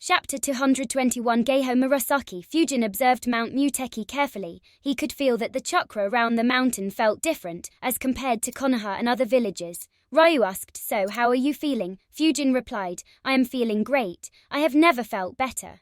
Chapter 221. Geiho Murasaki. Fujin observed Mount Muteki carefully. He could feel that the chakra around the mountain felt different as compared to Konoha and other villages. Ryu asked, "So how are you feeling?" Fujin replied, "I am feeling great. I have never felt better."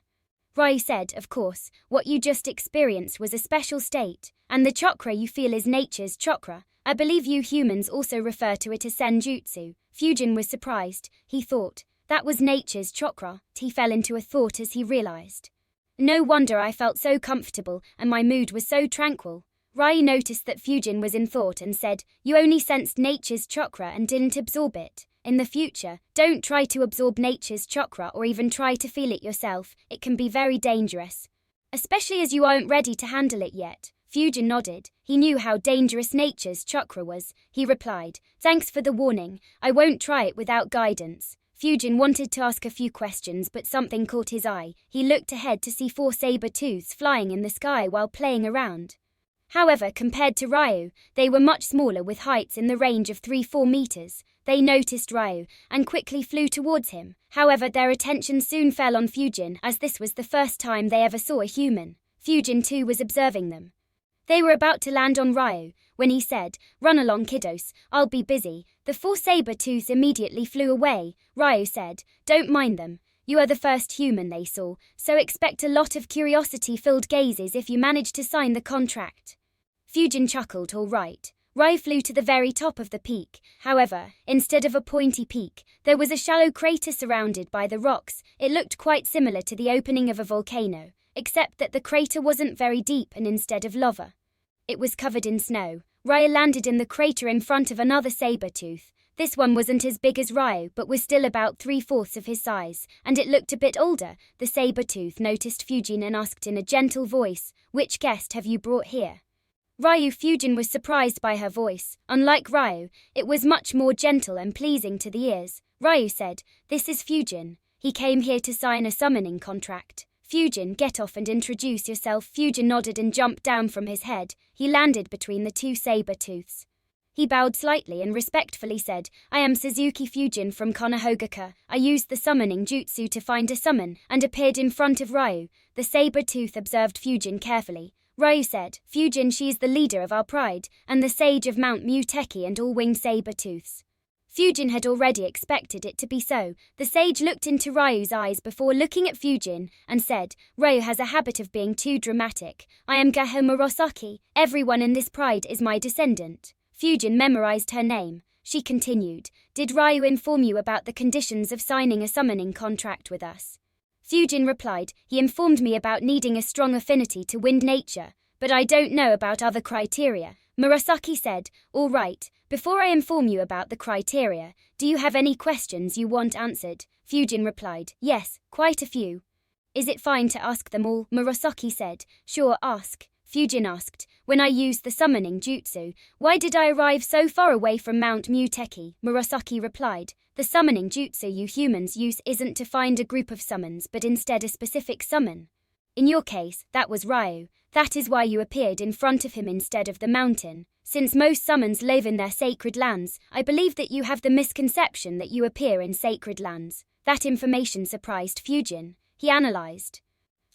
Ryu said, "Of course, what you just experienced was a special state, and the chakra you feel is nature's chakra. I believe you humans also refer to it as senjutsu." Fujin was surprised. He thought, that was nature's chakra. He fell into a thought as he realized. No wonder I felt so comfortable and my mood was so tranquil. Ryu noticed that Fujin was in thought and said, "You only sensed nature's chakra and didn't absorb it. In the future, don't try to absorb nature's chakra or even try to feel it yourself. It can be very dangerous. Especially as you aren't ready to handle it yet." Fujin nodded. He knew how dangerous nature's chakra was. He replied, "Thanks for the warning. I won't try it without guidance." Fujin wanted to ask a few questions, but something caught his eye. He looked ahead to see 4 saber-tooths flying in the sky while playing around. However, compared to Ryu, they were much smaller with heights in the range of 3-4 meters. They noticed Ryu and quickly flew towards him. However, their attention soon fell on Fujin as this was the first time they ever saw a human. Fujin too was observing them. They were about to land on Ryu when he said, "Run along, kiddos, I'll be busy." The 4 saber-tooths immediately flew away. Ryu said, "Don't mind them. You are the first human they saw, so expect a lot of curiosity-filled gazes if you manage to sign the contract." Fujin chuckled, "All right." Ryu flew to the very top of the peak. However, instead of a pointy peak, there was a shallow crater surrounded by the rocks. It looked quite similar to the opening of a volcano, except that the crater wasn't very deep and instead of lava, it was covered in snow. Ryu landed in the crater in front of another saber-tooth. This one wasn't as big as Ryu, but was still about 3/4 of his size, and it looked a bit older. The saber-tooth noticed Fujin and asked in a gentle voice, "Which guest have you brought here?" Fujin was surprised by her voice. Unlike Ryu, it was much more gentle and pleasing to the ears. Ryu said, "This is Fujin. He came here to sign a summoning contract." "Fujin, get off and introduce yourself." Fujin nodded and jumped down from his head. He landed between the 2 saber-tooths. He bowed slightly and respectfully said, "I am Suzuki Fujin from Konohagaka. I used the summoning jutsu to find a summon and appeared in front of Ryu." The saber-tooth observed Fujin carefully. Ryu said, "Fujin, she is the leader of our pride and the sage of Mount Muteki and all winged saber-tooths." Fujin had already expected it to be so. The sage looked into Ryu's eyes before looking at Fujin and said, "Ryu has a habit of being too dramatic. I am Geiho Murasaki. Everyone in this pride is my descendant." Fujin memorized her name. She continued, "Did Ryu inform you about the conditions of signing a summoning contract with us?" Fujin replied, "He informed me about needing a strong affinity to wind nature, but I don't know about other criteria." Murasaki said, "All right, before I inform you about the criteria, do you have any questions you want answered?" Fujin replied, "Yes, quite a few." "Is it fine to ask them all?" Murasaki said, "Sure, ask." Fujin asked, "When I used the summoning jutsu, why did I arrive so far away from Mount Muteki?" Murasaki replied, "The summoning jutsu you humans use isn't to find a group of summons but instead a specific summon. In your case, that was Ryu. That is why you appeared in front of him instead of the mountain. Since most summons live in their sacred lands, I believe that you have the misconception that you appear in sacred lands." That information surprised Fujin. He analyzed.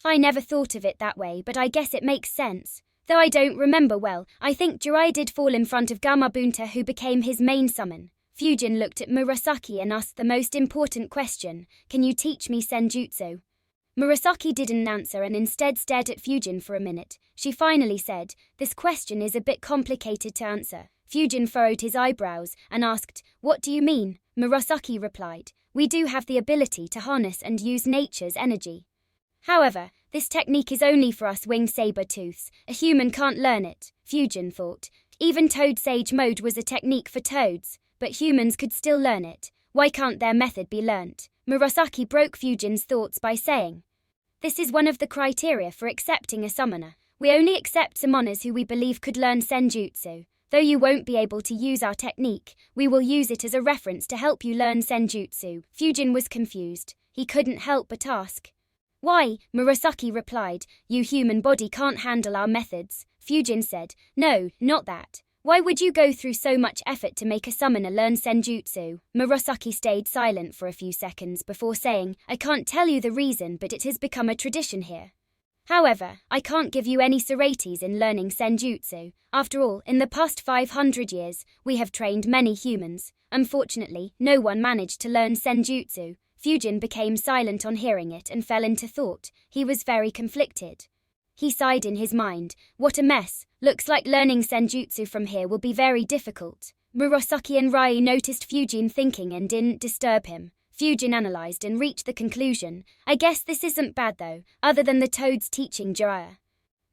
"I never thought of it that way, but I guess it makes sense. Though I don't remember well, I think Jiraiya did fall in front of Gamabunta, who became his main summon." Fujin looked at Murasaki and asked the most important question, "Can you teach me senjutsu?" Murasaki didn't answer and instead stared at Fujin for a minute. She finally said, "This question is a bit complicated to answer." Fujin furrowed his eyebrows and asked, "What do you mean?" Murasaki replied, "We do have the ability to harness and use nature's energy. However, this technique is only for us winged saber-tooths. A human can't learn it." Fujin thought. Even Toad Sage Mode was a technique for toads, but humans could still learn it. Why can't their method be learnt? Murasaki broke Fujin's thoughts by saying, "This is one of the criteria for accepting a summoner. We only accept summoners who we believe could learn senjutsu. Though you won't be able to use our technique, we will use it as a reference to help you learn senjutsu." Fujin was confused. He couldn't help but ask, "Why?" Murasaki replied, "You human body can't handle our methods." Fujin said, "No, not that. Why would you go through so much effort to make a summoner learn senjutsu? Murasaki stayed silent for a few seconds before saying, I can't tell you the reason, but it has become a tradition here. However, I can't give you any serrates in learning senjutsu. After all, in the past 500 years, we have trained many humans. Unfortunately, no one managed to learn senjutsu. Fujin became silent on hearing it and fell into thought. He was very conflicted. He sighed in his mind. What a mess. Looks like learning senjutsu from here will be very difficult. Murasaki and Ryu noticed Fujin thinking and didn't disturb him. Fujin analyzed and reached the conclusion, I guess this isn't bad though, other than the toads teaching Jiraiya.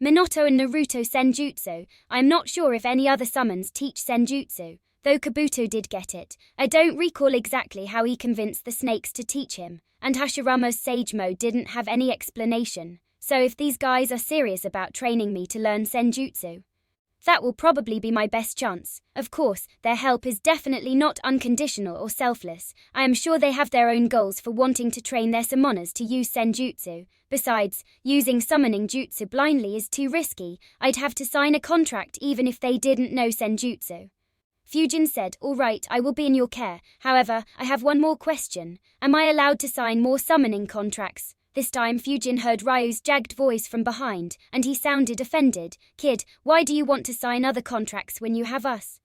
Minato and Naruto senjutsu. I'm not sure if any other summons teach senjutsu, though Kabuto did get it. I don't recall exactly how he convinced the snakes to teach him, and Hashirama's sage mode didn't have any explanation. So if these guys are serious about training me to learn senjutsu, that will probably be my best chance. Of course, their help is definitely not unconditional or selfless. I am sure they have their own goals for wanting to train their summoners to use senjutsu. Besides, using summoning jutsu blindly is too risky. I'd have to sign a contract even if they didn't know senjutsu. Fujin said, all right, I will be in your care. However, I have one more question. Am I allowed to sign more summoning contracts? This time Fujin heard Ryu's jagged voice from behind, and he sounded offended. Kid, why do you want to sign other contracts when you have us?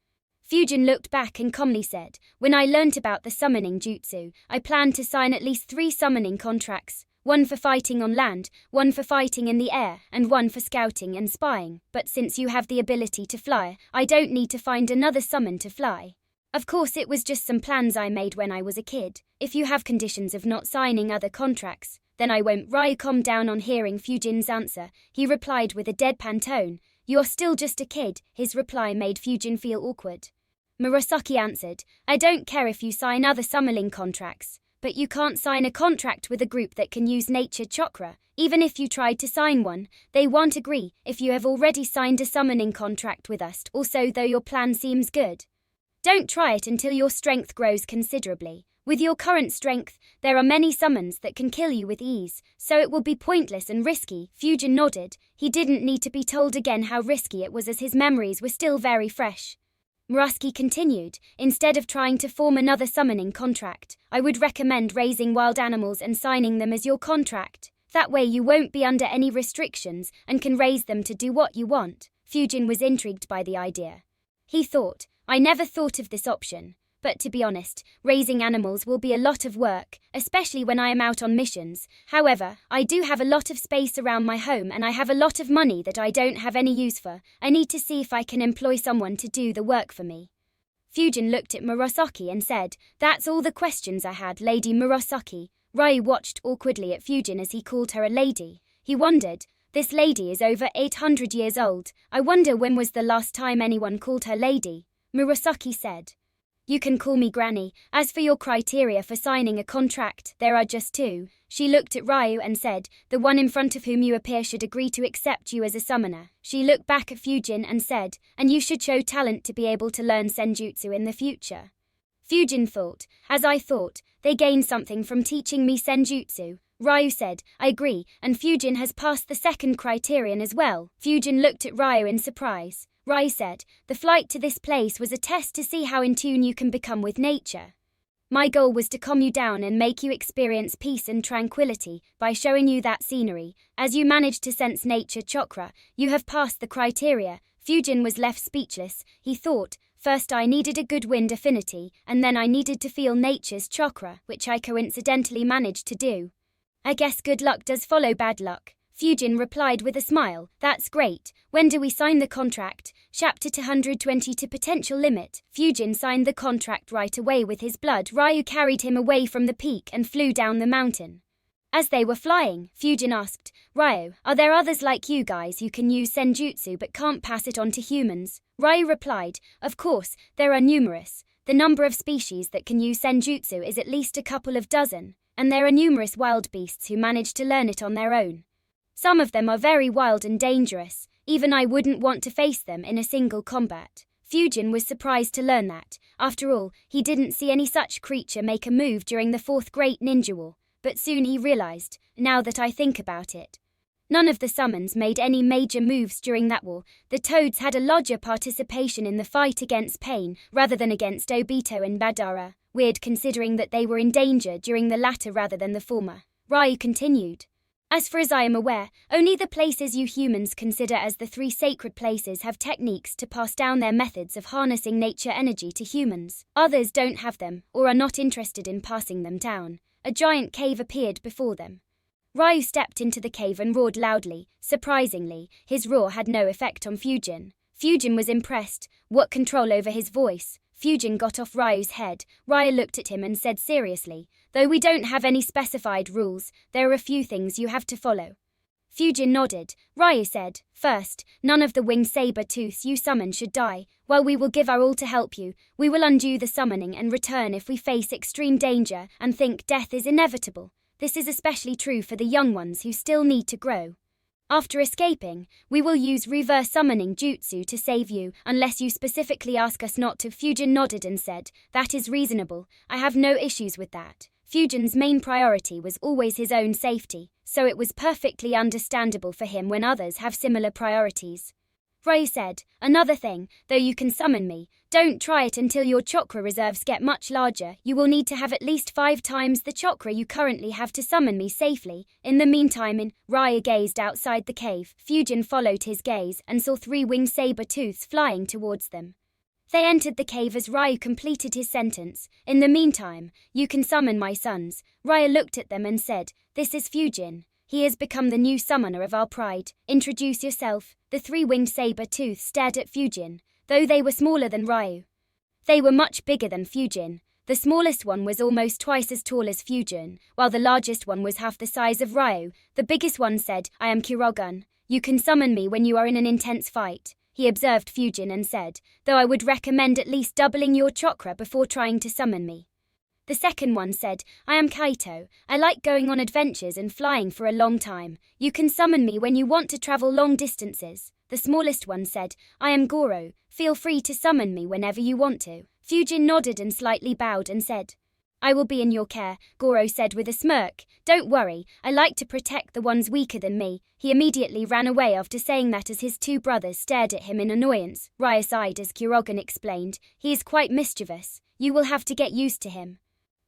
Fujin looked back and calmly said, when I learnt about the summoning jutsu, I planned to sign at least 3 summoning contracts. One for fighting on land, one for fighting in the air, and one for scouting and spying. But since you have the ability to fly, I don't need to find another summon to fly. Of course it was just some plans I made when I was a kid. If you have conditions of not signing other contracts, then I won't. Ryu calmed down on hearing Fujin's answer. He replied with a deadpan tone. You're still just a kid. His reply made Fujin feel awkward. Murasaki answered, I don't care if you sign other summoning contracts, but you can't sign a contract with a group that can use nature chakra. Even if you tried to sign one, they won't agree if you have already signed a summoning contract with us. Also, though your plan seems good, don't try it until your strength grows considerably. With your current strength, there are many summons that can kill you with ease, so it will be pointless and risky. Fujin nodded. He didn't need to be told again how risky it was as his memories were still very fresh. Murasaki continued, instead of trying to form another summoning contract, I would recommend raising wild animals and signing them as your contract. That way you won't be under any restrictions and can raise them to do what you want. Fujin was intrigued by the idea. He thought, I never thought of this option. But to be honest, raising animals will be a lot of work, especially when I am out on missions. However, I do have a lot of space around my home and I have a lot of money that I don't have any use for. I need to see if I can employ someone to do the work for me. Fujin looked at Murasaki and said, that's all the questions I had, Lady Murasaki. Ryu watched awkwardly at Fujin as he called her a lady. He wondered, this lady is over 800 years old. I wonder when was the last time anyone called her lady. Murasaki said, you can call me Granny. As for your criteria for signing a contract, there are just 2. She looked at Ryu and said, the one in front of whom you appear should agree to accept you as a summoner. She looked back at Fujin and said, and you should show talent to be able to learn senjutsu in the future. Fujin thought, as I thought, they gain something from teaching me senjutsu. Ryu said, I agree, and Fujin has passed the second criterion as well. Fujin looked at Ryu in surprise. Ryu said, the flight to this place was a test to see how in tune you can become with nature. My goal was to calm you down and make you experience peace and tranquility by showing you that scenery. As you managed to sense nature chakra, you have passed the criteria. Fujin was left speechless. He thought, first I needed a good wind affinity, and then I needed to feel nature's chakra, which I coincidentally managed to do. I guess good luck does follow bad luck. Fujin replied with a smile, that's great. When do we sign the contract? Chapter 220 to potential limit. Fujin signed the contract right away with his blood. Ryu carried him away from the peak and flew down the mountain. As they were flying, Fujin asked, Ryu, are there others like you guys who can use senjutsu but can't pass it on to humans? Ryu replied, of course, there are numerous. The number of species that can use senjutsu is at least a couple of dozen, and there are numerous wild beasts who manage to learn it on their own. Some of them are very wild and dangerous. Even I wouldn't want to face them in a single combat. Fujin was surprised to learn that. After all, he didn't see any such creature make a move during the 4th Great Ninja War. But soon he realized, now that I think about it, None of the summons made any major moves during that war. The Toads had a larger participation in the fight against Pain rather than against Obito and Madara. Weird considering that they were in danger during the latter rather than the former. Ryu continued. As far as I am aware, only the places you humans consider as the 3 sacred places have techniques to pass down their methods of harnessing nature energy to humans. Others don't have them, or are not interested in passing them down. A giant cave appeared before them. Ryu stepped into the cave and roared loudly. Surprisingly, his roar had no effect on Fujin. Fujin was impressed. What control over his voice? Fujin got off Ryu's head. Ryu looked at him and said seriously, "Though we don't have any specified rules, there are a few things you have to follow." Fujin nodded. Ryu said, "First, none of the winged saber-tooths you summon should die. While we will give our all to help you, we will undo the summoning and return if we face extreme danger and think death is inevitable. This is especially true for the young ones who still need to grow. After escaping, we will use reverse summoning jutsu to save you, unless you specifically ask us not to." Fujin nodded and said, "That is reasonable. I have no issues with that." Fujin's main priority was always his own safety, so it was perfectly understandable for him when others have similar priorities. Ryu said, "Another thing, though you can summon me, don't try it until your chakra reserves get much larger. You will need to have at least 5 times the chakra you currently have to summon me safely. In the meantime, Ryu gazed outside the cave. Fujin followed his gaze and saw 3 winged saber-tooths flying towards them. They entered the cave as Ryu completed his sentence. "In the meantime, you can summon my sons." Ryu looked at them and said, "This is Fujin. He has become the new summoner of our pride. Introduce yourself." The 3 winged saber-tooths stared at Fujin, though they were smaller than Ryu. They were much bigger than Fujin. The smallest one was almost twice as tall as Fujin, while the largest one was half the size of Ryu. The biggest one said, "I am Kurogun. You can summon me when you are in an intense fight." He observed Fujin and said, "Though I would recommend at least doubling your chakra before trying to summon me." The second one said, "I am Kaito. I like going on adventures and flying for a long time. You can summon me when you want to travel long distances." The smallest one said, "I am Goro. Feel free to summon me whenever you want to." Fujin nodded and slightly bowed and said, "I will be in your care," Goro said with a smirk. "Don't worry, I like to protect the ones weaker than me." He immediately ran away after saying that as his 2 brothers stared at him in annoyance. Ryu sighed as Kurogun explained, "He is quite mischievous. You will have to get used to him."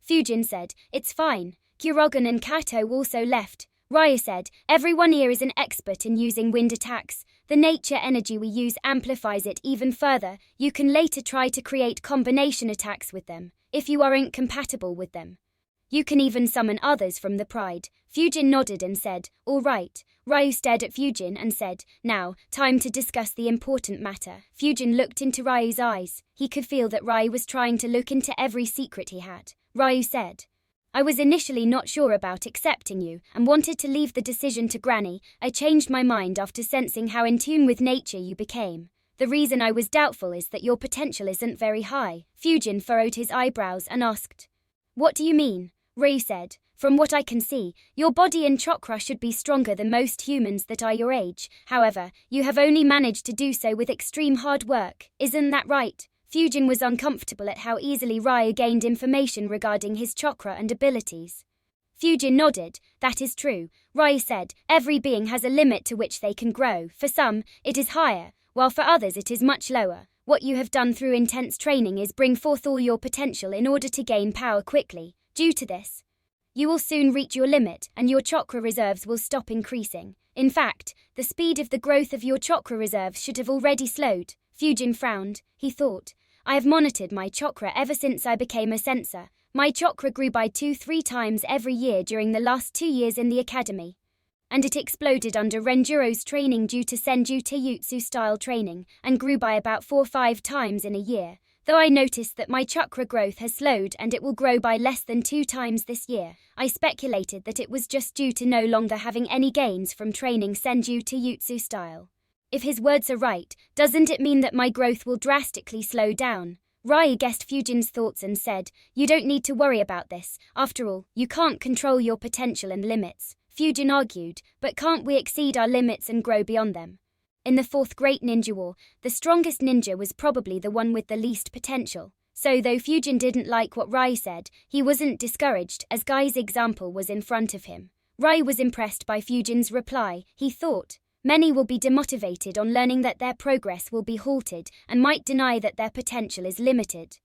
Fujin said, "It's fine." Kurogun and Kato also left. Ryu said, "Everyone here is an expert in using wind attacks. The nature energy we use amplifies it even further. You can later try to create combination attacks with them, if you aren't compatible with them. You can even summon others from the pride." Fujin nodded and said, "All right." Ryu stared at Fujin and said, "Now, time to discuss the important matter." Fujin looked into Ryu's eyes. He could feel that Ryu was trying to look into every secret he had. Ryu said, "I was initially not sure about accepting you and wanted to leave the decision to Granny. I changed my mind after sensing how in tune with nature you became. The reason I was doubtful is that your potential isn't very high." Fujin furrowed his eyebrows and asked, "What do you mean?" Ryu said, "From what I can see, your body and chakra should be stronger than most humans that are your age. However, you have only managed to do so with extreme hard work. Isn't that right?" Fujin was uncomfortable at how easily Ryu gained information regarding his chakra and abilities. Fujin nodded. "That is true." Ryu said, "Every being has a limit to which they can grow. For some, it is higher, while for others it is much lower. What you have done through intense training is bring forth all your potential in order to gain power quickly. Due to this, you will soon reach your limit and your chakra reserves will stop increasing. In fact, the speed of the growth of your chakra reserves should have already slowed." Fujin frowned. He thought, "I have monitored my chakra ever since I became a sensor. My chakra grew by 2-3 times every year during the last 2 years in the academy. And it exploded under Renjuro's training due to Senju Taijutsu style training, and grew by about 4-5 times in a year. Though I noticed that my chakra growth has slowed and it will grow by less than 2 times this year, I speculated that it was just due to no longer having any gains from training Senju Taijutsu style. If his words are right, doesn't it mean that my growth will drastically slow down?" Ryu guessed Fujin's thoughts and said, "You don't need to worry about this. After all, you can't control your potential and limits." Fujin argued, "But can't we exceed our limits and grow beyond them?" In the 4th Great Ninja War, the strongest ninja was probably the one with the least potential. So though Fujin didn't like what Ryu said, he wasn't discouraged as Guy's example was in front of him. Ryu was impressed by Fujin's reply. He thought, many will be demotivated on learning that their progress will be halted and might deny that their potential is limited.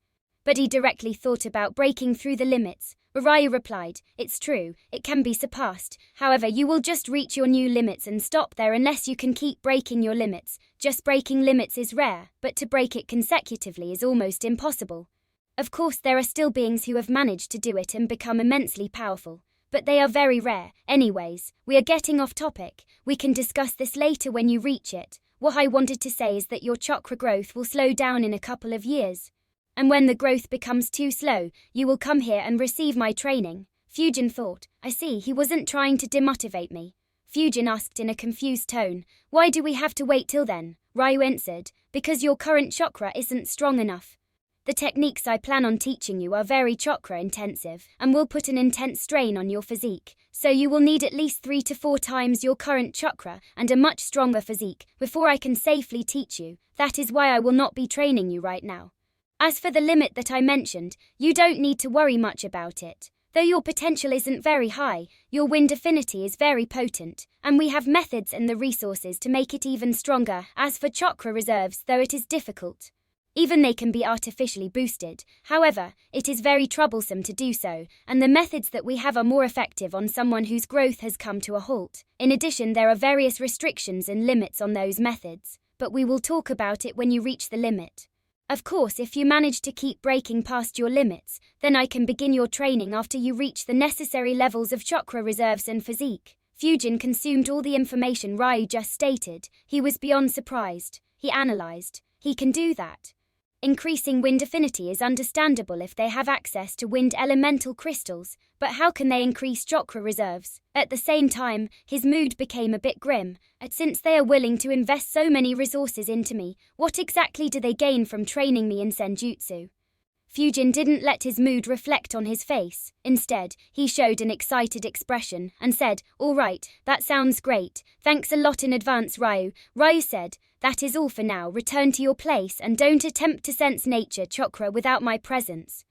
But he directly thought about breaking through the limits. Ryu replied, it's true, it can be surpassed. However, you will just reach your new limits and stop there unless you can keep breaking your limits. Just breaking limits is rare, but to break it consecutively is almost impossible. Of course, there are still beings who have managed to do it and become immensely powerful, but they are very rare. Anyways, we are getting off topic. We can discuss this later when you reach it. What I wanted to say is that your chakra growth will slow down in a couple of years. And when the growth becomes too slow, you will come here and receive my training. Fujin thought, I see, he wasn't trying to demotivate me. Fujin asked in a confused tone, why do we have to wait till then? Ryu answered, because your current chakra isn't strong enough. The techniques I plan on teaching you are very chakra intensive and will put an intense strain on your physique, so you will need at least 3 to 4 times your current chakra and a much stronger physique before I can safely teach you. That is why I will not be training you right now. As for the limit that I mentioned, you don't need to worry much about it. Though your potential isn't very high, your wind affinity is very potent, and we have methods and the resources to make it even stronger. As for chakra reserves, though it is difficult, even they can be artificially boosted. However, it is very troublesome to do so, and the methods that we have are more effective on someone whose growth has come to a halt. In addition, there are various restrictions and limits on those methods, but we will talk about it when you reach the limit. Of course, if you manage to keep breaking past your limits, then I can begin your training after you reach the necessary levels of chakra reserves and physique. Fujin consumed all the information Ryu just stated. He was beyond surprised. He analyzed. He can do that. Increasing wind affinity is understandable if they have access to wind elemental crystals, but how can they increase chakra reserves? At the same time, his mood became a bit grim. Since they are willing to invest so many resources into me, what exactly do they gain from training me in senjutsu? Fujin didn't let his mood reflect on his face. Instead, he showed an excited expression and said, all right, that sounds great. Thanks a lot in advance, Ryu. Ryu said, that is all for now. Return to your place and don't attempt to sense nature chakra without my presence.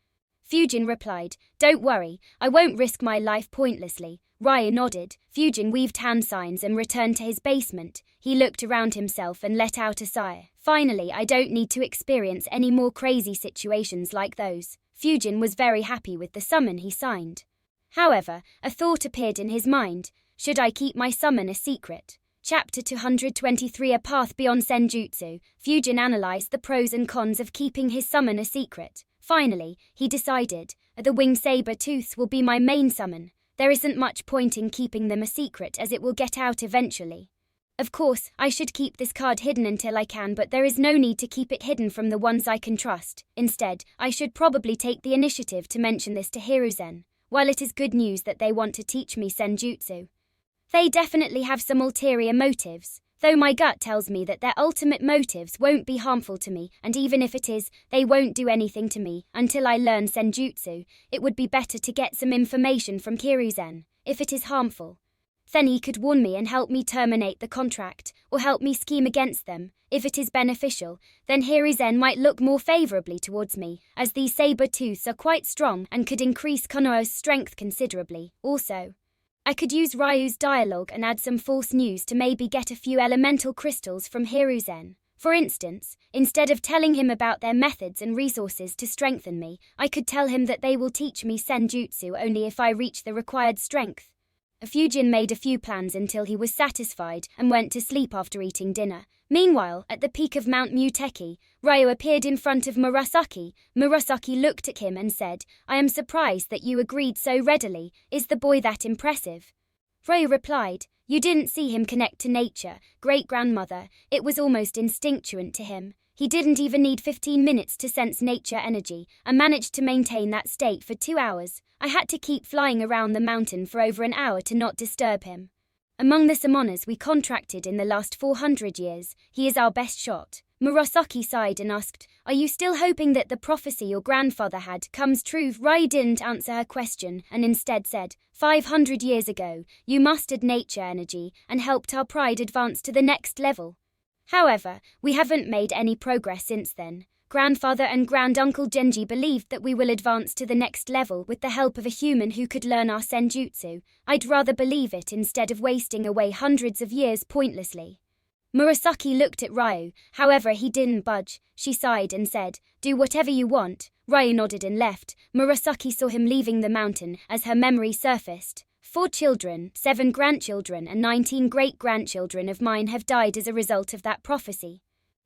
Fujin replied, don't worry, I won't risk my life pointlessly. Ryu nodded. Fujin weaved hand signs and returned to his basement. He looked around himself and let out a sigh. Finally, I don't need to experience any more crazy situations like those. Fujin was very happy with the summon he signed. However, a thought appeared in his mind. Should I keep my summon a secret? Chapter 223 A Path Beyond Senjutsu. Fujin analyzed the pros and cons of keeping his summon a secret. Finally, he decided, the winged saber-tooths will be my main summon. There isn't much point in keeping them a secret as it will get out eventually. Of course, I should keep this card hidden until I can, but there is no need to keep it hidden from the ones I can trust. Instead, I should probably take the initiative to mention this to Hiruzen. While it is good news that they want to teach me senjutsu, they definitely have some ulterior motives, though my gut tells me that their ultimate motives won't be harmful to me, and even if it is, they won't do anything to me until I learn senjutsu. It would be better to get some information from Hiruzen. If it is harmful, then he could warn me and help me terminate the contract, or help me scheme against them. If it is beneficial, then Hiruzen might look more favorably towards me, as these saber-tooths are quite strong and could increase Konoha's strength considerably. Also, I could use Ryu's dialogue and add some false news to maybe get a few elemental crystals from Hiruzen. For instance, instead of telling him about their methods and resources to strengthen me, I could tell him that they will teach me senjutsu only if I reach the required strength. Fujin made a few plans until he was satisfied and went to sleep after eating dinner. Meanwhile, at the peak of Mount Muteki, Ryu appeared in front of Murasaki. Murasaki looked at him and said, I am surprised that you agreed so readily. Is the boy that impressive? Ryu replied, you didn't see him connect to nature, great-grandmother. It was almost instinctual to him. He didn't even need 15 minutes to sense nature energy and managed to maintain that state for 2 hours. I had to keep flying around the mountain for over an hour to not disturb him. Among the summoners we contracted in the last 400 years, he is our best shot. Murasaki sighed and asked, are you still hoping that the prophecy your grandfather had comes true? Ryu didn't answer her question and instead said, 500 years ago, you mastered nature energy and helped our pride advance to the next level. However, we haven't made any progress since then. Grandfather and Granduncle Genji believed that we will advance to the next level with the help of a human who could learn our senjutsu. I'd rather believe it instead of wasting away hundreds of years pointlessly. Murasaki looked at Ryu, however he didn't budge. She sighed and said, "Do whatever you want." Ryu nodded and left. Murasaki saw him leaving the mountain as her memory surfaced. 4 children, 7 grandchildren and 19 great-grandchildren of mine have died as a result of that prophecy.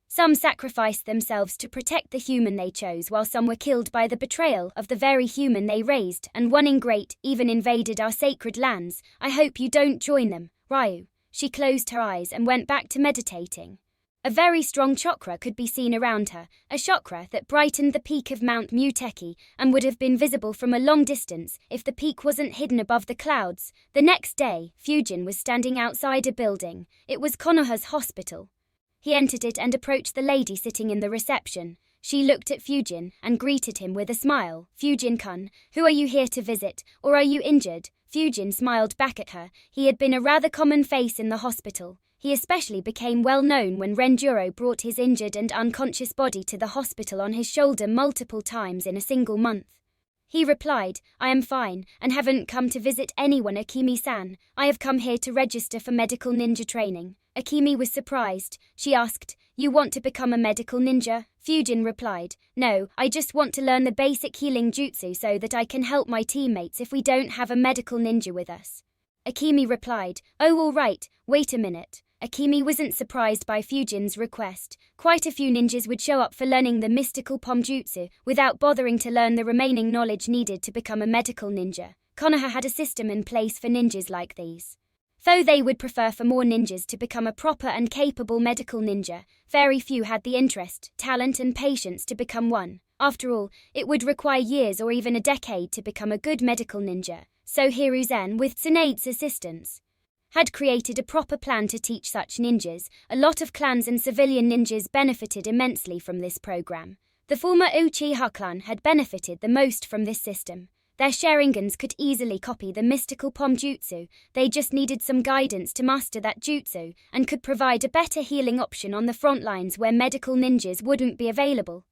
Some sacrificed themselves to protect the human they chose, while some were killed by the betrayal of the very human they raised, and one ingrate even invaded our sacred lands. I hope you don't join them, Ryu. She closed her eyes and went back to meditating. A very strong chakra could be seen around her, a chakra that brightened the peak of Mount Muteki and would have been visible from a long distance if the peak wasn't hidden above the clouds. The next day, Fujin was standing outside a building. It was Konoha's hospital. He entered it and approached the lady sitting in the reception. She looked at Fujin and greeted him with a smile. "Fujin-kun, who are you here to visit, or are you injured?" Fujin smiled back at her. He had been a rather common face in the hospital. He especially became well known when Renjuro brought his injured and unconscious body to the hospital on his shoulder multiple times in a single month. He replied, "I am fine, and haven't come to visit anyone, Akemi-san. I have come here to register for medical ninja training." Akemi was surprised. She asked, "You want to become a medical ninja?" Fujin replied, "No, I just want to learn the basic healing jutsu so that I can help my teammates if we don't have a medical ninja with us." Akemi replied, "Oh, all right, wait a minute." Akemi wasn't surprised by Fujin's request. Quite a few ninjas would show up for learning the mystical pomjutsu without bothering to learn the remaining knowledge needed to become a medical ninja. Konoha had a system in place for ninjas like these. Though they would prefer for more ninjas to become a proper and capable medical ninja, very few had the interest, talent and patience to become one. After all, it would require years or even a decade to become a good medical ninja. So Hiruzen, with Tsunade's assistance, had created a proper plan to teach such ninjas. A lot of clans and civilian ninjas benefited immensely from this program. The former Uchiha clan had benefited the most from this system. Their Sharingans could easily copy the mystical pomjutsu. They just needed some guidance to master that jutsu and could provide a better healing option on the front lines where medical ninjas wouldn't be available.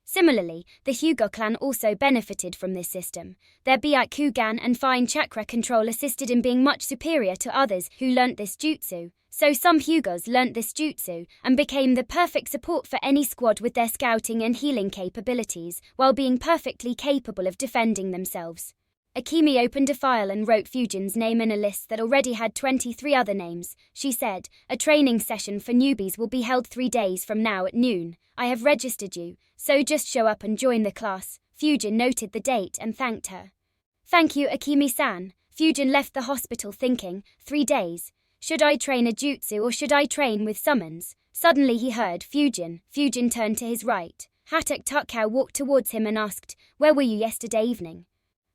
Similarly, the Hyuga clan also benefited from this system. Their Byakugan and fine chakra control assisted in being much superior to others who learnt this jutsu. So some Hyugas learnt this jutsu and became the perfect support for any squad with their scouting and healing capabilities, while being perfectly capable of defending themselves. Akemi opened a file and wrote Fujin's name in a list that already had 23 other names. She said, "A training session for newbies will be held 3 days from now at noon. I have registered you, so just show up and join the class." Fujin noted the date and thanked her. "Thank you, Akemi-san." Fujin left the hospital thinking, 3 days. Should I train a jutsu or should I train with summons? Suddenly he heard Fujin. Fujin turned to his right. Hatak Tukau walked towards him and asked, "Where were you yesterday evening?"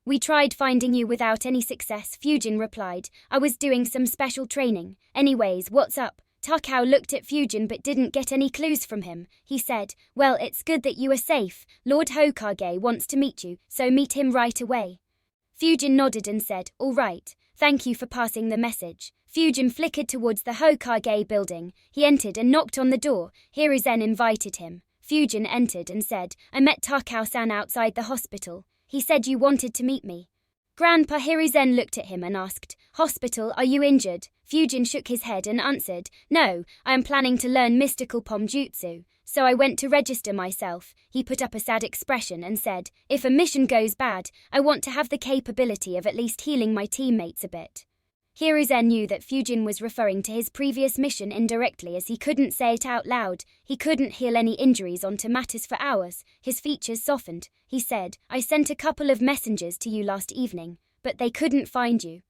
"We tried finding you without any success," Fujin replied. "I was doing some special training. Anyways, what's up?" Tukau looked at Fujin but didn't get any clues from him. He said, "Well, it's good that you are safe. Lord Hokage wants to meet you, so meet him right away." Fujin nodded and said, "All right. Thank you for passing the message." Fujin flickered towards the Hokage building. He entered and knocked on the door. Hiruzen invited him. Fujin entered and said, "I met Takao-san outside the hospital. He said you wanted to meet me." Grandpa Hiruzen looked at him and asked, "Hospital, are you injured?" Fujin shook his head and answered, "No, I am planning to learn mystical pomjutsu, so I went to register myself." He put up a sad expression and said, "If a mission goes bad, I want to have the capability of at least healing my teammates a bit." Hiruzen knew that Fujin was referring to his previous mission indirectly as he couldn't say it out loud. He couldn't heal any injuries onto matters for hours. His features softened. He said, "I sent a couple of messengers to you last evening, but they couldn't find you.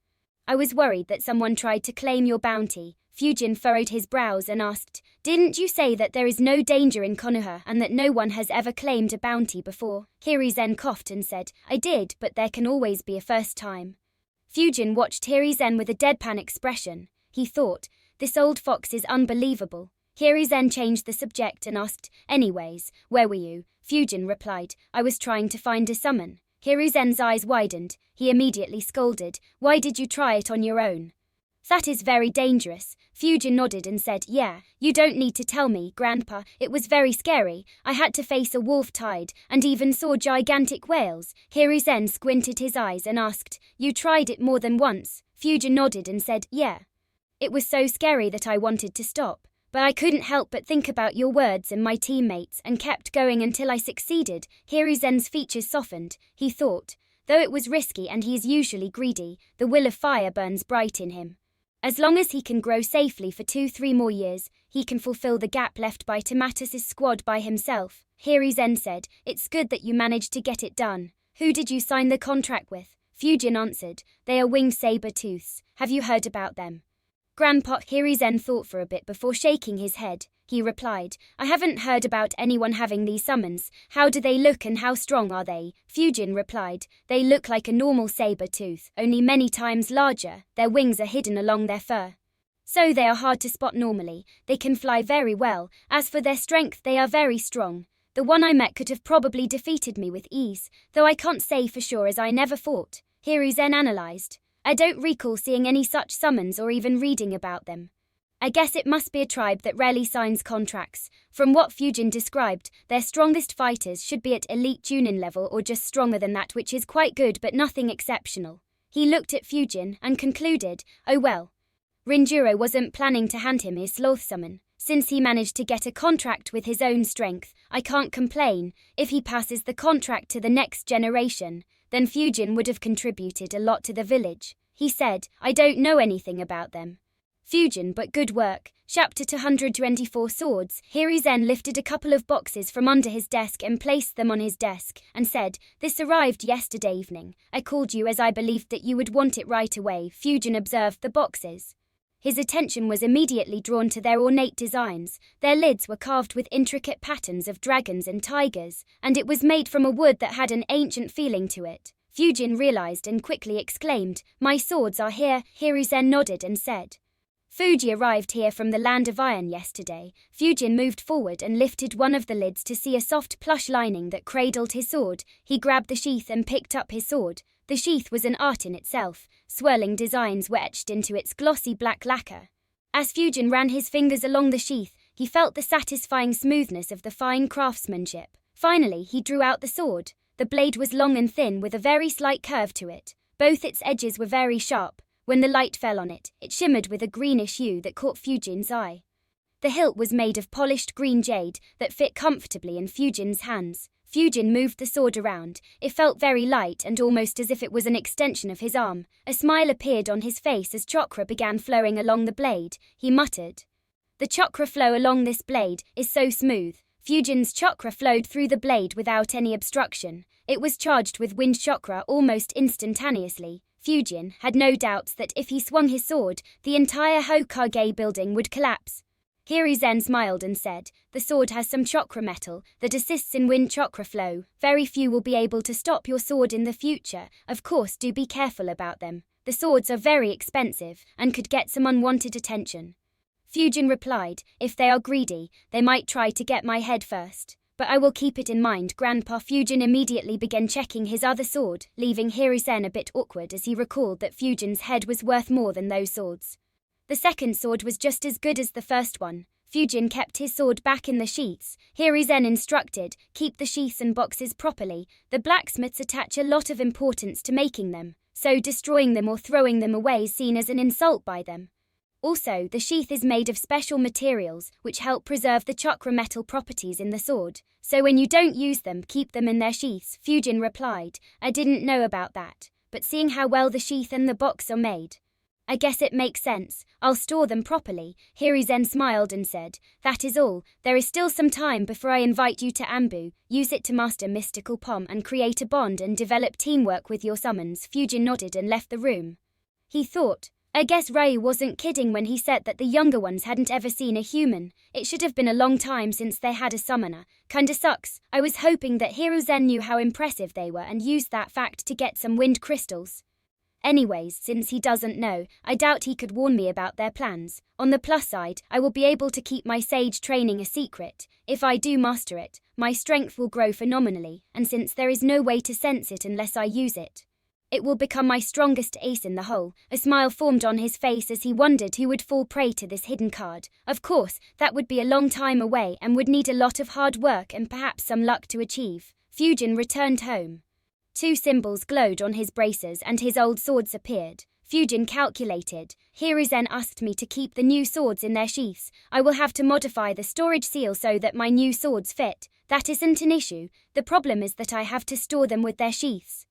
I was worried that someone tried to claim your bounty." Fujin furrowed his brows and asked, "Didn't you say that there is no danger in Konoha and that no one has ever claimed a bounty before?" Hiruzen coughed and said, "I did, but there can always be a first time." Fujin watched Hiruzen with a deadpan expression. He thought, "This old fox is unbelievable." Hiruzen changed the subject and asked, "Anyways, where were you?" Fujin replied, "I was trying to find a summon." Hiruzen's eyes widened. He immediately scolded, "Why did you try it on your own?" That is very dangerous. Fujin nodded and said, yeah, you don't need to tell me, Grandpa. It was very scary. I had to face a wolf tide and even saw gigantic whales. Hiruzen squinted his eyes and asked, you tried it more than once? Fujin nodded and said, yeah. It was so scary that I wanted to stop. But I couldn't help but think about your words and my teammates and kept going until I succeeded. Hiruzen's features softened. He thought, though it was risky and he is usually greedy, the will of fire burns bright in him. As long as he can grow safely for 2-3 more years, he can fulfill the gap left by Tomatus's squad by himself. Hiruzen said, it's good that you managed to get it done. Who did you sign the contract with? Fujin answered, they are winged saber-tooths. Have you heard about them? Grandpa. Hiruzen thought for a bit before shaking his head. He replied, I haven't heard about anyone having these summons. How do they look and how strong are they? Fujin replied, they look like a normal saber-tooth, only many times larger. Their wings are hidden along their fur. So they are hard to spot normally. They can fly very well. As for their strength, they are very strong. The one I met could have probably defeated me with ease, though I can't say for sure as I never fought. Hiruzen analyzed. I don't recall seeing any such summons or even reading about them. I guess it must be a tribe that rarely signs contracts. From what Fujin described, their strongest fighters should be at elite Chunin level or just stronger than that, which is quite good but nothing exceptional. He looked at Fujin and concluded, oh well. Rinjuro wasn't planning to hand him his sloth summon. Since he managed to get a contract with his own strength, I can't complain. If he passes the contract to the next generation, then Fujin would have contributed a lot to the village. He said, I don't know anything about them. Fujin, but good work. Chapter 224 Swords. Hiruzen lifted a couple of boxes from under his desk and placed them on his desk, and said, this arrived yesterday evening. I called you as I believed that you would want it right away. Fujin observed the boxes. His attention was immediately drawn to their ornate designs. Their lids were carved with intricate patterns of dragons and tigers, and it was made from a wood that had an ancient feeling to it. Fujin realized and quickly exclaimed, my swords are here. Hiruzen nodded and said, Fuji arrived here from the land of iron yesterday. Fujin moved forward and lifted one of the lids to see a soft plush lining that cradled his sword. He grabbed the sheath and picked up his sword. The sheath was an art in itself. Swirling designs were etched into its glossy black lacquer. As Fujin ran his fingers along the sheath, he felt the satisfying smoothness of the fine craftsmanship. Finally, he drew out the sword. The blade was long and thin with a very slight curve to it. Both its edges were very sharp. When the light fell on it, it shimmered with a greenish hue that caught Fujin's eye. The hilt was made of polished green jade that fit comfortably in Fujin's hands. Fujin moved the sword around. It felt very light and almost as if it was an extension of his arm. A smile appeared on his face as chakra began flowing along the blade. He muttered, the chakra flow along this blade is so smooth. Fujin's chakra flowed through the blade without any obstruction. It was charged with wind chakra almost instantaneously. Fujin had no doubts that if he swung his sword, the entire Hokage building would collapse. Hiruzen smiled and said, the sword has some chakra metal that assists in wind chakra flow. Very few will be able to stop your sword in the future. Of course, do be careful about them. The swords are very expensive and could get some unwanted attention. Fujin replied, if they are greedy, they might try to get my head first. But I will keep it in mind. Grandpa. Fujin immediately began checking his other sword, leaving Hiruzen a bit awkward as he recalled that Fujin's head was worth more than those swords. The second sword was just as good as the first one. Fujin kept his sword back in the sheaths. Hiruzen instructed, keep the sheaths and boxes properly. The blacksmiths attach a lot of importance to making them, so destroying them or throwing them away is seen as an insult by them. Also, the sheath is made of special materials which help preserve the chakra metal properties in the sword. So when you don't use them, keep them in their sheaths. Fujin replied, I didn't know about that, but seeing how well the sheath and the box are made, I guess it makes sense. I'll store them properly. Hiruzen smiled and said, that is all. There is still some time before I invite you to Ambu. Use it to master mystical palm and create a bond and develop teamwork with your summons. Fujin nodded and left the room. He thought, I guess Ryu wasn't kidding when he said that the younger ones hadn't ever seen a human. It should have been a long time since they had a summoner. Kinda sucks. I was hoping that Hiruzen knew how impressive they were and used that fact to get some wind crystals. Anyways, since he doesn't know, I doubt he could warn me about their plans. On the plus side, I will be able to keep my sage training a secret. If I do master it, my strength will grow phenomenally, and since there is no way to sense it unless I use it, It will become my strongest ace in the hole. A smile formed on his face as he wondered who would fall prey to this hidden card. Of course, that would be a long time away and would need a lot of hard work and perhaps some luck to achieve. Fujin returned home. 2 symbols glowed on his braces and his old swords appeared. Fujin calculated. Hiruzen asked me to keep the new swords in their sheaths. I will have to modify the storage seal so that my new swords fit. That isn't an issue. The problem is that I have to store them with their sheaths.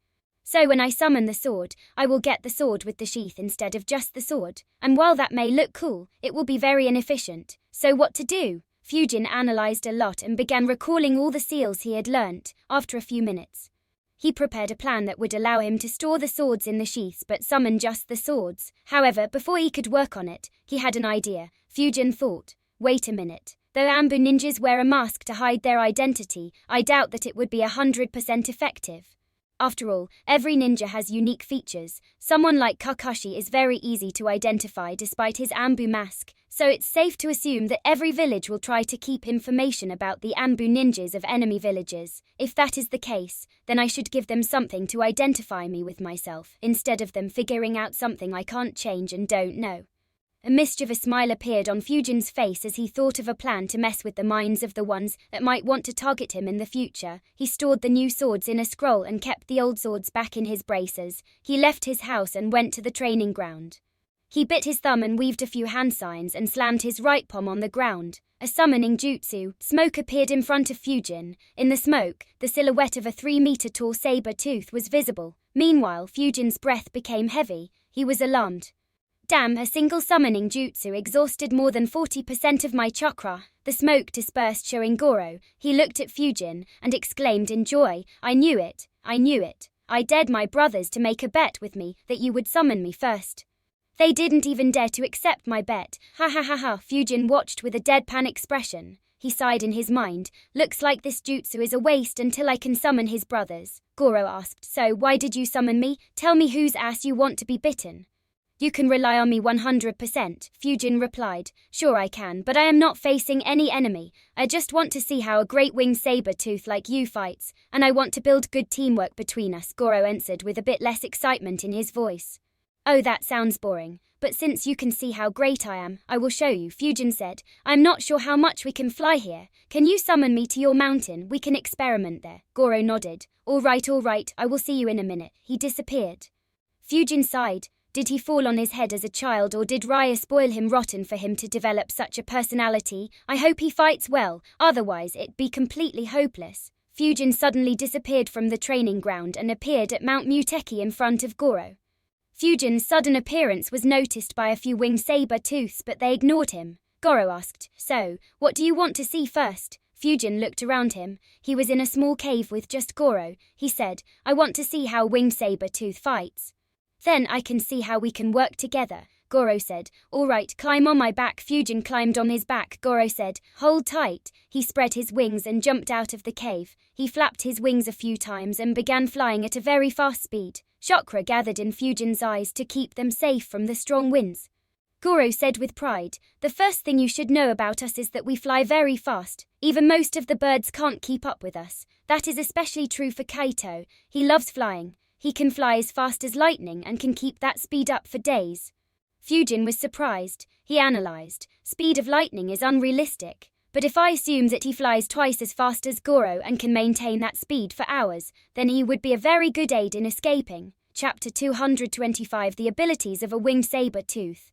So when I summon the sword, I will get the sword with the sheath instead of just the sword. And while that may look cool, it will be very inefficient. So what to do? Fujin analyzed a lot and began recalling all the seals he had learnt. After a few minutes, he prepared a plan that would allow him to store the swords in the sheaths but summon just the swords. However, before he could work on it, he had an idea. Fujin thought, wait a minute. Though Ambu ninjas wear a mask to hide their identity, I doubt that it would be 100% effective. After all, every ninja has unique features. Someone like Kakashi is very easy to identify despite his Ambu mask, so it's safe to assume that every village will try to keep information about the Ambu ninjas of enemy villages. If that is the case, then I should give them something to identify me with myself, instead of them figuring out something I can't change and don't know. A mischievous smile appeared on Fujin's face as he thought of a plan to mess with the minds of the ones that might want to target him in the future. He stored the new swords in a scroll and kept the old swords back in his braces. He left his house and went to the training ground. He bit his thumb and weaved a few hand signs and slammed his right palm on the ground. A summoning jutsu, smoke appeared in front of Fujin. In the smoke, the silhouette of a 3-meter-tall saber-tooth was visible. Meanwhile, Fujin's breath became heavy. He was alarmed. Damn, a single summoning jutsu exhausted more than 40% of my chakra. The smoke dispersed, showing Goro. He looked at Fujin and exclaimed in joy, I knew it. I dared my brothers to make a bet with me that you would summon me first. They didn't even dare to accept my bet. Ha ha ha ha. Fujin watched with a deadpan expression. He sighed in his mind. Looks like this jutsu is a waste until I can summon his brothers. Goro asked, so why did you summon me? Tell me whose ass you want to be bitten. You can rely on me 100%, Fujin replied. Sure I can, but I am not facing any enemy. I just want to see how a great winged saber-tooth like you fights, and I want to build good teamwork between us, Goro answered with a bit less excitement in his voice. Oh, that sounds boring, but since you can see how great I am, I will show you, Fujin said. I'm not sure how much we can fly here. Can you summon me to your mountain? We can experiment there. Goro nodded. All right, I will see you in a minute. He disappeared. Fujin sighed. Did he fall on his head as a child, or did Raya spoil him rotten for him to develop such a personality? I hope he fights well, otherwise it'd be completely hopeless. Fujin suddenly disappeared from the training ground and appeared at Mount Muteki in front of Goro. Fujin's sudden appearance was noticed by a few winged saber-tooths, but they ignored him. Goro asked, so, what do you want to see first? Fujin looked around him. He was in a small cave with just Goro. He said, I want to see how winged saber-tooth fights. Then I can see how we can work together, Goro said. All right, climb on my back. Fujin climbed on his back. Goro said, hold tight. He spread his wings and jumped out of the cave. He flapped his wings a few times and began flying at a very fast speed. Chakra gathered in Fujin's eyes to keep them safe from the strong winds. Goro said with pride, the first thing you should know about us is that we fly very fast. Even most of the birds can't keep up with us. That is especially true for Kaito. He loves flying. He can fly as fast as lightning and can keep that speed up for days. Fujin was surprised. He analyzed. Speed of lightning is unrealistic. But if I assume that he flies twice as fast as Goro and can maintain that speed for hours, then he would be a very good aid in escaping. Chapter 225 The Abilities of a Winged Saber-Tooth.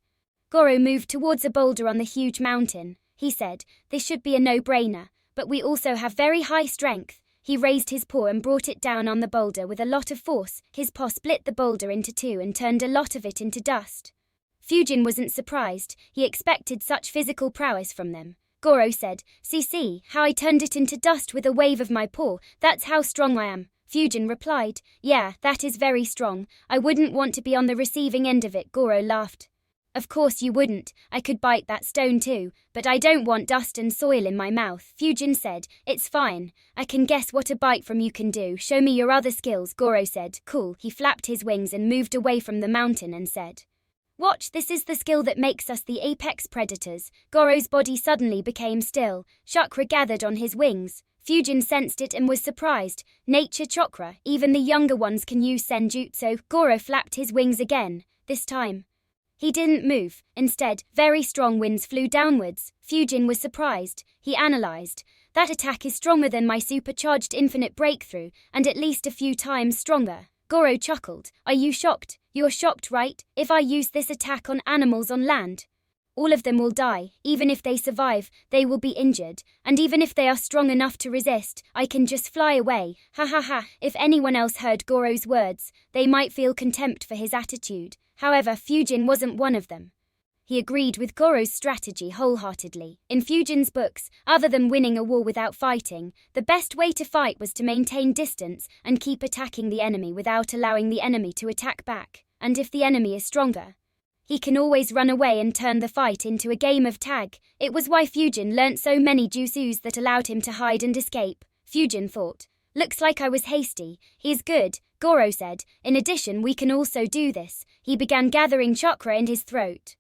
Goro moved towards a boulder on the huge mountain. He said, this should be a no-brainer, but we also have very high strength. He raised his paw and brought it down on the boulder with a lot of force. His paw split the boulder into two and turned a lot of it into dust. Fujin wasn't surprised. He expected such physical prowess from them. Goro said, see how I turned it into dust with a wave of my paw. That's how strong I am. Fujin replied, yeah, that is very strong. I wouldn't want to be on the receiving end of it. Goro laughed. Of course you wouldn't. I could bite that stone too, but I don't want dust and soil in my mouth. Fujin said, it's fine. I can guess what a bite from you can do. Show me your other skills. Goro said, cool. He flapped his wings and moved away from the mountain and said, watch, this is the skill that makes us the apex predators. Goro's body suddenly became still. Chakra gathered on his wings. Fujin sensed it and was surprised. Nature chakra, even the younger ones can use senjutsu. Goro flapped his wings again. This time, he didn't move. Instead, very strong winds flew downwards. Fujin was surprised. He analyzed. That attack is stronger than my supercharged infinite breakthrough, and at least a few times stronger. Goro chuckled. Are you shocked? You're shocked, right? If I use this attack on animals on land, all of them will die. Even if they survive, they will be injured. And even if they are strong enough to resist, I can just fly away. Ha ha ha. If anyone else heard Goro's words, they might feel contempt for his attitude. However, Fujin wasn't one of them. He agreed with Goro's strategy wholeheartedly. In Fujin's books, other than winning a war without fighting, the best way to fight was to maintain distance and keep attacking the enemy without allowing the enemy to attack back. And if the enemy is stronger, he can always run away and turn the fight into a game of tag. It was why Fujin learnt so many jutsus that allowed him to hide and escape. Fujin thought, looks like I was hasty. He's good, Goro said. In addition, we can also do this. He began gathering chakra in his throat.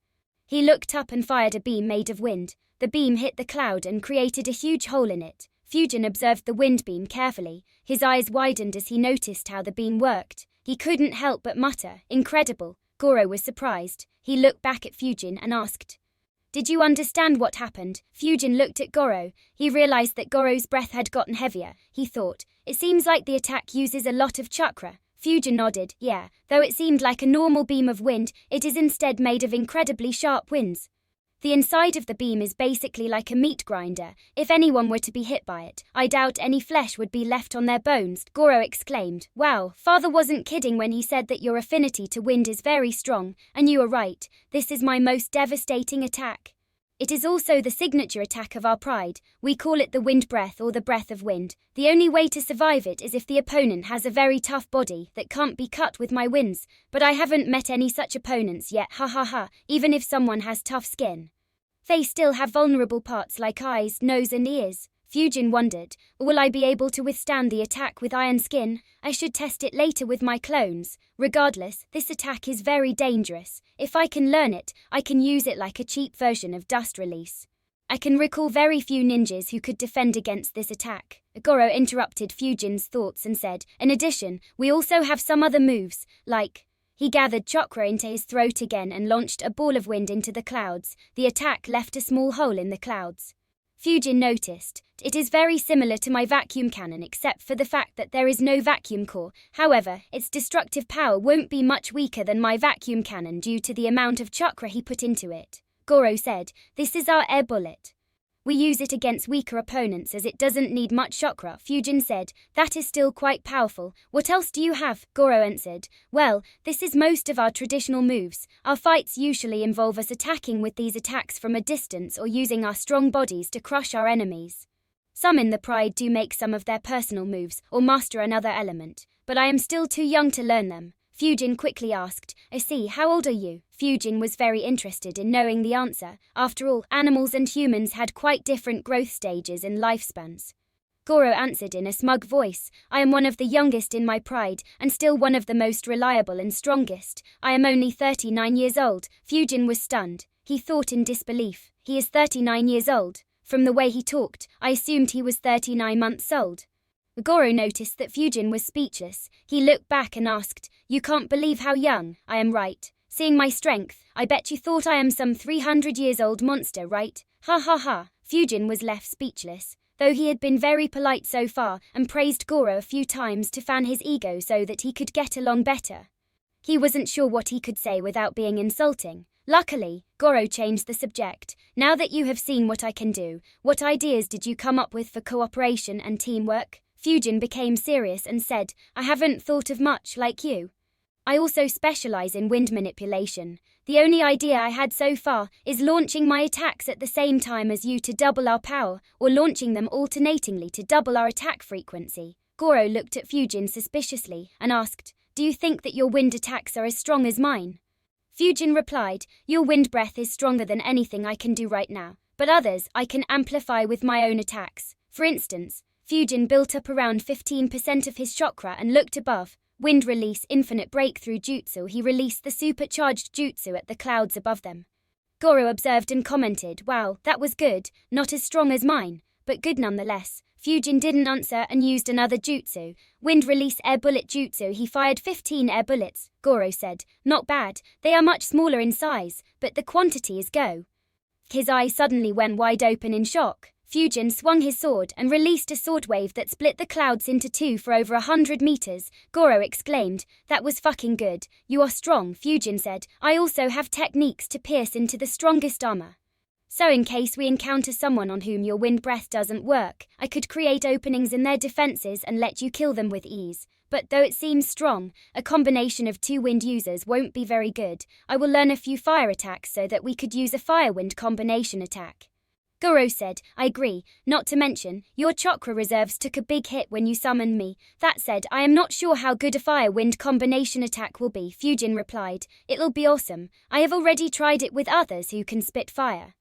He looked up and fired a beam made of wind. The beam hit the cloud and created a huge hole in it. Fujin observed the wind beam carefully. His eyes widened as he noticed how the beam worked. He couldn't help but mutter, incredible. Goro was surprised. He looked back at Fujin and asked, did you understand what happened? Fujin looked at Goro. He realized that Goro's breath had gotten heavier. He thought, it seems like the attack uses a lot of chakra. Fujin nodded, yeah, though it seemed like a normal beam of wind, it is instead made of incredibly sharp winds. The inside of the beam is basically like a meat grinder. If anyone were to be hit by it, I doubt any flesh would be left on their bones. Goro exclaimed, wow, father wasn't kidding when he said that your affinity to wind is very strong, and you are right, this is my most devastating attack. It is also the signature attack of our pride. We call it the wind breath or the breath of wind. The only way to survive it is if the opponent has a very tough body that can't be cut with my winds, but I haven't met any such opponents yet, ha ha ha. Even if someone has tough skin, they still have vulnerable parts like eyes, nose and ears. Fujin wondered, will I be able to withstand the attack with iron skin? I should test it later with my clones. Regardless, this attack is very dangerous. If I can learn it, I can use it like a cheap version of dust release. I can recall very few ninjas who could defend against this attack. Goro interrupted Fujin's thoughts and said, in addition, we also have some other moves, like... He gathered chakra into his throat again and launched a ball of wind into the clouds. The attack left a small hole in the clouds. Fujin noticed, it is very similar to my vacuum cannon except for the fact that there is no vacuum core. However, its destructive power won't be much weaker than my vacuum cannon due to the amount of chakra he put into it. Goro said, this is our air bullet. We use it against weaker opponents as it doesn't need much chakra. Fujin said, that is still quite powerful. What else do you have? Goro answered, well, this is most of our traditional moves. Our fights usually involve us attacking with these attacks from a distance or using our strong bodies to crush our enemies. Some in the pride do make some of their personal moves or master another element, but I am still too young to learn them. Fujin quickly asked, I see, how old are you? Fujin was very interested in knowing the answer. After all, animals and humans had quite different growth stages and lifespans. Goro answered in a smug voice, I am one of the youngest in my pride, and still one of the most reliable and strongest. I am only 39 years old. Fujin was stunned. He thought in disbelief, he is 39 years old. From the way he talked, I assumed he was 39 months old. Goro noticed that Fujin was speechless. He looked back and asked, you can't believe how young I am, right? Seeing my strength, I bet you thought I am some 300 years old monster, right? Ha ha ha. Fujin was left speechless, though he had been very polite so far and praised Goro a few times to fan his ego so that he could get along better. He wasn't sure what he could say without being insulting. Luckily, Goro changed the subject. Now that you have seen what I can do, what ideas did you come up with for cooperation and teamwork? Fujin became serious and said, I haven't thought of much like you. I also specialize in wind manipulation. The only idea I had so far is launching my attacks at the same time as you to double our power, or launching them alternatingly to double our attack frequency. Goro looked at Fujin suspiciously and asked, do you think that your wind attacks are as strong as mine? Fujin replied, your wind breath is stronger than anything I can do right now, but others I can amplify with my own attacks. For instance, Fujin built up around 15% of his chakra and looked above. Wind release infinite breakthrough jutsu. He released the supercharged jutsu at the clouds above them. Goro observed and commented, wow, that was good, not as strong as mine, but good nonetheless. Fujin didn't answer and used another jutsu. Wind release air bullet jutsu. He fired 15 air bullets. Goro said, "Not bad. They are much smaller in size, but the quantity is go." His eyes suddenly went wide open in shock. Fujin swung his sword and released a sword wave that split the clouds into two for over 100 meters. Goro exclaimed, "That was fucking good. You are strong," Fujin said. "I also have techniques to pierce into the strongest armor. So in case we encounter someone on whom your wind breath doesn't work, I could create openings in their defenses and let you kill them with ease. But though it seems strong, a combination of two wind users won't be very good. I will learn a few fire attacks so that we could use a fire-wind combination attack." Goro said, "I agree, not to mention, your chakra reserves took a big hit when you summoned me. That said, I am not sure how good a fire-wind combination attack will be." Fujin replied, "It'll be awesome. I have already tried it with others who can spit fire.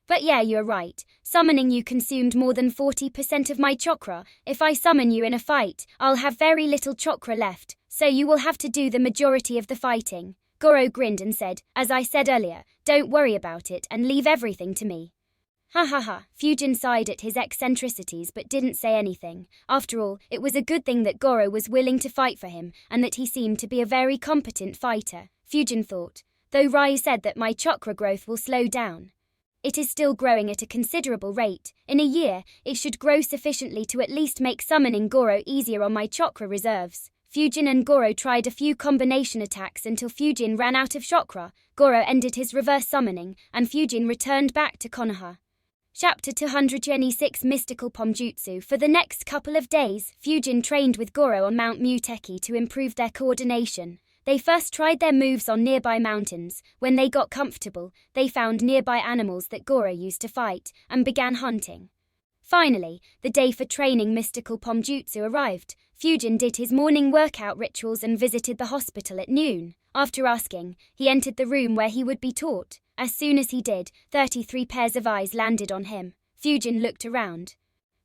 But yeah, you're right. Summoning you consumed more than 40% of my chakra. If I summon you in a fight, I'll have very little chakra left, so you will have to do the majority of the fighting." Goro grinned and said, "As I said earlier, don't worry about it and leave everything to me." Ha ha ha. Fujin sighed at his eccentricities but didn't say anything. After all, it was a good thing that Goro was willing to fight for him and that he seemed to be a very competent fighter. Fujin thought, though Ryu said that my chakra growth will slow down, it is still growing at a considerable rate. In a year, it should grow sufficiently to at least make summoning Goro easier on my chakra reserves. Fujin and Goro tried a few combination attacks until Fujin ran out of chakra. Goro ended his reverse summoning, and Fujin returned back to Konoha. Chapter 226 Mystical Pomjutsu. For the next couple of days, Fujin trained with Goro on Mount Muteki to improve their coordination. They first tried their moves on nearby mountains. When they got comfortable, they found nearby animals that Goro used to fight, and began hunting. Finally, the day for training mystical pomjutsu arrived. Fujin did his morning workout rituals and visited the hospital at noon. After asking, he entered the room where he would be taught. As soon as he did, 33 pairs of eyes landed on him. Fujin looked around.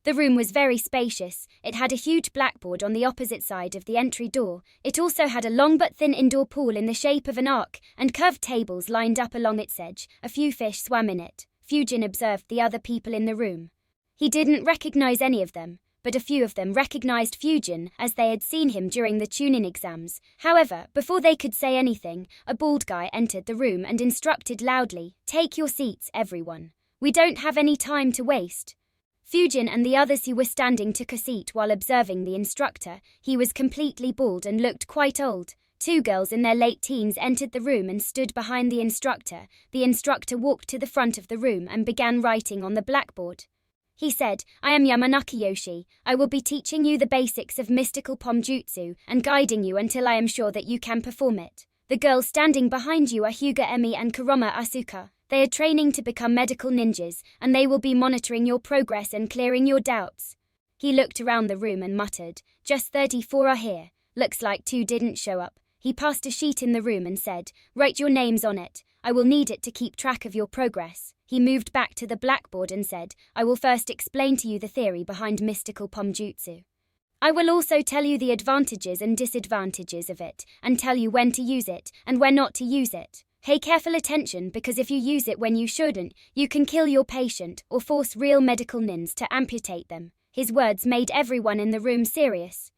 The room was very spacious. It had a huge blackboard on the opposite side of the entry door. It also had a long but thin indoor pool in the shape of an arc, and curved tables lined up along its edge. A few fish swam in it. Fujin observed the other people in the room. He didn't recognize any of them, but a few of them recognized Fujin as they had seen him during the Chunin exams. However, before they could say anything, a bald guy entered the room and instructed loudly, "Take your seats, everyone. We don't have any time to waste." Fujin and the others who were standing took a seat while observing the instructor. He was completely bald and looked quite old. Two girls in their late teens entered the room and stood behind the instructor. The instructor walked to the front of the room and began writing on the blackboard. He said, "I am Yamanaka Yoshi. I will be teaching you the basics of mystical pomjutsu and guiding you until I am sure that you can perform it. The girls standing behind you are Hyuga Emi and Kurama Asuka. They are training to become medical ninjas, and they will be monitoring your progress and clearing your doubts." He looked around the room and muttered, "Just 34 are here. Looks like 2 didn't show up." He passed a sheet in the room and said, "Write your names on it. I will need it to keep track of your progress." He moved back to the blackboard and said, "I will first explain to you the theory behind mystical pomjutsu. I will also tell you the advantages and disadvantages of it, and tell you when to use it and when not to use it. Pay careful attention because if you use it when you shouldn't, you can kill your patient or force real medical nins to amputate them." His words made everyone in the room serious.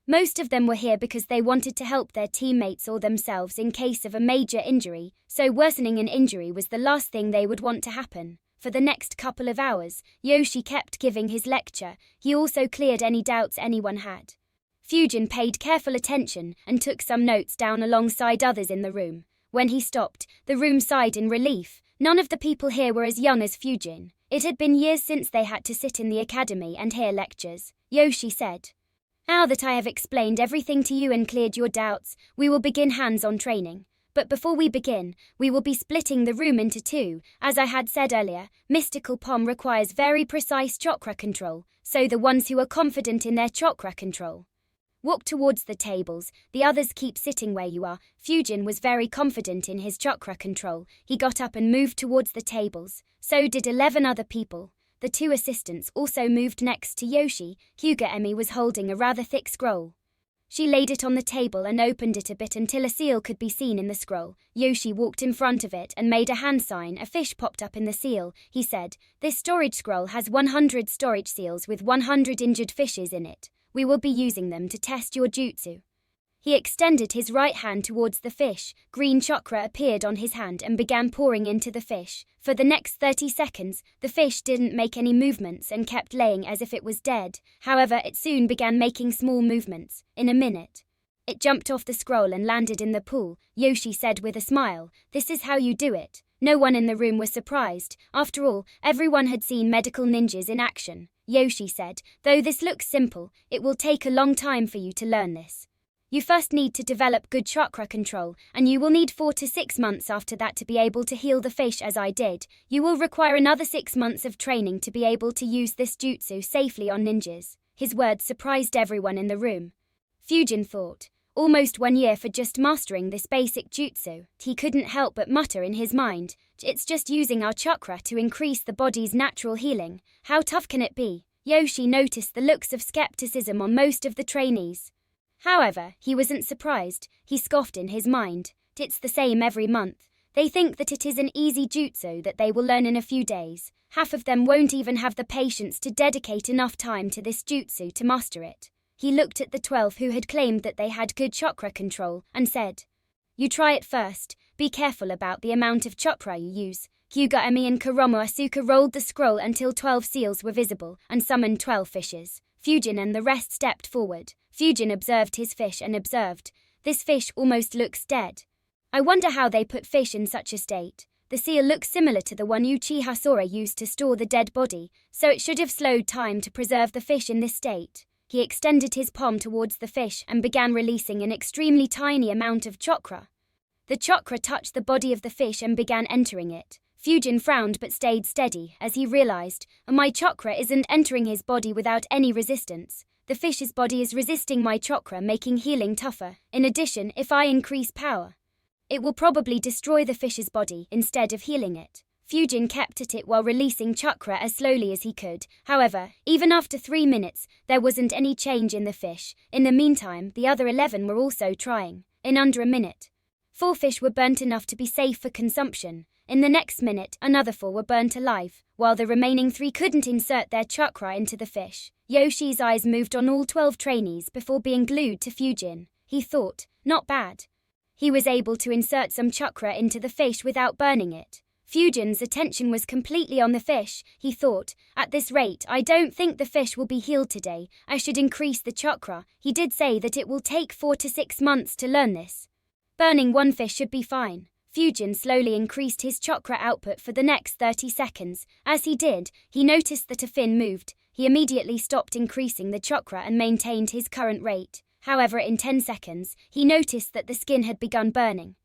Most of them were here because they wanted to help their teammates or themselves in case of a major injury, so worsening an injury was the last thing they would want to happen. For the next couple of hours, Yoshi kept giving his lecture. He also cleared any doubts anyone had. Fujin paid careful attention and took some notes down alongside others in the room. When he stopped, the room sighed in relief. None of the people here were as young as Fujin. It had been years since they had to sit in the academy and hear lectures. Yoshi said, "Now that I have explained everything to you and cleared your doubts, we will begin hands-on training. But before we begin, we will be splitting the room into 2. As I had said earlier, mystical pom requires very precise chakra control, so the ones who are confident in their chakra control walk towards the tables, the others keep sitting where you are." Fujin was very confident in his chakra control. He got up and moved towards the tables. So did 11 other people. The 2 assistants also moved next to Yoshi. Hyuga Emi was holding a rather thick scroll. She laid it on the table and opened it a bit until a seal could be seen in the scroll. Yoshi walked in front of it and made a hand sign. A fish popped up in the seal. He said, "This storage scroll has 100 storage seals with 100 injured fishes in it. We will be using them to test your jutsu." He extended his right hand towards the fish. Green chakra appeared on his hand and began pouring into the fish. For the next 30 seconds, the fish didn't make any movements and kept laying as if it was dead. However, it soon began making small movements. In a minute, it jumped off the scroll and landed in the pool. Yoshi said with a smile, "This is how you do it." No one in the room was surprised. After all, everyone had seen medical ninjas in action. Yoshi said, "Though this looks simple, it will take a long time for you to learn this. You first need to develop good chakra control, and you will need 4 to 6 months after that to be able to heal the fish as I did. You will require another 6 months of training to be able to use this jutsu safely on ninjas." His words surprised everyone in the room. Fujin thought, almost 1 year for just mastering this basic jutsu. He couldn't help but mutter in his mind, "It's just using our chakra to increase the body's natural healing. How tough can it be?" Yoshi noticed the looks of skepticism on most of the trainees. However, he wasn't surprised. He scoffed in his mind. "It's the same every month. They think that it is an easy jutsu that they will learn in a few days. Half of them won't even have the patience to dedicate enough time to this jutsu to master it." He looked at the 12 who had claimed that they had good chakra control and said, "You try it first. Be careful about the amount of chakra you use." Kyuga-emi and Kuromo Asuka rolled the scroll until 12 seals were visible and summoned 12 fishes. Fujin and the rest stepped forward. Fujin observed his fish and observed, "This fish almost looks dead. I wonder how they put fish in such a state. The seal looks similar to the one Uchiha Sora used to store the dead body, so it should have slowed time to preserve the fish in this state." He extended his palm towards the fish and began releasing an extremely tiny amount of chakra. The chakra touched the body of the fish and began entering it. Fujin frowned but stayed steady as he realized, "My chakra isn't entering his body without any resistance. The fish's body is resisting my chakra, making healing tougher. In addition, if I increase power, it will probably destroy the fish's body instead of healing it." Fujin kept at it while releasing chakra as slowly as he could. However, even after 3 minutes, there wasn't any change in the fish. In the meantime, the other 11 were also trying. In under a minute, 4 fish were burnt enough to be safe for consumption. In the next minute, another 4 were burnt alive, while the remaining 3 couldn't insert their chakra into the fish. Yoshi's eyes moved on all 12 trainees before being glued to Fujin. He thought, not bad. He was able to insert some chakra into the fish without burning it. Fujin's attention was completely on the fish. He thought, "At this rate, I don't think the fish will be healed today. I should increase the chakra." He did say that it will take 4 to 6 months to learn this. Burning 1 fish should be fine. Fujin slowly increased his chakra output for the next 30 seconds. As he did, he noticed that a fin moved. He immediately stopped increasing the chakra and maintained his current rate. However, in 10 seconds, he noticed that the skin had begun burning.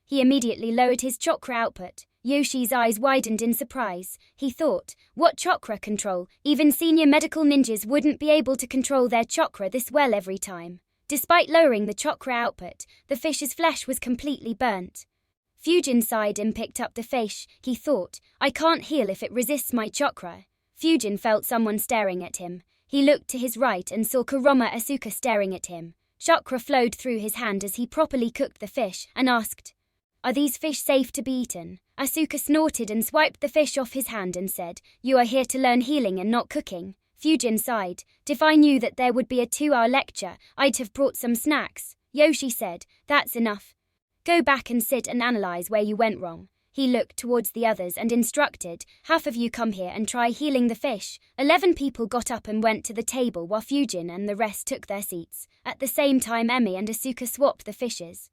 He immediately lowered his chakra output. Yoshi's eyes widened in surprise. He thought, what chakra control? Even senior medical ninjas wouldn't be able to control their chakra this well every time. Despite lowering the chakra output, the fish's flesh was completely burnt. Fujin sighed and picked up the fish. He thought, I can't heal if it resists my chakra. Fujin felt someone staring at him. He looked to his right and saw Kuroma Asuka staring at him. Chakra flowed through his hand as he properly cooked the fish and asked, "Are these fish safe to be eaten?" Asuka snorted and swiped the fish off his hand and said, "You are here to learn healing and not cooking." Fujin sighed. "If I knew that there would be a 2-hour lecture, I'd have brought some snacks." Yoshi said, "That's enough. Go back and sit and analyze where you went wrong." He looked towards the others and instructed, "Half of you come here and try healing the fish." 11 people got up and went to the table while Fujin and the rest took their seats. At the same time, Emi and Asuka swapped the fishes.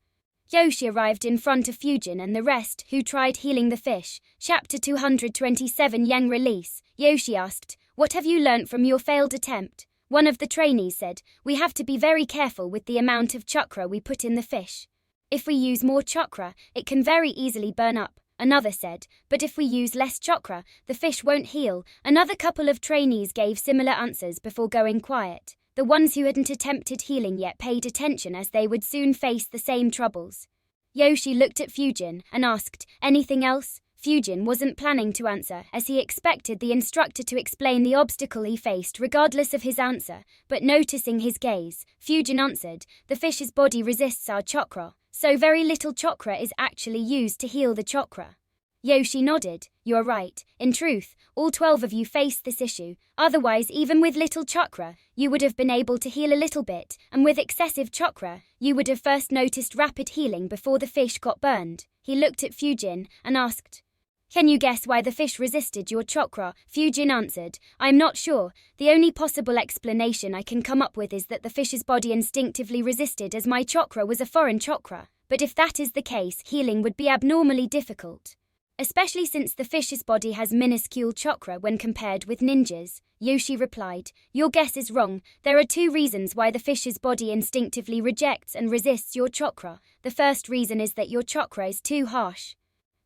Yoshi arrived in front of Fujin and the rest, who tried healing the fish. Chapter 227 Yang Release. Yoshi asked, "What have you learnt from your failed attempt?" One of the trainees said, "We have to be very careful with the amount of chakra we put in the fish. If we use more chakra, it can very easily burn up." Another said, "But if we use less chakra, the fish won't heal." Another couple of trainees gave similar answers before going quiet. The ones who hadn't attempted healing yet paid attention as they would soon face the same troubles. Yoshi looked at Fujin and asked, "Anything else?" Fujin wasn't planning to answer, as he expected the instructor to explain the obstacle he faced regardless of his answer, but noticing his gaze, Fujin answered, "The fish's body resists our chakra, so very little chakra is actually used to heal the chakra." Yoshi nodded. "You're right. In truth, all 12 of you face this issue. Otherwise, even with little chakra, you would have been able to heal a little bit, and with excessive chakra, you would have first noticed rapid healing before the fish got burned." He looked at Fujin and asked, "Can you guess why the fish resisted your chakra?" Fujin answered, "I'm not sure. The only possible explanation I can come up with is that the fish's body instinctively resisted as my chakra was a foreign chakra. But if that is the case, healing would be abnormally difficult. Especially since the fish's body has minuscule chakra when compared with ninjas." Yoshi replied, "Your guess is wrong. There are 2 reasons why the fish's body instinctively rejects and resists your chakra. The first reason is that your chakra is too harsh.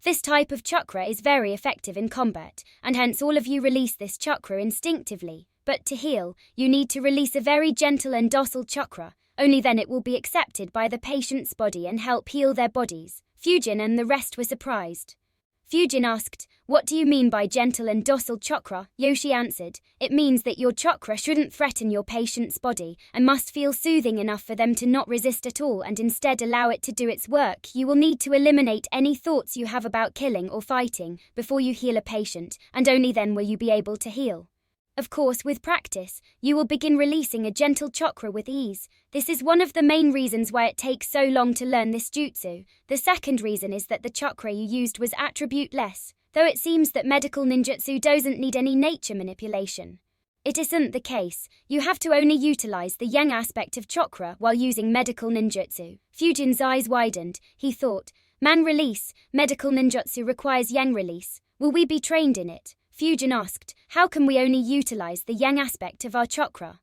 This type of chakra is very effective in combat, and hence all of you release this chakra instinctively. But to heal, you need to release a very gentle and docile chakra. Only then it will be accepted by the patient's body and help heal their bodies." Fujin and the rest were surprised. Fujin asked, "What do you mean by gentle and docile chakra?" Yoshi answered, "It means that your chakra shouldn't threaten your patient's body and must feel soothing enough for them to not resist at all and instead allow it to do its work. You will need to eliminate any thoughts you have about killing or fighting before you heal a patient, and only then will you be able to heal. Of course, with practice, you will begin releasing a gentle chakra with ease. This is one of the main reasons why it takes so long to learn this jutsu. The second reason is that the chakra you used was attribute-less, though it seems that medical ninjutsu doesn't need any nature manipulation. It isn't the case. You have to only utilize the yang aspect of chakra while using medical ninjutsu." Fujin's eyes widened. He thought, "Man release, medical ninjutsu requires yang release. Will we be trained in it?" Fujin asked, "How can we only utilize the yang aspect of our chakra?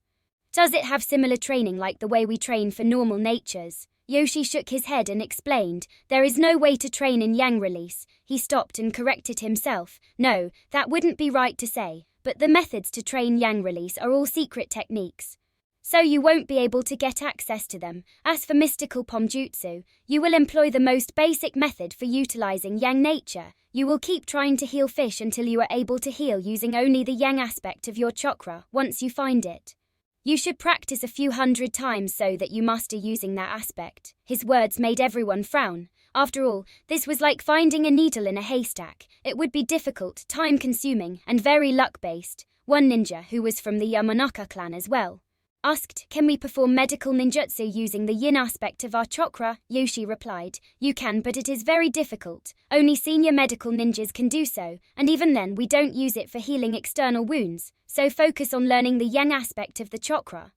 Does it have similar training like the way we train for normal natures?" Yoshi shook his head and explained, "There is no way to train in yang release." He stopped and corrected himself. "No, that wouldn't be right to say, but the methods to train yang release are all secret techniques, so you won't be able to get access to them. As for mystical pomjutsu, you will employ the most basic method for utilizing yang nature. You will keep trying to heal fish until you are able to heal using only the yang aspect of your chakra. Once you find it, you should practice a few hundred times so that you master using that aspect." His words made everyone frown. After all, this was like finding a needle in a haystack. It would be difficult, time-consuming, and very luck-based. One ninja, who was from the Yamanaka clan as well, asked, "Can we perform medical ninjutsu using the yin aspect of our chakra?" Yoshi replied, "You can, but it is very difficult. Only senior medical ninjas can do so, and even then we don't use it for healing external wounds, so focus on learning the yang aspect of the chakra."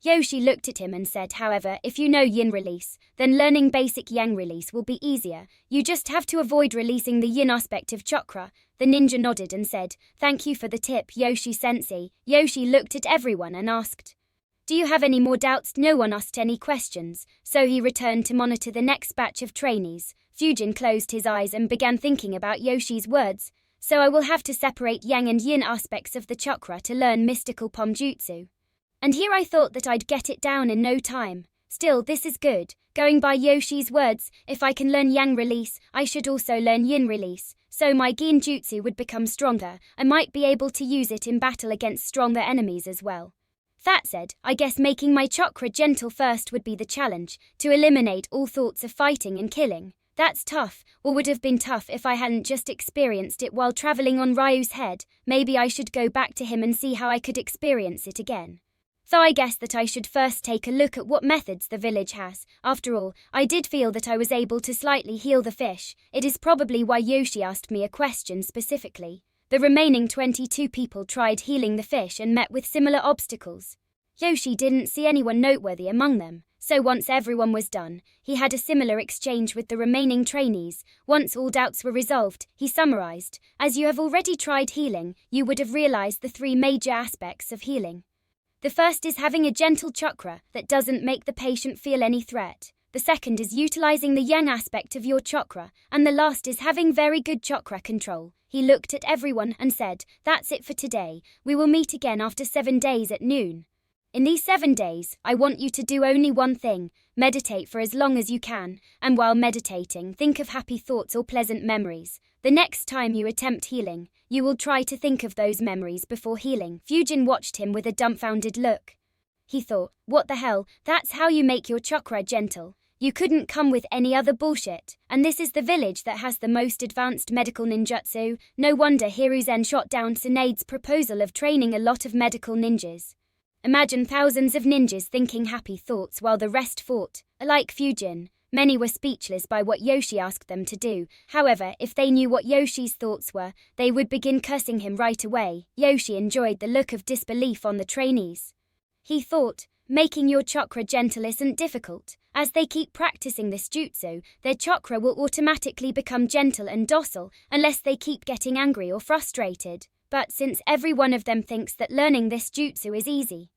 Yoshi looked at him and said, "However, if you know yin release, then learning basic yang release will be easier. You just have to avoid releasing the yin aspect of chakra." The ninja nodded and said, "Thank you for the tip, Yoshi-sensei." Yoshi looked at everyone and asked, "Do you have any more doubts?" No one asked any questions, so he returned to monitor the next batch of trainees. Fujin closed his eyes and began thinking about Yoshi's words. "So I will have to separate yang and yin aspects of the chakra to learn mystical pomjutsu. And here I thought that I'd get it down in no time. Still, this is good. Going by Yoshi's words, if I can learn yang release, I should also learn yin release. So my gin jutsu would become stronger. I might be able to use it in battle against stronger enemies as well. That said, I guess making my chakra gentle first would be the challenge, to eliminate all thoughts of fighting and killing. That's tough, or would have been tough if I hadn't just experienced it while traveling on Ryu's head. Maybe I should go back to him and see how I could experience it again. Though I guess that I should first take a look at what methods the village has. After all, I did feel that I was able to slightly heal the fish. It is probably why Yoshi asked me a question specifically. The remaining 22 people tried healing the fish and met with similar obstacles. Yoshi didn't see anyone noteworthy among them, so once everyone was done, he had a similar exchange with the remaining trainees. Once all doubts were resolved, he summarized, "As you have already tried healing, you would have realized the 3 major aspects of healing. The first is having a gentle chakra that doesn't make the patient feel any threat. The second is utilizing the yang aspect of your chakra, and the last is having very good chakra control." He looked at everyone and said, "That's it for today. We will meet again after 7 days at noon. In these 7 days, I want you to do only one thing, meditate for as long as you can, and while meditating, think of happy thoughts or pleasant memories. The next time you attempt healing, you will try to think of those memories before healing. Fujin watched him with a dumbfounded look. He thought, what the hell, that's how you make your chakra gentle. You couldn't come with any other bullshit. And this is the village that has the most advanced medical ninjutsu. No wonder Hiruzen shot down Tsunade's proposal of training a lot of medical ninjas. Imagine thousands of ninjas thinking happy thoughts while the rest fought. Like Fujin, many were speechless by what Yoshi asked them to do. However, if they knew what Yoshi's thoughts were, they would begin cursing him right away. Yoshi enjoyed the look of disbelief on the trainees. He thought, making your chakra gentle isn't difficult. As they keep practicing this jutsu, their chakra will automatically become gentle and docile unless they keep getting angry or frustrated. But since every one of them thinks that learning this jutsu is easy,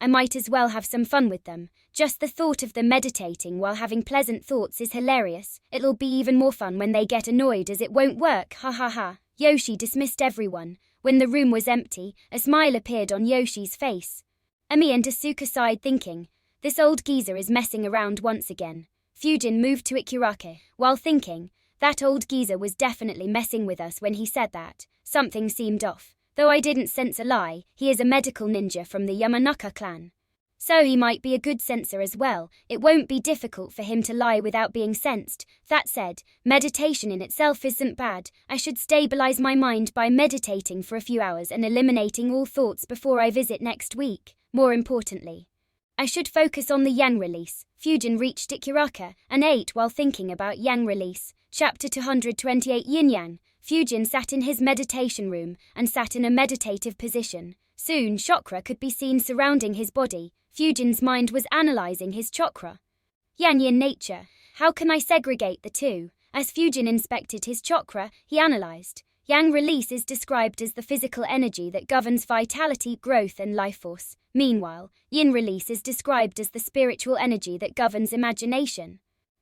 I might as well have some fun with them. Just the thought of them meditating while having pleasant thoughts is hilarious. It'll be even more fun when they get annoyed as it won't work, ha ha ha. Yoshi dismissed everyone. When the room was empty, a smile appeared on Yoshi's face. Ami and Asuka sighed thinking, this old geezer is messing around once again. Fujin moved to Ikirake, while thinking, that old geezer was definitely messing with us when he said that. Something seemed off. Though I didn't sense a lie, he is a medical ninja from the Yamanaka clan. So he might be a good censor as well. It won't be difficult for him to lie without being sensed. That said, meditation in itself isn't bad. I should stabilize my mind by meditating for a few hours and eliminating all thoughts before I visit next week. More importantly, I should focus on the yang release. Fujin reached Ikiraka and ate while thinking about yang release. Chapter 228 Yin Yang. Fujin sat in his meditation room and sat in a meditative position. Soon chakra could be seen surrounding his body. Fujin's mind was analyzing his chakra. Yang-yin nature. How can I segregate the two? As Fujin inspected his chakra, he analyzed. Yang release is described as the physical energy that governs vitality, growth and life force. Meanwhile, yin release is described as the spiritual energy that governs imagination,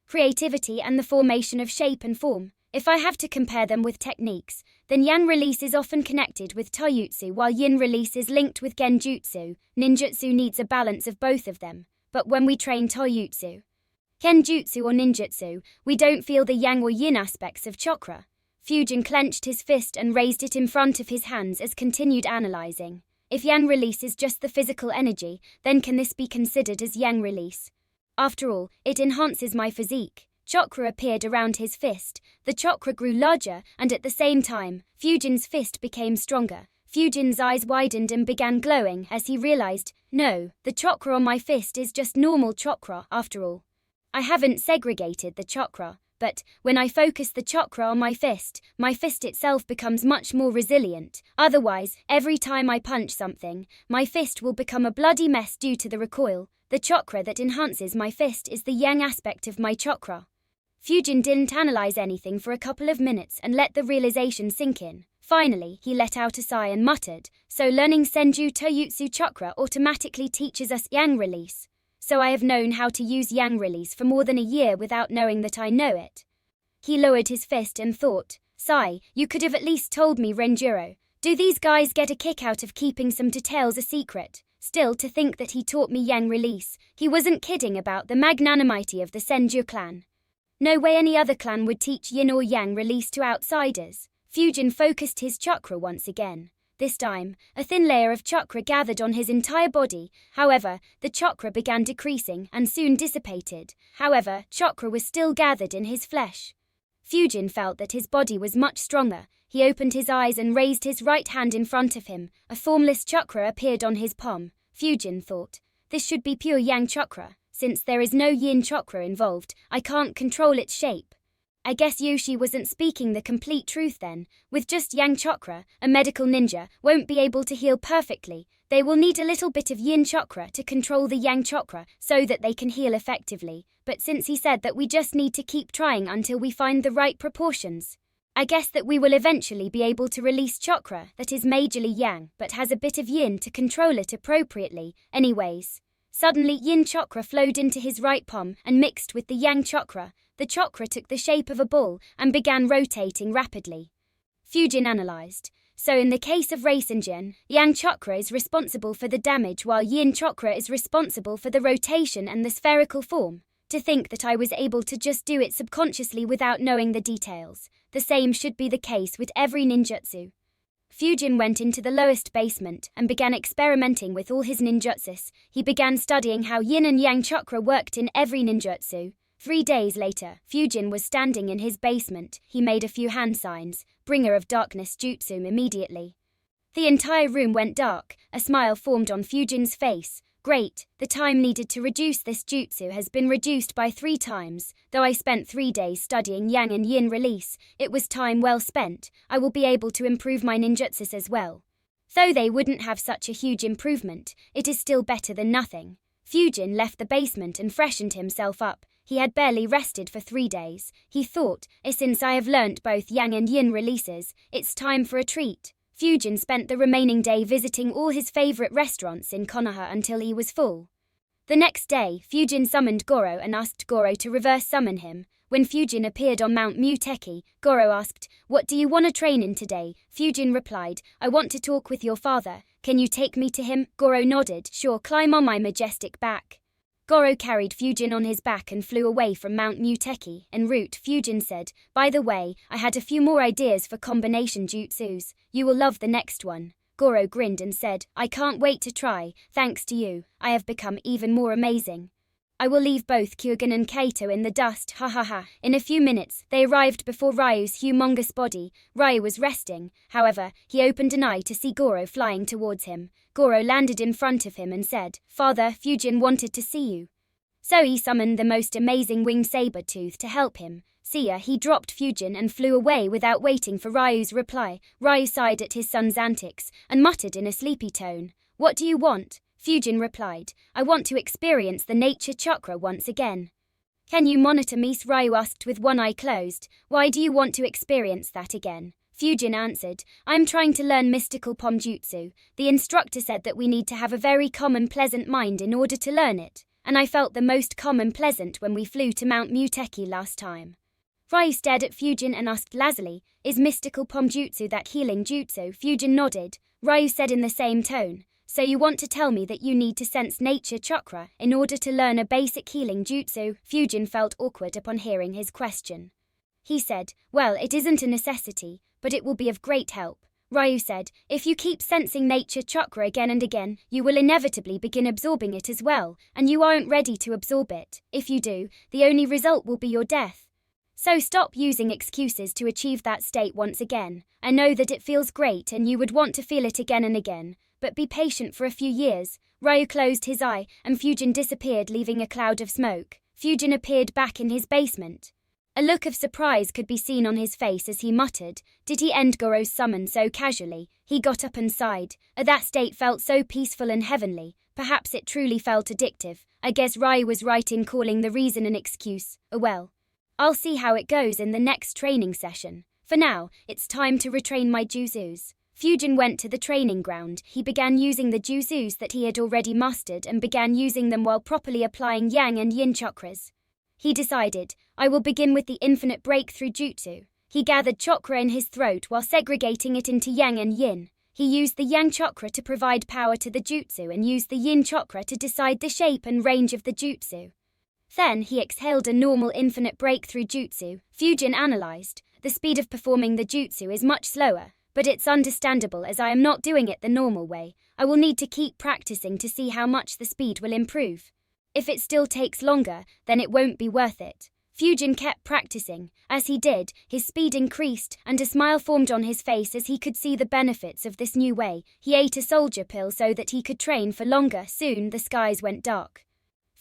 creativity and the formation of shape and form. If I have to compare them with techniques, then yang release is often connected with taijutsu while yin release is linked with genjutsu. Ninjutsu needs a balance of both of them. But when we train taijutsu, genjutsu or ninjutsu, we don't feel the yang or yin aspects of chakra. Fujin clenched his fist and raised it in front of his hands as continued analyzing. If yang release is just the physical energy, then can this be considered as yang release? After all, it enhances my physique. Chakra appeared around his fist. The chakra grew larger, and at the same time, Fujin's fist became stronger. Fujin's eyes widened and began glowing as he realized, no, the chakra on my fist is just normal chakra after all. I haven't segregated the chakra, but when I focus the chakra on my fist itself becomes much more resilient. Otherwise, every time I punch something, my fist will become a bloody mess due to the recoil. The chakra that enhances my fist is the yang aspect of my chakra. Fujin didn't analyze anything for a couple of minutes and let the realization sink in. Finally, he let out a sigh and muttered, so learning Senju Taijutsu Chakra automatically teaches us yang release. So I have known how to use yang release for more than a year without knowing that I know it. He lowered his fist and thought, Sai, you could have at least told me Renjiro. Do these guys get a kick out of keeping some details a secret? Still, to think that he taught me yang release, he wasn't kidding about the magnanimity of the Senju clan. No way any other clan would teach yin or yang release to outsiders. Fujin focused his chakra once again. This time, a thin layer of chakra gathered on his entire body. However, the chakra began decreasing and soon dissipated. However, chakra was still gathered in his flesh. Fujin felt that his body was much stronger. He opened his eyes and raised his right hand in front of him. A formless chakra appeared on his palm. Fujin thought, this should be pure yang chakra. Since there is no yin chakra involved, I can't control its shape. I guess Yoshi wasn't speaking the complete truth then. With just yang chakra, a medical ninja won't be able to heal perfectly. They will need a little bit of yin chakra to control the yang chakra so that they can heal effectively. But since he said that we just need to keep trying until we find the right proportions, I guess that we will eventually be able to release chakra that is majorly yang but has a bit of yin to control it appropriately. Anyways, suddenly yin chakra flowed into his right palm and mixed with the yang chakra. The chakra took the shape of a ball and began rotating rapidly. Fujin analyzed. So in the case of Rasenjin, yang chakra is responsible for the damage while yin chakra is responsible for the rotation and the spherical form. To think that I was able to just do it subconsciously without knowing the details. The same should be the case with every ninjutsu. Fujin went into the lowest basement and began experimenting with all his ninjutsus. He began studying how yin and yang chakra worked in every ninjutsu. 3 days later, Fujin was standing in his basement. He made a few hand signs, bringer of darkness jutsu immediately. The entire room went dark. A smile formed on Fujin's face. Great, the time needed to reduce this jutsu has been reduced by 3 times. Though I spent 3 days studying yang and yin release, it was time well spent. I will be able to improve my ninjutsus as well. Though they wouldn't have such a huge improvement, it is still better than nothing. Fujin left the basement and freshened himself up. He had barely rested for 3 days. He thought, since I have learnt both yang and yin releases, it's time for a treat. Fujin spent the remaining day visiting all his favorite restaurants in Konoha until he was full. The next day, Fujin summoned Goro and asked Goro to reverse summon him. When Fujin appeared on Mount Muteki, Goro asked, "What do you want to train in today?" Fujin replied, "I want to talk with your father. Can you take me to him?" Goro nodded, "Sure, climb on my majestic back." Goro carried Fujin on his back and flew away from Mount Muteki. En route, Fujin said, "By the way, I had a few more ideas for combination jutsus. You will love the next one." Goro grinned and said, "I can't wait to try. Thanks to you, I have become even more amazing. I will leave both Kyugen and Kaito in the dust, ha ha ha." In a few minutes, they arrived before Ryu's humongous body. Ryu was resting. However, he opened an eye to see Goro flying towards him. Goro landed in front of him and said, "Father, Fujin wanted to see you." So he summoned the most amazing winged saber-tooth to help him. See ya, he dropped Fujin and flew away without waiting for Ryu's reply. Ryu sighed at his son's antics and muttered in a sleepy tone, "What do you want?" Fujin replied, "I want to experience the nature chakra once again." "Can you monitor me?" Ryu asked with one eye closed. "Why do you want to experience that again?" Fujin answered, "I'm trying to learn mystical pomjutsu. The instructor said that we need to have a very calm and pleasant mind in order to learn it, and I felt the most calm and pleasant when we flew to Mount Muteki last time." Ryu stared at Fujin and asked lazily, "Is mystical pomjutsu that healing jutsu?" Fujin nodded. Ryu said in the same tone, "So you want to tell me that you need to sense nature chakra in order to learn a basic healing jutsu?" Fujin felt awkward upon hearing his question. He said, "Well, it isn't a necessity, but it will be of great help." Ryu said, "If you keep sensing nature chakra again and again, you will inevitably begin absorbing it as well, and you aren't ready to absorb it. If you do, the only result will be your death. So stop using excuses to achieve that state once again. I know that it feels great and you would want to feel it again and again, but be patient for a few years." Ryu closed his eye and Fujin disappeared, leaving a cloud of smoke. Fujin appeared back in his basement. A look of surprise could be seen on his face as he muttered, "Did he end Goro's summon so casually?" He got up and sighed. That state felt so peaceful and heavenly. Perhaps it truly felt addictive. I guess Ryu was right in calling the reason an excuse. Oh well. I'll see how it goes in the next training session. For now, it's time to retrain my jutsus. Fujin went to the training ground. He began using the jutsus that he had already mastered and began using them while properly applying yang and yin chakras. He decided, "I will begin with the infinite breakthrough jutsu." He gathered chakra in his throat while segregating it into yang and yin. He used the yang chakra to provide power to the jutsu and used the yin chakra to decide the shape and range of the jutsu. Then he exhaled a normal infinite breakthrough jutsu. Fujin analyzed, "The speed of performing the jutsu is much slower, but it's understandable as I am not doing it the normal way. I will need to keep practicing to see how much the speed will improve. If it still takes longer, then it won't be worth it." Fujin kept practicing. As he did, his speed increased and a smile formed on his face as he could see the benefits of this new way. He ate a soldier pill so that he could train for longer. Soon the skies went dark.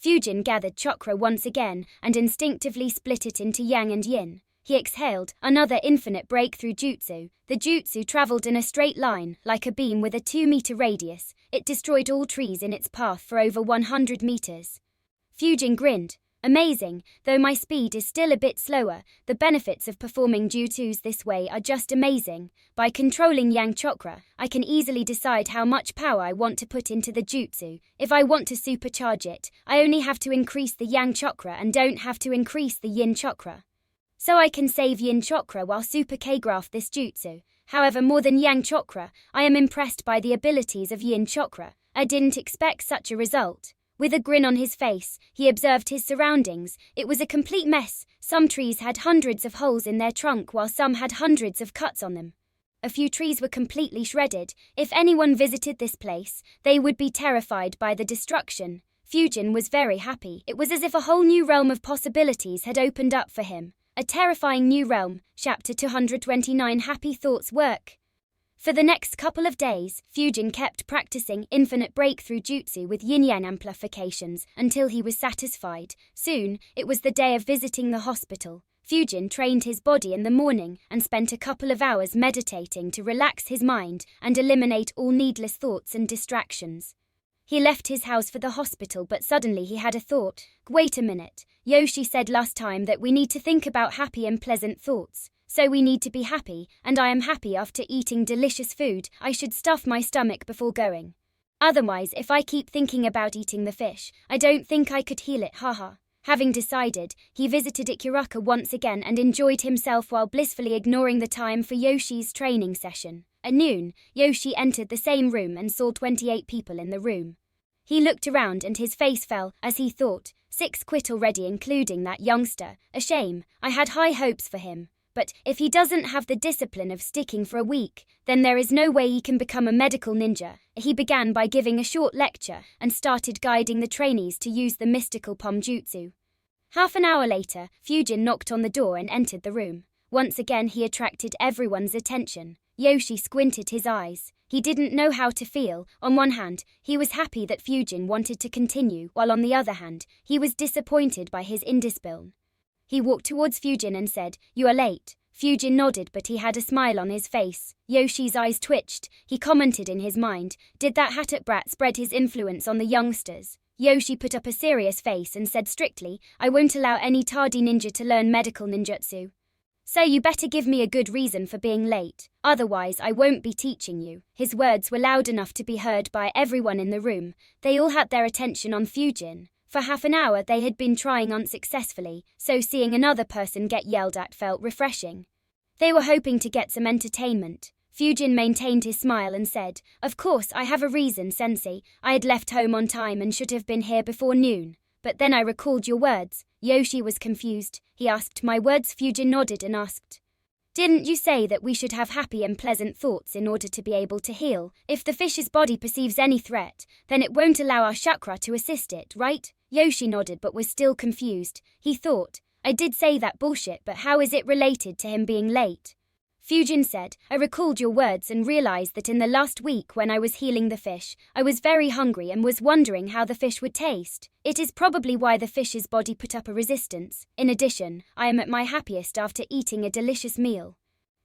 Fujin gathered chakra once again and instinctively split it into yang and yin. He exhaled another infinite breakthrough jutsu. The jutsu traveled in a straight line, like a beam with a 2-meter radius. It destroyed all trees in its path for over 100 meters. Fujin grinned. "Amazing, though my speed is still a bit slower, the benefits of performing jutsus this way are just amazing. By controlling yang chakra, I can easily decide how much power I want to put into the jutsu. If I want to supercharge it, I only have to increase the yang chakra and don't have to increase the yin chakra. So I can save yin chakra while super K-graph this jutsu. However, more than yang chakra, I am impressed by the abilities of yin chakra. I didn't expect such a result." With a grin on his face, he observed his surroundings. It was a complete mess. Some trees had hundreds of holes in their trunk while some had hundreds of cuts on them. A few trees were completely shredded. If anyone visited this place, they would be terrified by the destruction. Fujin was very happy. It was as if a whole new realm of possibilities had opened up for him. A terrifying new realm. Chapter 229 Happy Thoughts Work. For the next couple of days, Fujin kept practicing infinite breakthrough jutsu with yin-yang amplifications until he was satisfied. Soon, it was the day of visiting the hospital. Fujin trained his body in the morning and spent a couple of hours meditating to relax his mind and eliminate all needless thoughts and distractions. He left his house for the hospital, but suddenly he had a thought. Wait a minute, Yoshi said last time that we need to think about happy and pleasant thoughts. So we need to be happy, and I am happy after eating delicious food. I should stuff my stomach before going. Otherwise, if I keep thinking about eating the fish, I don't think I could heal it, haha. Having decided, he visited Ikuraka once again and enjoyed himself while blissfully ignoring the time for Yoshi's training session. At noon, Yoshi entered the same room and saw 28 people in the room. He looked around and his face fell, as he thought, 6 quit already, including that youngster. A shame, I had high hopes for him. But if he doesn't have the discipline of sticking for a week, then there is no way he can become a medical ninja. He began by giving a short lecture and started guiding the trainees to use the mystical palm jutsu. Half an hour later, Fujin knocked on the door and entered the room. Once again he attracted everyone's attention. Yoshi squinted his eyes. He didn't know how to feel. On one hand, he was happy that Fujin wanted to continue, while on the other hand, he was disappointed by his indiscipline. He walked towards Fujin and said, "You are late." Fujin nodded, but he had a smile on his face. Yoshi's eyes twitched. He commented in his mind, did that Hatat brat spread his influence on the youngsters? Yoshi put up a serious face and said strictly, "I won't allow any tardy ninja to learn medical ninjutsu. So you better give me a good reason for being late. Otherwise I won't be teaching you." His words were loud enough to be heard by everyone in the room. They all had their attention on Fujin. For half an hour they had been trying unsuccessfully, so seeing another person get yelled at felt refreshing. They were hoping to get some entertainment. Fujin maintained his smile and said, "Of course I have a reason, sensei. I had left home on time and should have been here before noon. But then I recalled your words." Yoshi was confused. He asked, "My words?" Fujin nodded and asked, "Didn't you say that we should have happy and pleasant thoughts in order to be able to heal? If the fish's body perceives any threat, then it won't allow our chakra to assist it, right?" Yoshi nodded but was still confused. He thought, "I did say that bullshit, but how is it related to him being late?" Fujin said, "I recalled your words and realized that in the last week when I was healing the fish, I was very hungry and was wondering how the fish would taste. It is probably why the fish's body put up a resistance. In addition, I am at my happiest after eating a delicious meal.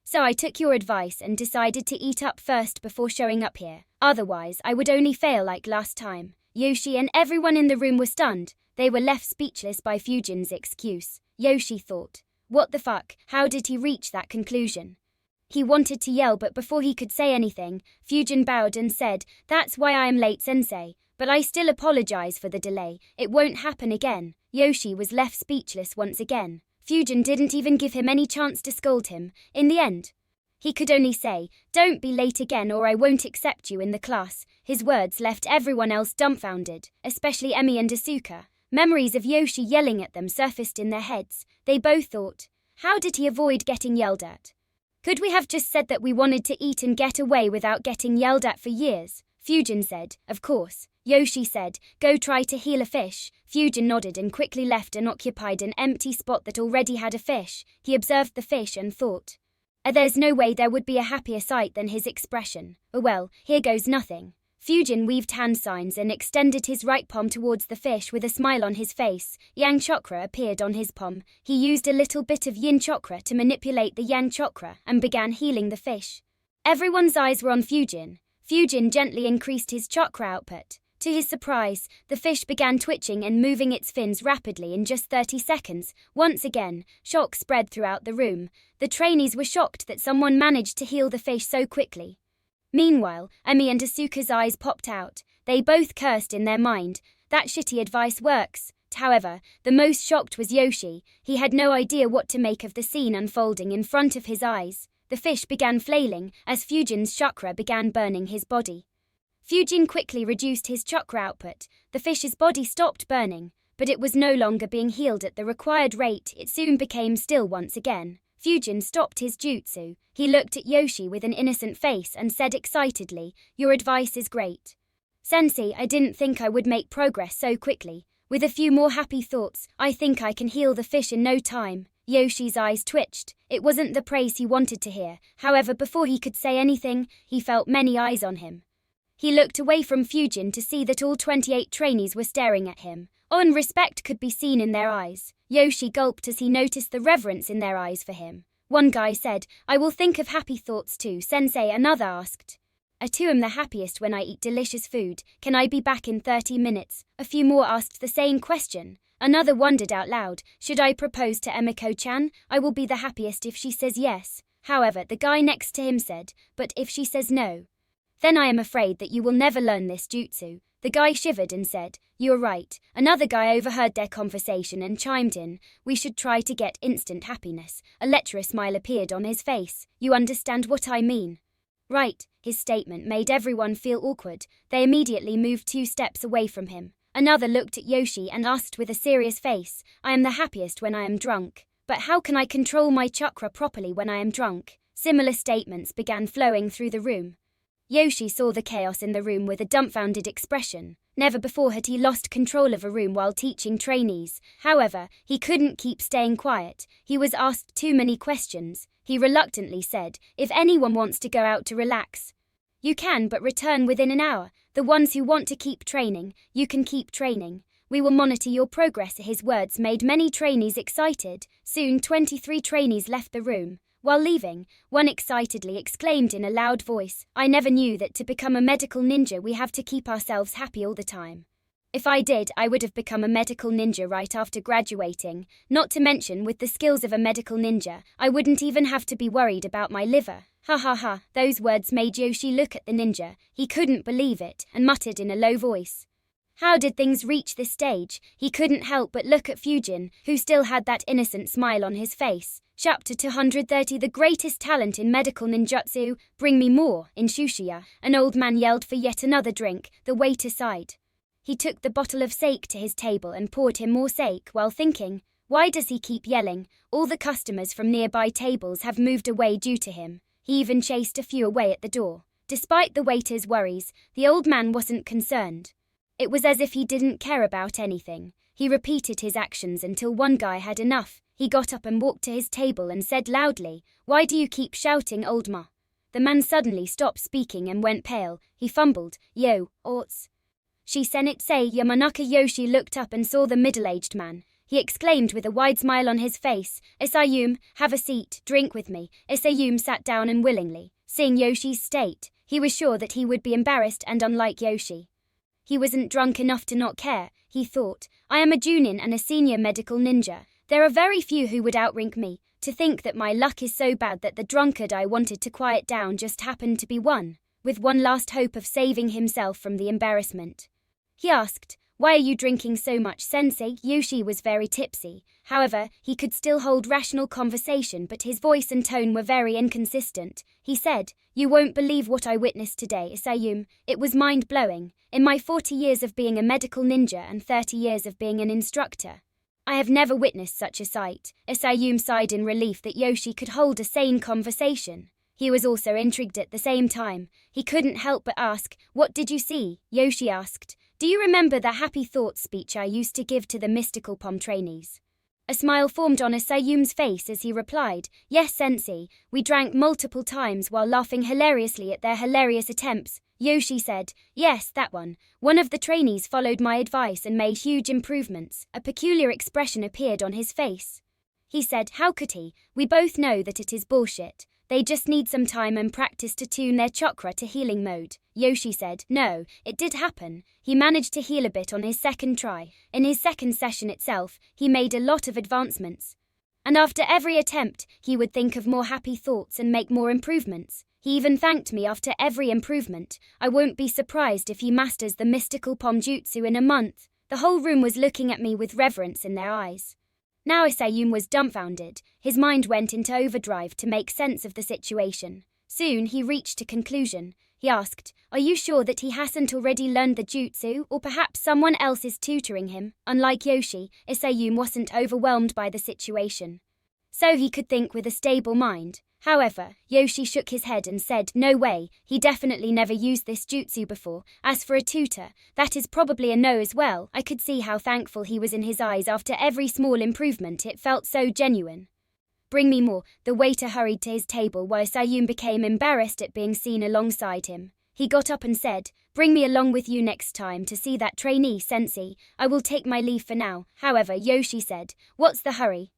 So I took your advice and decided to eat up first before showing up here. Otherwise, I would only fail like last time." Yoshi and everyone in the room were stunned. They were left speechless by Fujin's excuse. Yoshi thought, what the fuck, how did he reach that conclusion? He wanted to yell, but before he could say anything, Fujin bowed and said, "That's why I am late, sensei. But I still apologize for the delay. It won't happen again." Yoshi was left speechless once again. Fujin didn't even give him any chance to scold him. In the end, he could only say, "Don't be late again or I won't accept you in the class." His words left everyone else dumbfounded, especially Emi and Asuka. Memories of Yoshi yelling at them surfaced in their heads. They both thought, how did he avoid getting yelled at? Could we have just said that we wanted to eat and get away without getting yelled at for years? Fujin said, "Of course." Yoshi said, "Go try to heal a fish." Fujin nodded and quickly left and occupied an empty spot that already had a fish. He observed the fish and thought, there's no way there would be a happier sight than his expression. Oh well, here goes nothing. Fujin weaved hand signs and extended his right palm towards the fish with a smile on his face. Yang chakra appeared on his palm. He used a little bit of yin chakra to manipulate the yang chakra and began healing the fish. Everyone's eyes were on Fujin. Fujin gently increased his chakra output. To his surprise, the fish began twitching and moving its fins rapidly in just 30 seconds. Once again, shock spread throughout the room. The trainees were shocked that someone managed to heal the fish so quickly. Meanwhile, Emi and Asuka's eyes popped out. They both cursed in their mind. That shitty advice works. However, the most shocked was Yoshi. He had no idea what to make of the scene unfolding in front of his eyes. The fish began flailing as Fujin's chakra began burning his body. Fujin quickly reduced his chakra output. The fish's body stopped burning, but it was no longer being healed at the required rate. It soon became still once again. Fujin stopped his jutsu. He looked at Yoshi with an innocent face and said excitedly, "Your advice is great. Sensei, I didn't think I would make progress so quickly. With a few more happy thoughts, I think I can heal the fish in no time." Yoshi's eyes twitched. It wasn't the praise he wanted to hear. However, before he could say anything, he felt many eyes on him. He looked away from Fujin to see that all 28 trainees were staring at him. Awe and respect could be seen in their eyes. Yoshi gulped as he noticed the reverence in their eyes for him. One guy said, "I will think of happy thoughts too, Sensei." Another asked, "I too am the happiest when I eat delicious food. Can I be back in 30 minutes? A few more asked the same question. Another wondered out loud, "Should I propose to Emiko-chan? I will be the happiest if she says yes." However, the guy next to him said, "But if she says no? Then I am afraid that you will never learn this jutsu." The guy shivered and said, "You're right." Another guy overheard their conversation and chimed in, "We should try to get instant happiness." A lecherous smile appeared on his face. "You understand what I mean?" "Right." His statement made everyone feel awkward. They immediately moved 2 steps away from him. Another looked at Yoshi and asked with a serious face, "I am the happiest when I am drunk. But how can I control my chakra properly when I am drunk?" Similar statements began flowing through the room. Yoshi saw the chaos in the room with a dumbfounded expression. Never before had he lost control of a room while teaching trainees. However, he couldn't keep staying quiet. He was asked too many questions. He reluctantly said, "If anyone wants to go out to relax, you can, but return within an hour. The ones who want to keep training, you can keep training. We will monitor your progress." His words made many trainees excited. Soon 23 trainees left the room. While leaving, one excitedly exclaimed in a loud voice, "I never knew that to become a medical ninja we have to keep ourselves happy all the time. If I did, I would have become a medical ninja right after graduating. Not to mention, with the skills of a medical ninja, I wouldn't even have to be worried about my liver." Ha ha ha. Those words made Yoshi look at the ninja. He couldn't believe it and muttered in a low voice, "How did things reach this stage?" He couldn't help but look at Fujin, who still had that innocent smile on his face. Chapter 230. The greatest talent in medical ninjutsu. "Bring me more." In Shushiya, an old man yelled for yet another drink. The waiter sighed. He took the bottle of sake to his table and poured him more sake while thinking, "Why does he keep yelling? All the customers from nearby tables have moved away due to him." He even chased a few away at the door. Despite the waiter's worries, the old man wasn't concerned. It was as if he didn't care about anything. He repeated his actions until one guy had enough. He got up and walked to his table and said loudly, "Why do you keep shouting, old ma?" The man suddenly stopped speaking and went pale. He fumbled, "Yo, orts. Shi senitsei Yamanaka." Yoshi looked up and saw the middle-aged man. He exclaimed with a wide smile on his face, "Isayume, have a seat, drink with me." Isayume sat down unwillingly. Seeing Yoshi's state, he was sure that he would be embarrassed, and unlike Yoshi, he wasn't drunk enough to not care. He thought, "I am a Junin and a senior medical ninja. There are very few who would outrank me. To think that my luck is so bad that the drunkard I wanted to quiet down just happened to be one." With one last hope of saving himself from the embarrassment, he asked, "Why are you drinking so much, sensei?" Yoshi was very tipsy. However, he could still hold rational conversation, but his voice and tone were very inconsistent. He said, "You won't believe what I witnessed today, Isayume. It was mind-blowing. In my 40 years of being a medical ninja and 30 years of being an instructor, I have never witnessed such a sight." Isayume sighed in relief that Yoshi could hold a sane conversation. He was also intrigued at the same time. He couldn't help but ask, "What did you see?" Yoshi asked, "Do you remember the happy thoughts speech I used to give to the mystical pom trainees?" A smile formed on Isayume's face as he replied, "Yes, sensei. We drank multiple times while laughing hilariously at their hilarious attempts." Yoshi said, "Yes, that one. One of the trainees followed my advice and made huge improvements." A peculiar expression appeared on his face. He said, "How could he? We both know that it is bullshit. They just need some time and practice to tune their chakra to healing mode." Yoshi said, "No, it did happen. He managed to heal a bit on his second try. In his second session itself, he made a lot of advancements. And after every attempt, he would think of more happy thoughts and make more improvements. He even thanked me after every improvement. I won't be surprised if he masters the mystical pom jutsu in a month." The whole room was looking at me with reverence in their eyes. Now Isayume was dumbfounded. His mind went into overdrive to make sense of the situation. Soon he reached a conclusion. He asked, "Are you sure that he hasn't already learned the jutsu, or perhaps someone else is tutoring him?" Unlike Yoshi, Isayume wasn't overwhelmed by the situation, so he could think with a stable mind. However, Yoshi shook his head and said, "No way, he definitely never used this jutsu before. As for a tutor, that is probably a no as well." I could see how thankful he was in his eyes after every small improvement. It felt so genuine. "Bring me more." The waiter hurried to his table while Sayum became embarrassed at being seen alongside him. He got up and said, "Bring me along with you next time to see that trainee, Sensei. I will take my leave for now." However, Yoshi said, "What's the hurry?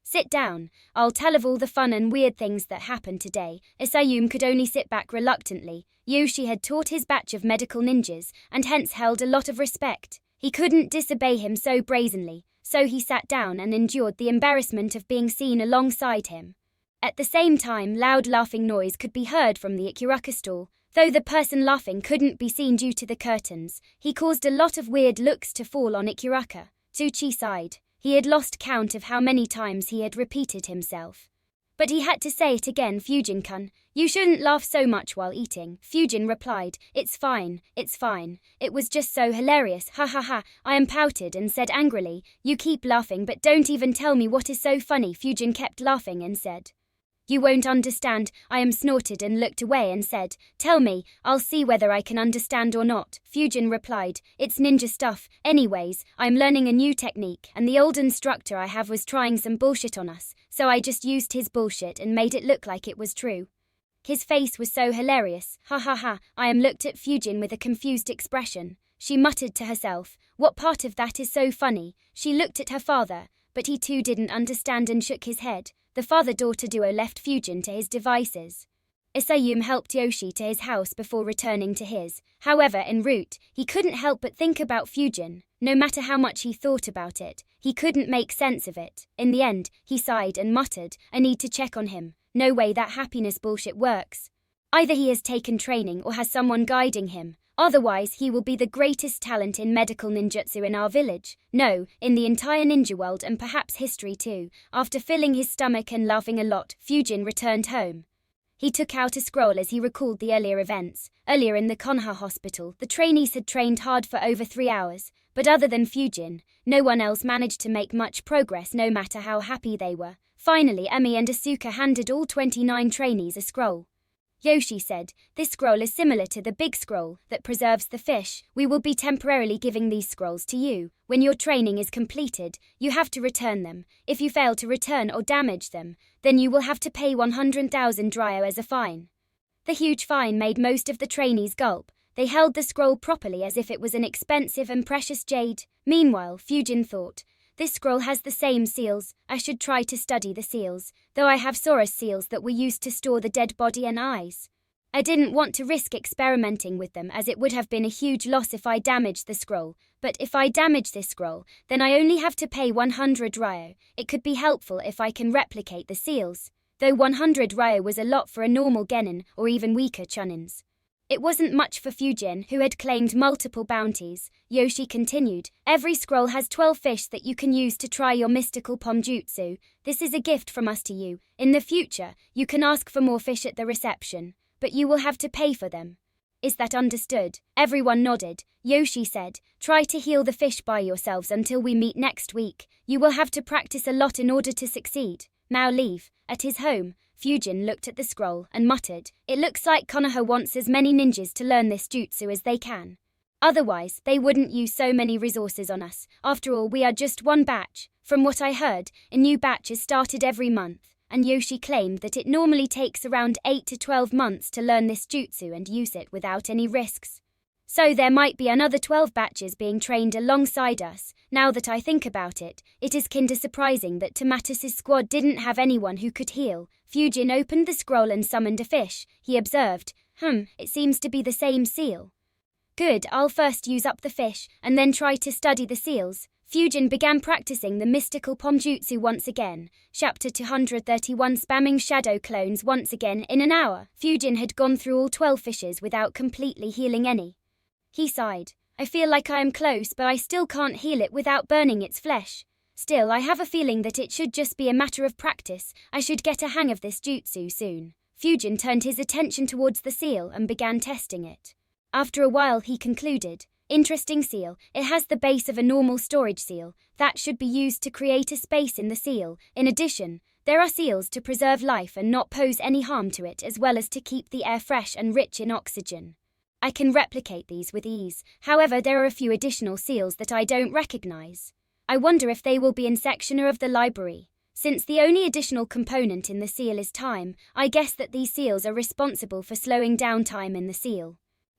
Sit down. I'll tell of all the fun and weird things that happened today." Isayume could only sit back reluctantly. Yoshi had taught his batch of medical ninjas, and hence held a lot of respect. He couldn't disobey him so brazenly, so he sat down and endured the embarrassment of being seen alongside him. At the same time, loud laughing noise could be heard from the Ikiruka stall. Though the person laughing couldn't be seen due to the curtains, he caused a lot of weird looks to fall on Ikiruka. Tsuchi sighed. He had lost count of how many times he had repeated himself. But he had to say it again. "Fujin-kun, you shouldn't laugh so much while eating." Fujin replied, "It's fine, it's fine. It was just so hilarious, ha ha ha." I am pouted and said angrily, "You keep laughing but don't even tell me what is so funny." Fujin kept laughing and said, "You won't understand." I am snorted and looked away and said, "Tell me, I'll see whether I can understand or not." Fujin replied, "It's ninja stuff. Anyways, I'm learning a new technique and the old instructor I have was trying some bullshit on us, so I just used his bullshit and made it look like it was true." His face was so hilarious, ha ha ha. I am looked at Fujin with a confused expression. She muttered to herself, "What part of that is so funny?" She looked at her father, but he too didn't understand and shook his head. The father-daughter duo left Fujin to his devices. Isayume helped Yoshi to his house before returning to his. However, en route, he couldn't help but think about Fujin. No matter how much he thought about it, he couldn't make sense of it. In the end, he sighed and muttered, "I need to check on him. No way that happiness bullshit works. Either he has taken training or has someone guiding him. Otherwise, he will be the greatest talent in medical ninjutsu in our village. No, in the entire ninja world and perhaps history too." After filling his stomach and laughing a lot, Fujin returned home. He took out a scroll as he recalled the earlier events. Earlier in the Konoha hospital, the trainees had trained hard for over 3 hours, but other than Fujin, no one else managed to make much progress no matter how happy they were. Finally, Emi and Asuka handed all 29 trainees a scroll. Yoshi said, "This scroll is similar to the big scroll that preserves the fish. We will be temporarily giving these scrolls to you. When your training is completed, you have to return them. If you fail to return or damage them, then you will have to pay 100,000 ryo as a fine." The huge fine made most of the trainees gulp. They held the scroll properly as if it was an expensive and precious jade. Meanwhile, Fujin thought, "This scroll has the same seals. I should try to study the seals, though I have Saurus seals that were used to store the dead body and eyes. I didn't want to risk experimenting with them as it would have been a huge loss if I damaged the scroll, but if I damage this scroll, then I only have to pay 100 ryo. It could be helpful if I can replicate the seals." Though 100 ryo was a lot for a normal genin or even weaker chunins, it wasn't much for Fujin, who had claimed multiple bounties. Yoshi continued, "Every scroll has 12 fish that you can use to try your mystical pomjutsu. This is a gift from us to you. In the future, you can ask for more fish at the reception, but you will have to pay for them. Is that understood?" Everyone nodded. Yoshi said, "Try to heal the fish by yourselves until we meet next week. You will have to practice a lot in order to succeed. Now leave." At his home, Fujin looked at the scroll and muttered, "It looks like Konoha wants as many ninjas to learn this jutsu as they can. Otherwise, they wouldn't use so many resources on us. After all, we are just one batch. From what I heard, a new batch is started every month, and Yoshi claimed that it normally takes around 8 to 12 months to learn this jutsu and use it without any risks. So there might be another 12 batches being trained alongside us. Now that I think about it, it is kinda surprising that Tomatus's squad didn't have anyone who could heal." Fujin opened the scroll and summoned a fish. He observed, It seems to be the same seal. Good, I'll first use up the fish, and then try to study the seals." Fujin began practicing the mystical pomjutsu once again. Chapter 231 Spamming shadow clones once again in an hour. Fujin had gone through all 12 fishes without completely healing any. He sighed. "I feel like I am close, but I still can't heal it without burning its flesh. Still, I have a feeling that it should just be a matter of practice. I should get a hang of this jutsu soon." Fujin turned his attention towards the seal and began testing it. After a while he concluded, "Interesting seal, it has the base of a normal storage seal, that should be used to create a space in the seal. In addition, there are seals to preserve life and not pose any harm to it, as well as to keep the air fresh and rich in oxygen. I can replicate these with ease, however there are a few additional seals that I don't recognize. I wonder if they will be in section of the library. Since the only additional component in the seal is time, I guess that these seals are responsible for slowing down time in the seal."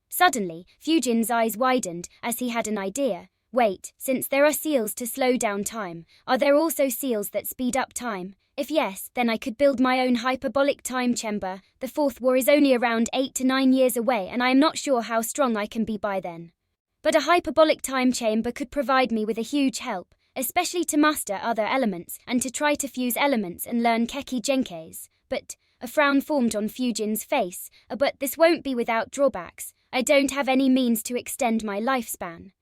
Suddenly, Fujin's eyes widened as he had an idea. Wait, since there are seals to slow down time, are there also seals that speed up time? If yes, then I could build my own hyperbolic time chamber. The Fourth War is only around 8 to 9 years away and I am not sure how strong I can be by then. But a hyperbolic time chamber could provide me with a huge help, especially to master other elements and to try to fuse elements and learn Keki Genkes. But a frown formed on Fujin's face. But this won't be without drawbacks. I don't have any means to extend my lifespan.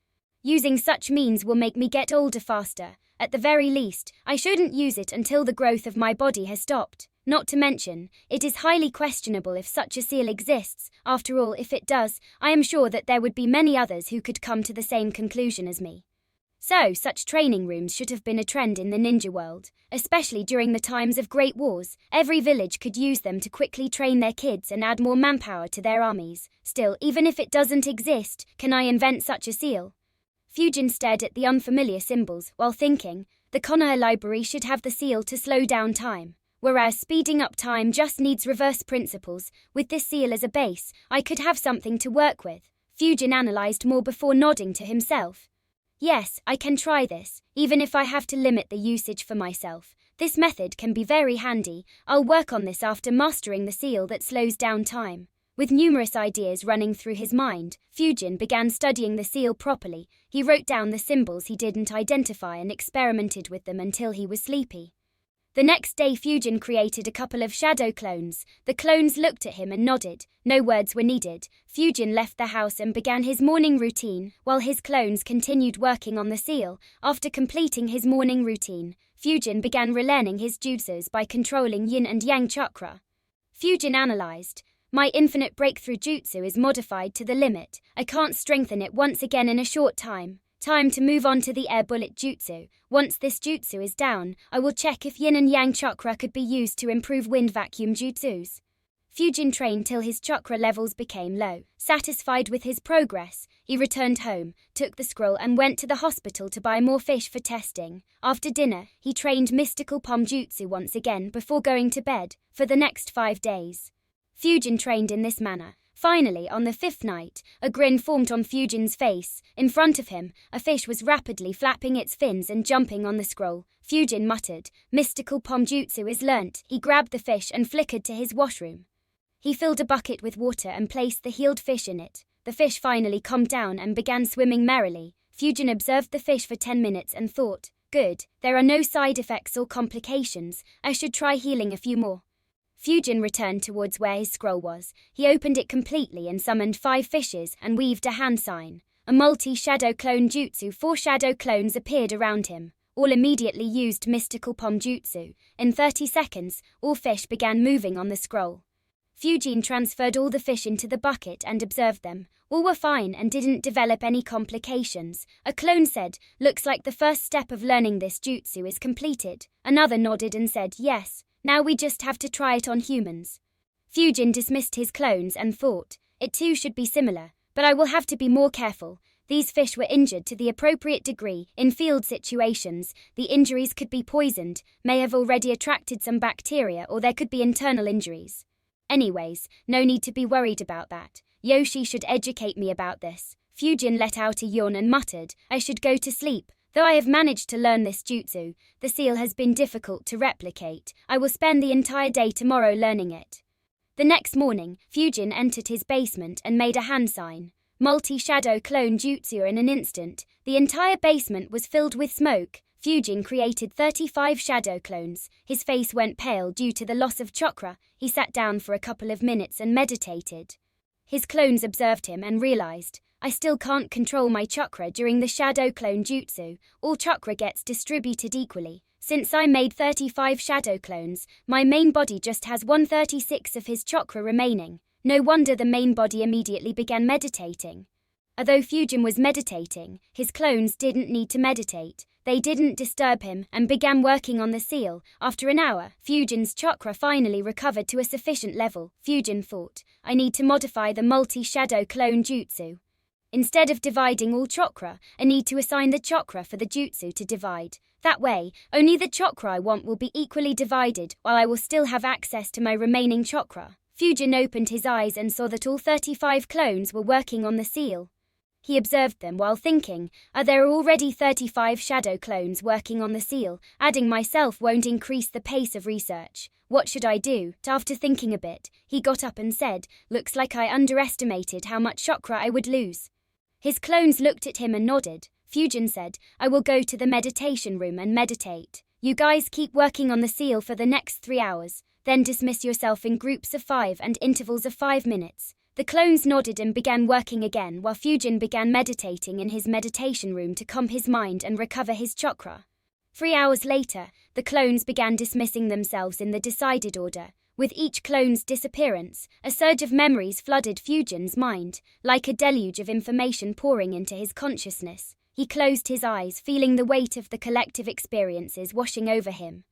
Using such means will make me get older faster. At the very least, I shouldn't use it until the growth of my body has stopped. Not to mention, it is highly questionable if such a seal exists. After all, if it does, I am sure that there would be many others who could come to the same conclusion as me. So, such training rooms should have been a trend in the ninja world, especially during the times of great wars. Every village could use them to quickly train their kids and add more manpower to their armies. Still, even if it doesn't exist, can I invent such a seal? Fujin stared at the unfamiliar symbols while thinking, the Konoha library should have the seal to slow down time, whereas speeding up time just needs reverse principles. With this seal as a base, I could have something to work with. Fujin analyzed more before nodding to himself. Yes, I can try this, even if I have to limit the usage for myself. This method can be very handy. I'll work on this after mastering the seal that slows down time. With numerous ideas running through his mind, Fujin began studying the seal properly. He wrote down the symbols he didn't identify and experimented with them until he was sleepy. The next day Fujin created a couple of shadow clones. The clones looked at him and nodded. No words were needed. Fujin left the house and began his morning routine, while his clones continued working on the seal. After completing his morning routine, Fujin began relearning his jutsus by controlling yin and yang chakra. Fujin analyzed. My infinite breakthrough jutsu is modified to the limit. I can't strengthen it once again in a short time. Time to move on to the air bullet jutsu. Once this jutsu is down, I will check if yin and yang chakra could be used to improve wind vacuum jutsus. Fujin trained till his chakra levels became low. Satisfied with his progress, he returned home, took the scroll and went to the hospital to buy more fish for testing. After dinner, he trained mystical palm jutsu once again before going to bed for the next 5 days. Fujin trained in this manner. Finally, on the 5th night, a grin formed on Fujin's face. In front of him, a fish was rapidly flapping its fins and jumping on the scroll. Fujin muttered, "Mystical palm jutsu is learnt." He grabbed the fish and flickered to his washroom. He filled a bucket with water and placed the healed fish in it. The fish finally calmed down and began swimming merrily. Fujin observed the fish for 10 minutes and thought, "Good, there are no side effects or complications. I should try healing a few more." Fujin returned towards where his scroll was. He opened it completely and summoned 5 fishes and weaved a hand sign. A multi-shadow clone jutsu. 4 shadow clones appeared around him. All immediately used mystical palm jutsu. In 30 seconds, all fish began moving on the scroll. Fujin transferred all the fish into the bucket and observed them. All were fine and didn't develop any complications. A clone said, "Looks like the first step of learning this jutsu is completed." Another nodded and said, "Yes. Now we just have to try it on humans." Fujin dismissed his clones and thought, it too should be similar, but I will have to be more careful. These fish were injured to the appropriate degree. In field situations, the injuries could be poisoned, may have already attracted some bacteria, or there could be internal injuries. Anyways, no need to be worried about that. Yoshi should educate me about this. Fujin let out a yawn and muttered, "I should go to sleep. Though I have managed to learn this jutsu, the seal has been difficult to replicate. I will spend the entire day tomorrow learning it." The next morning, Fujin entered his basement and made a hand sign. Multi-shadow clone jutsu in an instant. The entire basement was filled with smoke. Fujin created 35 shadow clones. His face went pale due to the loss of chakra. He sat down for a couple of minutes and meditated. His clones observed him and realized, I still can't control my chakra during the shadow clone jutsu. All chakra gets distributed equally. Since I made 35 shadow clones, my main body just has 136 of his chakra remaining. No wonder the main body immediately began meditating. Although Fujin was meditating, his clones didn't need to meditate. They didn't disturb him and began working on the seal. After an hour, Fujin's chakra finally recovered to a sufficient level. Fujin thought, I need to modify the multi-shadow clone jutsu. Instead of dividing all chakra, I need to assign the chakra for the jutsu to divide. That way, only the chakra I want will be equally divided, while I will still have access to my remaining chakra. Fujin opened his eyes and saw that all 35 clones were working on the seal. He observed them while thinking, there are already 35 shadow clones working on the seal. Adding myself won't increase the pace of research. What should I do? After thinking a bit, he got up and said, looks like I underestimated how much chakra I would lose. His clones looked at him and nodded. Fujin said, I will go to the meditation room and meditate. You guys keep working on the seal for the next 3 hours, then dismiss yourself in groups of 5 and intervals of 5 minutes. The clones nodded and began working again while Fujin began meditating in his meditation room to calm his mind and recover his chakra. 3 hours later, the clones began dismissing themselves in the decided order. With each clone's disappearance, a surge of memories flooded Fujin's mind, like a deluge of information pouring into his consciousness. He closed his eyes, feeling the weight of the collective experiences washing over him.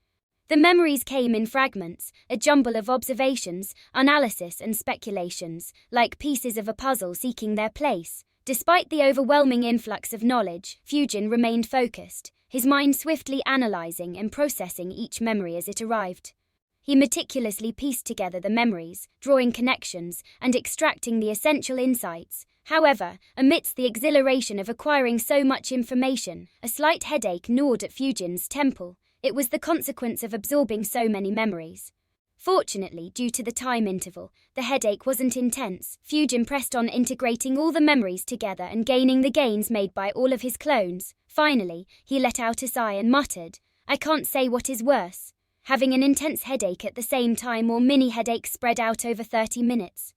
The memories came in fragments, a jumble of observations, analysis and speculations, like pieces of a puzzle seeking their place. Despite the overwhelming influx of knowledge, Fujin remained focused, his mind swiftly analyzing and processing each memory as it arrived. He meticulously pieced together the memories, drawing connections and extracting the essential insights. However, amidst the exhilaration of acquiring so much information, a slight headache gnawed at Fujin's temple. It was the consequence of absorbing so many memories. Fortunately, due to the time interval, the headache wasn't intense. Fujin pressed on integrating all the memories together and gaining the gains made by all of his clones. Finally, he let out a sigh and muttered, I can't say what is worse, having an intense headache at the same time or mini headaches spread out over 30 minutes.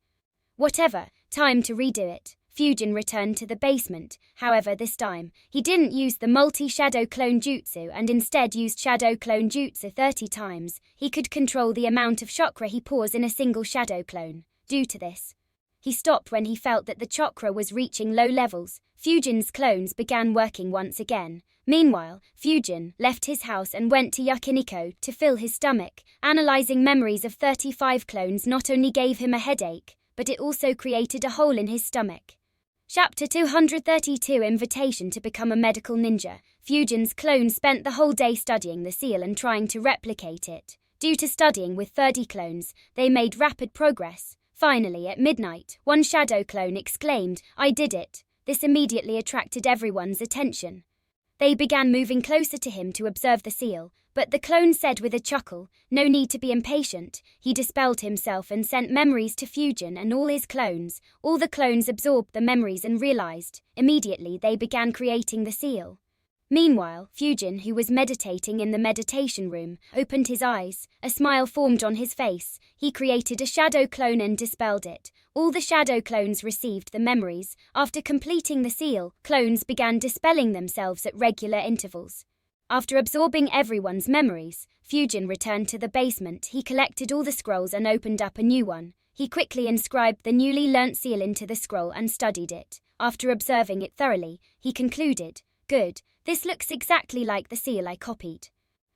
Whatever, time to redo it. Fujin returned to the basement. However, this time, he didn't use the multi-shadow clone jutsu and instead used shadow clone jutsu 30 times. He could control the amount of chakra he pours in a single shadow clone. Due to this, he stopped when he felt that the chakra was reaching low levels. Fujin's clones began working once again. Meanwhile, Fujin left his house and went to Yakiniko to fill his stomach. Analyzing memories of 35 clones not only gave him a headache, but it also created a hole in his stomach. Chapter 232 Invitation to Become a Medical Ninja. Fujin's clones spent the whole day studying the seal and trying to replicate it. Due to studying with 30 clones, they made rapid progress. Finally, at midnight, one shadow clone exclaimed, I did it. This immediately attracted everyone's attention. They began moving closer to him to observe the seal, but the clone said with a chuckle, no need to be impatient. He dispelled himself and sent memories to Fujin and all his clones. All the clones absorbed the memories and realized. Immediately they began creating the seal. Meanwhile, Fujin, who was meditating in the meditation room, opened his eyes. A smile formed on his face. He created a shadow clone and dispelled it. All the shadow clones received the memories. After completing the seal, clones began dispelling themselves at regular intervals. After absorbing everyone's memories, Fujin returned to the basement. He collected all the scrolls and opened up a new one. He quickly inscribed the newly learnt seal into the scroll and studied it. After observing it thoroughly, he concluded, good, this looks exactly like the seal I copied.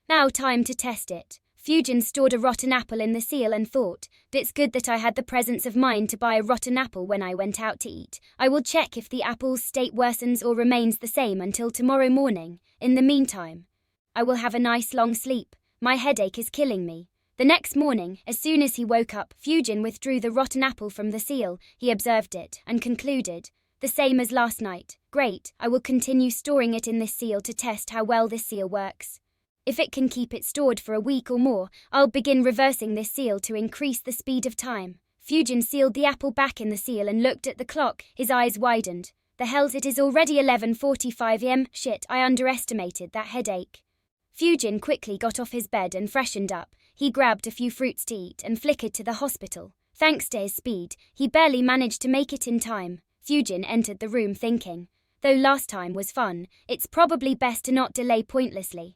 Now time to test it. Fujin stored a rotten apple in the seal and thought, it's good that I had the presence of mind to buy a rotten apple when I went out to eat. I will check if the apple's state worsens or remains the same until tomorrow morning. In the meantime, I will have a nice long sleep. My headache is killing me. The next morning, as soon as he woke up, Fujin withdrew the rotten apple from the seal. He observed it and concluded, the same as last night. Great, I will continue storing it in this seal to test how well this seal works. If it can keep it stored for a week or more, I'll begin reversing this seal to increase the speed of time. Fujin sealed the apple back in the seal and looked at the clock. His eyes widened. The hell, it is already 11:45 am. Shit, I underestimated that headache. Fujin quickly got off his bed and freshened up. He grabbed a few fruits to eat and flickered to the hospital. Thanks to his speed, he barely managed to make it in time. Fujin entered the room thinking, though last time was fun, it's probably best to not delay pointlessly.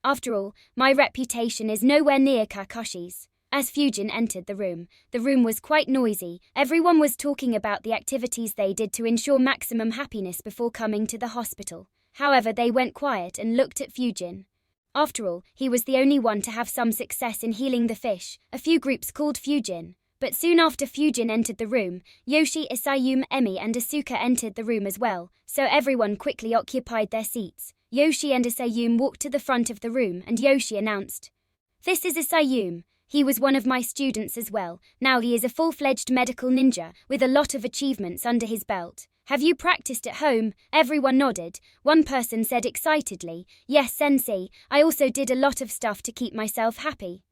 After all, my reputation is nowhere near Kakashi's. As Fujin entered the room was quite noisy. Everyone was talking about the activities they did to ensure maximum happiness before coming to the hospital. However, they went quiet and looked at Fujin. After all, he was the only one to have some success in healing the fish. A few groups called Fujin. But soon after Fujin entered the room, Yoshi, Isayume, Emi and Asuka entered the room as well, so everyone quickly occupied their seats. Yoshi and Isayume walked to the front of the room and Yoshi announced, "This is Isayume. He was one of my students as well. Now he is a full-fledged medical ninja, with a lot of achievements under his belt. Have you practiced at home?" Everyone nodded. One person said excitedly, "Yes, sensei, I also did a lot of stuff to keep myself happy."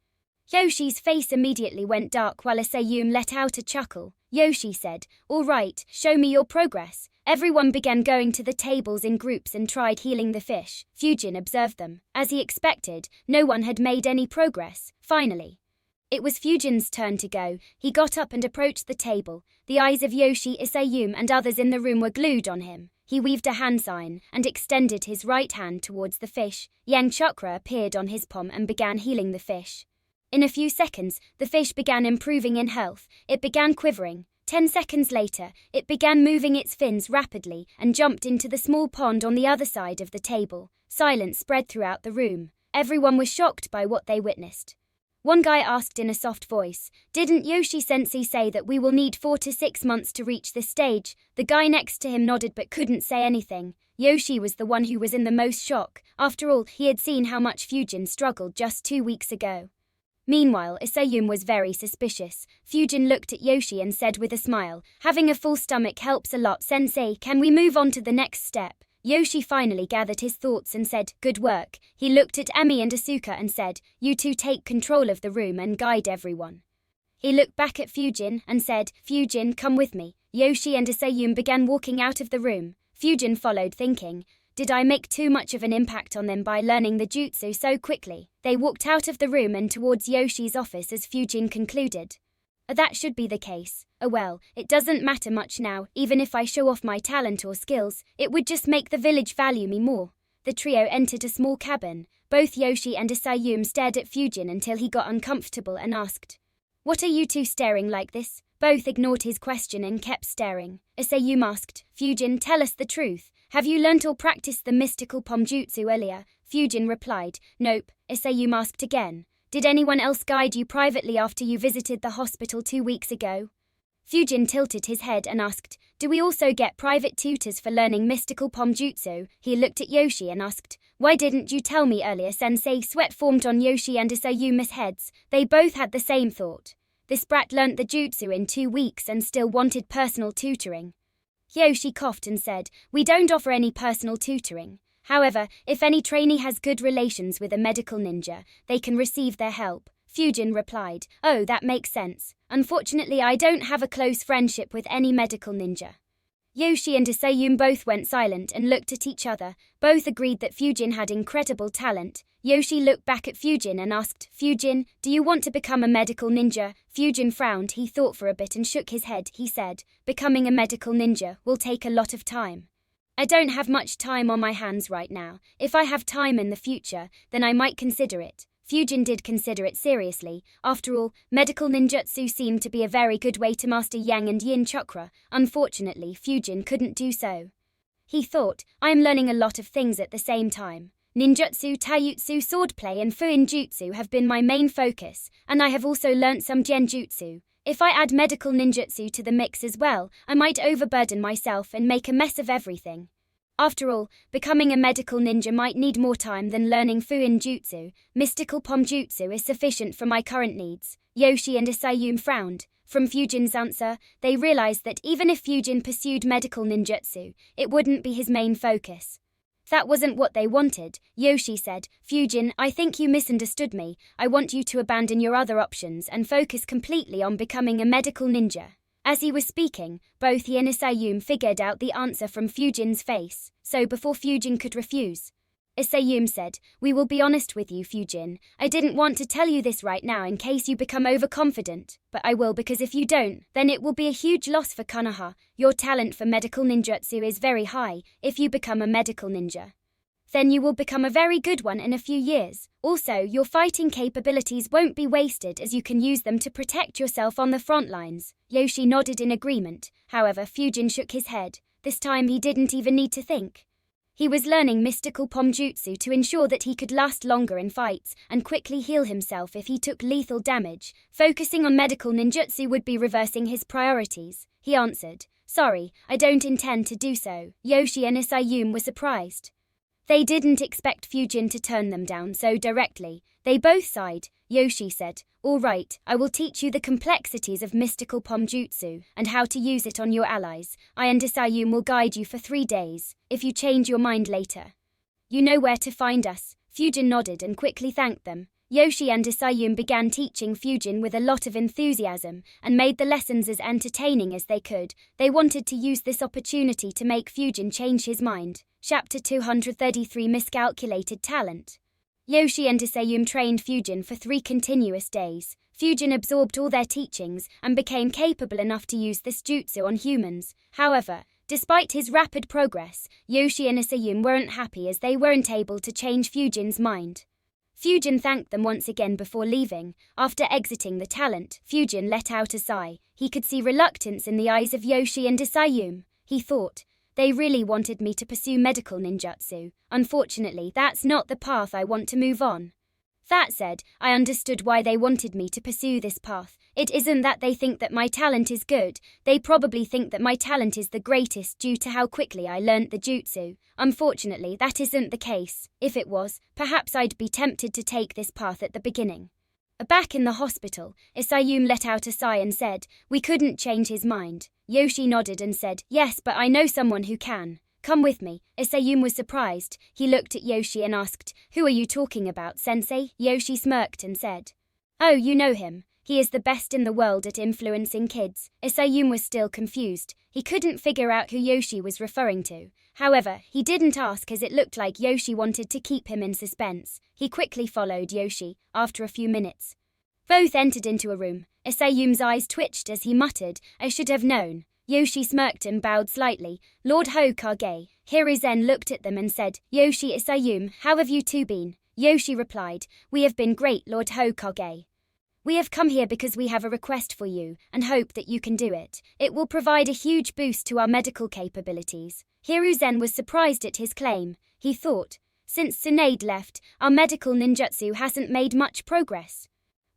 Yoshi's face immediately went dark while Isayume let out a chuckle. Yoshi said, "All right, show me your progress." Everyone began going to the tables in groups and tried healing the fish. Fujin observed them. As he expected, no one had made any progress. Finally, it was Fujin's turn to go. He got up and approached the table. The eyes of Yoshi, Isayume and others in the room were glued on him. He weaved a hand sign and extended his right hand towards the fish. Yang chakra appeared on his palm and began healing the fish. In a few seconds, the fish began improving in health. It began quivering. 10 seconds later, it began moving its fins rapidly and jumped into the small pond on the other side of the table. Silence spread throughout the room. Everyone was shocked by what they witnessed. One guy asked in a soft voice, "Didn't Yoshi-sensei say that we will need 4 to 6 months to reach this stage?" The guy next to him nodded but couldn't say anything. Yoshi was the one who was in the most shock. After all, he had seen how much Fujin struggled just 2 weeks ago. Meanwhile, Isayume was very suspicious. Fujin looked at Yoshi and said with a smile, "Having a full stomach helps a lot, sensei. Can we move on to the next step?" Yoshi finally gathered his thoughts and said, "Good work." He looked at Emi and Asuka and said, "You two take control of the room and guide everyone." He looked back at Fujin and said, "Fujin, come with me." Yoshi and Isayume began walking out of the room. Fujin followed thinking, "Did I make too much of an impact on them by learning the jutsu so quickly?" They walked out of the room and towards Yoshi's office as Fujin concluded, "That should be the case. Oh well, it doesn't matter much now. Even if I show off my talent or skills, it would just make the village value me more." The trio entered a small cabin. Both Yoshi and Isayume stared at Fujin until he got uncomfortable and asked, "What are you two staring like this?" Both ignored his question and kept staring. Isayume asked, "Fujin, tell us the truth. Have you learnt or practiced the mystical pomjutsu earlier?" Fujin replied, "Nope." Isayume asked again, "Did anyone else guide you privately after you visited the hospital 2 weeks ago?" Fujin tilted his head and asked, "Do we also get private tutors for learning mystical pomjutsu?" He looked at Yoshi and asked, "Why didn't you tell me earlier, sensei?" Sweat formed on Yoshi and Isayume's heads. They both had the same thought. This brat learnt the jutsu in 2 weeks and still wanted personal tutoring. Yoshi coughed and said, "We don't offer any personal tutoring. However, if any trainee has good relations with a medical ninja, they can receive their help." Fujin replied, "Oh, that makes sense. Unfortunately, I don't have a close friendship with any medical ninja." Yoshi and Isayume both went silent and looked at each other. Both agreed that Fujin had incredible talent. Yoshi looked back at Fujin and asked, "Fujin, do you want to become a medical ninja?" Fujin frowned. He thought for a bit and shook his head. He said, "Becoming a medical ninja will take a lot of time. I don't have much time on my hands right now. If I have time in the future, then I might consider it." Fujin did consider it seriously. After all, medical ninjutsu seemed to be a very good way to master yang and yin chakra. Unfortunately, Fujin couldn't do so. He thought, "I am learning a lot of things at the same time. Ninjutsu, taijutsu, swordplay and fuin jutsu have been my main focus, and I have also learnt some genjutsu. If I add medical ninjutsu to the mix as well, I might overburden myself and make a mess of everything. After all, becoming a medical ninja might need more time than learning fuin jutsu. Mystical pomjutsu is sufficient for my current needs." Yoshi and Isayume frowned. From Fujin's answer, they realized that even if Fujin pursued medical ninjutsu, it wouldn't be his main focus. That wasn't what they wanted. Yoshi said, "Fujin, I think you misunderstood me. I want you to abandon your other options and focus completely on becoming a medical ninja." As he was speaking, both he and Isayume figured out the answer from Fujin's face, so before Fujin could refuse, Isayume said, "We will be honest with you, Fujin. I didn't want to tell you this right now in case you become overconfident, but I will because if you don't, then it will be a huge loss for Konoha. Your talent for medical ninjutsu is very high if you become a medical ninja." Then you will become a very good one in a few years. Also, your fighting capabilities won't be wasted as you can use them to protect yourself on the front lines. Yoshi nodded in agreement. However, Fujin shook his head. This time he didn't even need to think. He was learning mystical pomjutsu to ensure that he could last longer in fights and quickly heal himself if he took lethal damage. Focusing on medical ninjutsu would be reversing his priorities. He answered, "Sorry, I don't intend to do so." Yoshi and Isayume were surprised. They didn't expect Fujin to turn them down so directly. They both sighed. Yoshi said, "All right, I will teach you the complexities of mystical pomjutsu and how to use it on your allies. I and Isayume will guide you for 3 days. If you change your mind later, you know where to find us." Fujin nodded and quickly thanked them. Yoshi and Isayume began teaching Fujin with a lot of enthusiasm and made the lessons as entertaining as they could. They wanted to use this opportunity to make Fujin change his mind. Chapter 233 Miscalculated Talent. Yoshi and Isayume trained Fujin for 3 continuous days. Fujin absorbed all their teachings and became capable enough to use this jutsu on humans. However, despite his rapid progress, Yoshi and Isayume weren't happy as they weren't able to change Fujin's mind. Fujin thanked them once again before leaving. After exiting the talent, Fujin let out a sigh. He could see reluctance in the eyes of Yoshi and Isayume. He thought, "They really wanted me to pursue medical ninjutsu. Unfortunately, that's not the path I want to move on. That said, I understood why they wanted me to pursue this path. It isn't that they think that my talent is good. They probably think that my talent is the greatest due to how quickly I learnt the jutsu. Unfortunately, that isn't the case. If it was, perhaps I'd be tempted to take this path at the beginning." Back in the hospital, Isayume let out a sigh and said, "We couldn't change his mind." Yoshi nodded and said, "Yes, but I know someone who can. Come with me." Isayume was surprised. He looked at Yoshi and asked, "Who are you talking about, sensei?" Yoshi smirked and said, "Oh, you know him. He is the best in the world at influencing kids." Isayume was still confused. He couldn't figure out who Yoshi was referring to. However, he didn't ask as it looked like Yoshi wanted to keep him in suspense. He quickly followed Yoshi. After a few minutes, both entered into a room. Isayume's eyes twitched as he muttered, "I should have known." Yoshi smirked and bowed slightly. "Lord Hokage." Hiruzen looked at them and said, "Yoshi, Isayume, how have you two been?" Yoshi replied, "We have been great, Lord Hokage. We have come here because we have a request for you and hope that you can do it. It will provide a huge boost to our medical capabilities." Hiruzen was surprised at his claim. He thought, since Tsunade left, our medical ninjutsu hasn't made much progress.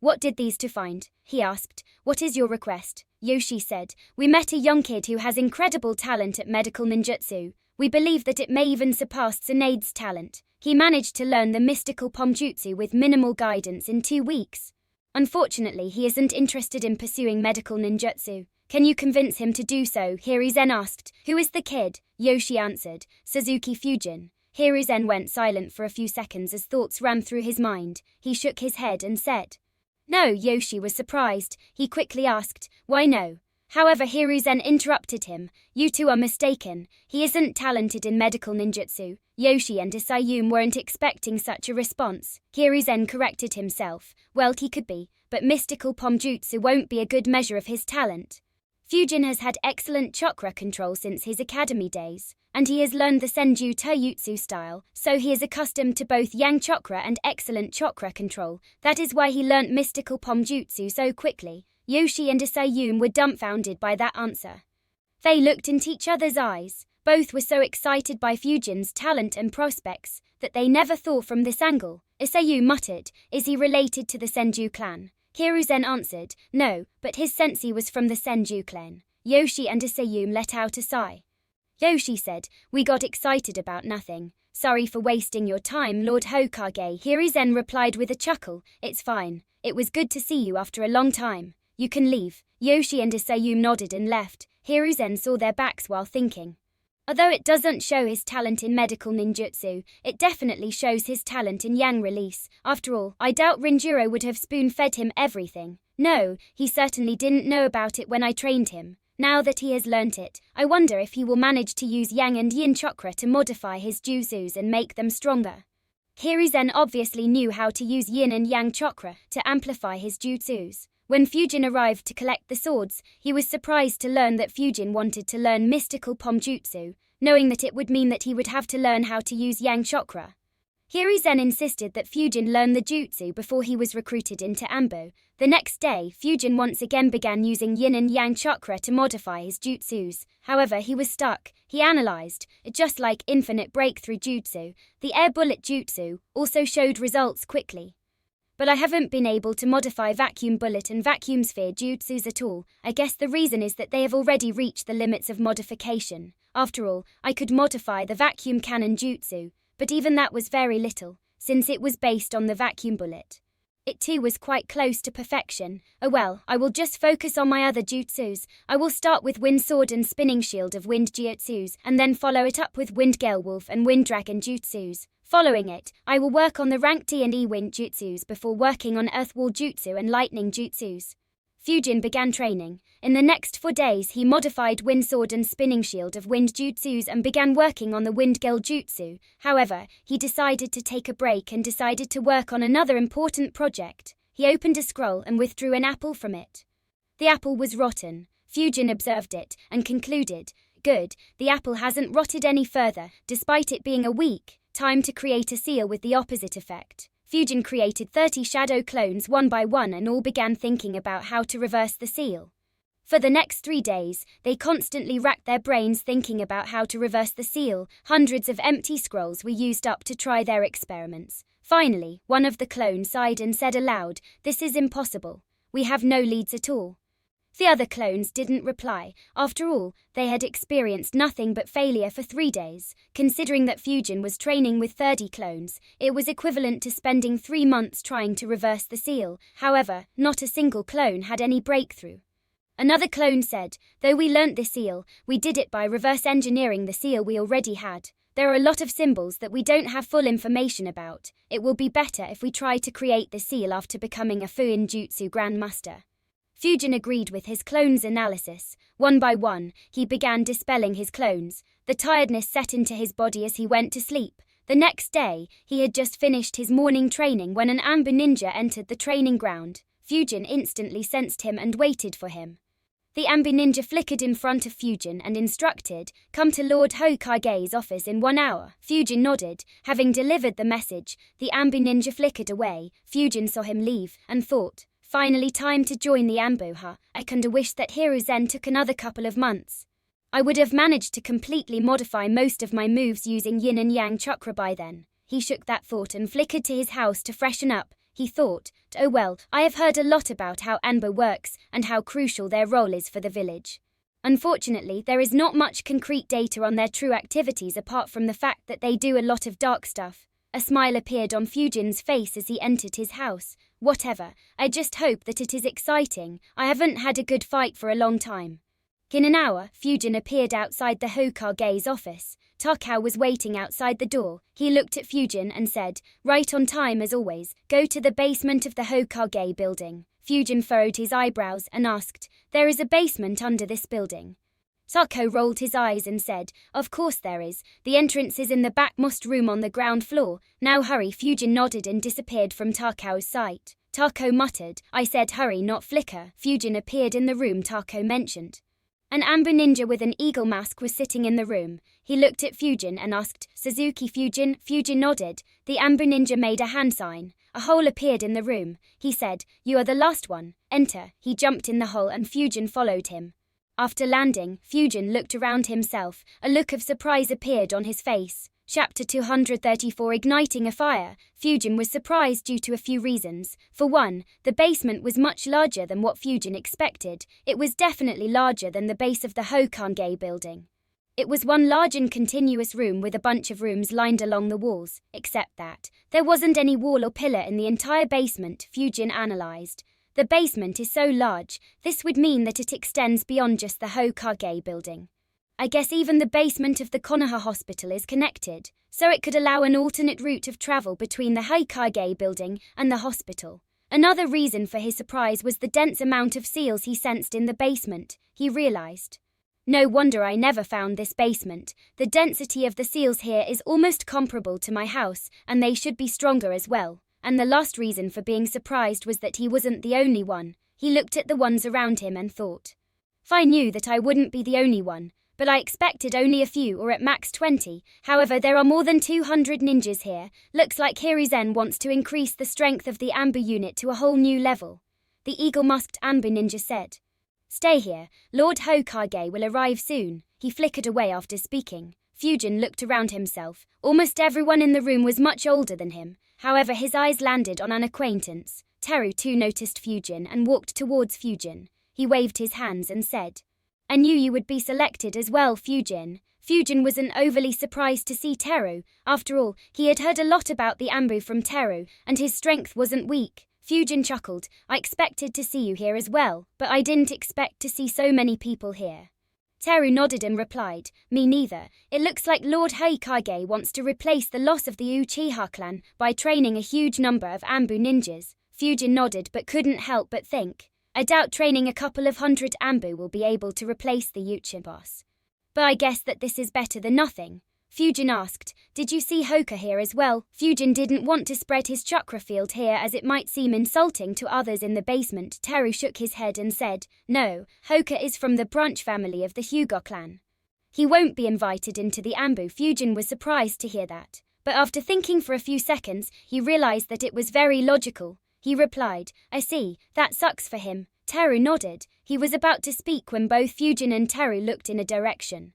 "What did these two find?" he asked. "What is your request?" Yoshi said, "We met a young kid who has incredible talent at medical ninjutsu. We believe that it may even surpass Tsunade's talent. He managed to learn the mystical pomjutsu with minimal guidance in 2 weeks. Unfortunately, he isn't interested in pursuing medical ninjutsu. Can you convince him to do so?" Hiruzen asked. "Who is the kid?" Yoshi answered, "Suzuki Fujin." Hiruzen went silent for a few seconds as thoughts ran through his mind. He shook his head and said, "No." Yoshi was surprised. He quickly asked, "Why no?" However, Hiruzen interrupted him. "You two are mistaken. He isn't talented in medical ninjutsu." Yoshi and Isayume weren't expecting such a response. Hiruzen corrected himself. "Well, he could be, but mystical pomjutsu won't be a good measure of his talent. Fujin has had excellent chakra control since his academy days, and he has learned the Senju Taijutsu style, so he is accustomed to both yang chakra and excellent chakra control. That is why he learnt mystical pomjutsu so quickly." Yoshi and Isayume were dumbfounded by that answer. They looked into each other's eyes. Both were so excited by Fujin's talent and prospects that they never thought from this angle. Isayume muttered, "Is he related to the Senju clan?" Hiruzen answered, "No, but his sensei was from the Senju clan." Yoshi and Isayume let out a sigh. Yoshi said, "We got excited about nothing. Sorry for wasting your time, Lord Hokage." Hiruzen replied with a chuckle, "It's fine. It was good to see you after a long time. You can leave." Yoshi and Isayume nodded and left. Hiruzen saw their backs while thinking. Although it doesn't show his talent in medical ninjutsu, it definitely shows his talent in yang release. After all, I doubt Rinjiro would have spoon-fed him everything. No, he certainly didn't know about it when I trained him. Now that he has learnt it, I wonder if he will manage to use yang and yin chakra to modify his jutsus and make them stronger. Hiruzen obviously knew how to use yin and yang chakra to amplify his jutsus. When Fujin arrived to collect the swords, he was surprised to learn that Fujin wanted to learn mystical pomjutsu, knowing that it would mean that he would have to learn how to use yang chakra. Hiruzen insisted that Fujin learn the jutsu before he was recruited into Ambo. The next day, Fujin once again began using yin and yang chakra to modify his jutsus. However, he was stuck. He analyzed. Just like infinite breakthrough jutsu, the air bullet jutsu also showed results quickly. But I haven't been able to modify vacuum bullet and vacuum sphere jutsus at all. I guess the reason is that they have already reached the limits of modification. After all, I could modify the vacuum cannon jutsu, but even that was very little, since it was based on the vacuum bullet. It too was quite close to perfection. Oh well, I will just focus on my other jutsus. I will start with Wind Sword and Spinning Shield of Wind Jutsus, and then follow it up with Wind Gale Wolf and Wind Dragon jutsus. Following it, I will work on the rank D and E Wind jutsus before working on Earth Wall jutsu and Lightning jutsus. Fujin began training. In the next 4 days he modified Wind Sword and Spinning Shield of Wind jutsus and began working on the Wind Gale jutsu. However, he decided to take a break and decided to work on another important project. He opened a scroll and withdrew an apple from it. The apple was rotten. Fujin observed it and concluded, "Good, the apple hasn't rotted any further, despite it being a week. Time to create a seal with the opposite effect." Fujin created 30 shadow clones one by one and all began thinking about how to reverse the seal. For the next 3 days, they constantly racked their brains thinking about how to reverse the seal. Hundreds of empty scrolls were used up to try their experiments. Finally, one of the clones sighed and said aloud, "This is impossible. We have no leads at all." The other clones didn't reply. After all, they had experienced nothing but failure for 3 days. Considering that Fujin was training with 30 clones, it was equivalent to spending 3 months trying to reverse the seal. However, not a single clone had any breakthrough. Another clone said, "Though we learnt the seal, we did it by reverse engineering the seal we already had. There are a lot of symbols that we don't have full information about. It will be better if we try to create the seal after becoming a Fuin Jutsu Grandmaster." Fujin agreed with his clones' analysis. One by one, he began dispelling his clones. The tiredness set into his body as he went to sleep. The next day, he had just finished his morning training when an amber ninja entered the training ground. Fujin instantly sensed him and waited for him. The amber ninja flickered in front of Fujin and instructed, "Come to Lord Hokage's office in 1 hour." Fujin nodded. Having delivered the message, the amber ninja flickered away. Fujin saw him leave and thought, "Finally time to join the Ambo, huh? I kinda wish that Hiruzen took another couple of months. I would have managed to completely modify most of my moves using yin and yang chakra by then." He shook that thought and flickered to his house to freshen up. He thought, "Oh well, I have heard a lot about how Ambo works and how crucial their role is for the village. Unfortunately, there is not much concrete data on their true activities apart from the fact that they do a lot of dark stuff." A smile appeared on Fujin's face as he entered his house. "Whatever, I just hope that it is exciting. I haven't had a good fight for a long time." In an hour, Fujin appeared outside the Hokage's office. Takao was waiting outside the door. He looked at Fujin and said, "Right on time as always. Go to the basement of the Hokage building." Fujin furrowed his eyebrows and asked, "There is a basement under this building?" Takao rolled his eyes and said, "Of course there is. The entrance is in the backmost room on the ground floor. Now hurry." Fujin nodded and disappeared from Takao's sight. Takao muttered, "I said hurry, not flicker." Fujin appeared in the room Takao mentioned. An amber ninja with an eagle mask was sitting in the room. He looked at Fujin and asked, "Suzuki Fujin?" Fujin nodded. The amber ninja made a hand sign. A hole appeared in the room. He said, "You are the last one. Enter." He jumped in the hole and Fujin followed him. After landing, Fujin looked around himself. A look of surprise appeared on his face. Chapter 234 Igniting a Fire. Fujin was surprised due to a few reasons. For one, the basement was much larger than what Fujin expected. It was definitely larger than the base of the Hokage building. It was one large and continuous room with a bunch of rooms lined along the walls. Except that, there wasn't any wall or pillar in the entire basement, Fujin analyzed. The basement is so large, this would mean that it extends beyond just the Hokage building. I guess even the basement of the Konoha hospital is connected, so it could allow an alternate route of travel between the Hokage building and the hospital. Another reason for his surprise was the dense amount of seals he sensed in the basement. He realized, "No wonder I never found this basement. The density of the seals here is almost comparable to my house, and they should be stronger as well." And the last reason for being surprised was that he wasn't the only one. He looked at the ones around him and thought. I knew that I wouldn't be the only one, but I expected only a few or at max 20. However, there are more than 200 ninjas here. Looks like Hiruzen wants to increase the strength of the Ambu unit to a whole new level. The eagle-masked Ambu ninja said. Stay here, Lord Hokage will arrive soon. He flickered away after speaking. Fujin looked around himself. Almost everyone in the room was much older than him. However, his eyes landed on an acquaintance. Teru too noticed Fujin and walked towards Fujin. He waved his hands and said, I knew you would be selected as well, Fujin. Fujin wasn't overly surprised to see Teru. After all, he had heard a lot about the Ambu from Teru, and his strength wasn't weak. Fujin chuckled. I expected to see you here as well, but I didn't expect to see so many people here. Teru nodded and replied, Me neither. It looks like Lord Hokage wants to replace the loss of the Uchiha clan by training a huge number of Ambu ninjas. Fujin nodded but couldn't help but think. I doubt training a couple of hundred Ambu will be able to replace the Uchiha boss. But I guess that this is better than nothing. Fujin asked, Did you see Hoka here as well? Fujin didn't want to spread his chakra field here as it might seem insulting to others in the basement. Teru shook his head and said, No, Hoka is from the Brunch family of the Hyuga clan. He won't be invited into the Ambu. Fujin was surprised to hear that. But after thinking for a few seconds, he realized that it was very logical. He replied, I see, that sucks for him. Teru nodded. He was about to speak when both Fujin and Teru looked in a direction.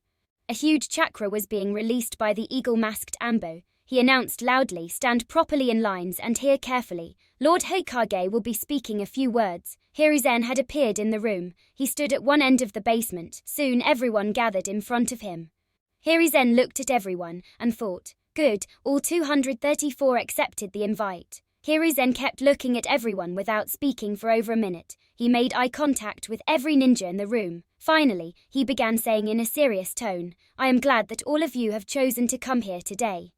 A huge chakra was being released by the eagle-masked Ambu. He announced loudly, Stand properly in lines and hear carefully. Lord Hokage will be speaking a few words. Hiruzen had appeared in the room. He stood at one end of the basement. Soon everyone gathered in front of him. Hiruzen looked at everyone and thought, Good, all 234 accepted the invite. Hiruzen kept looking at everyone without speaking for over a minute. He made eye contact with every ninja in the room. Finally, he began saying in a serious tone, I am glad that all of you have chosen to come here today.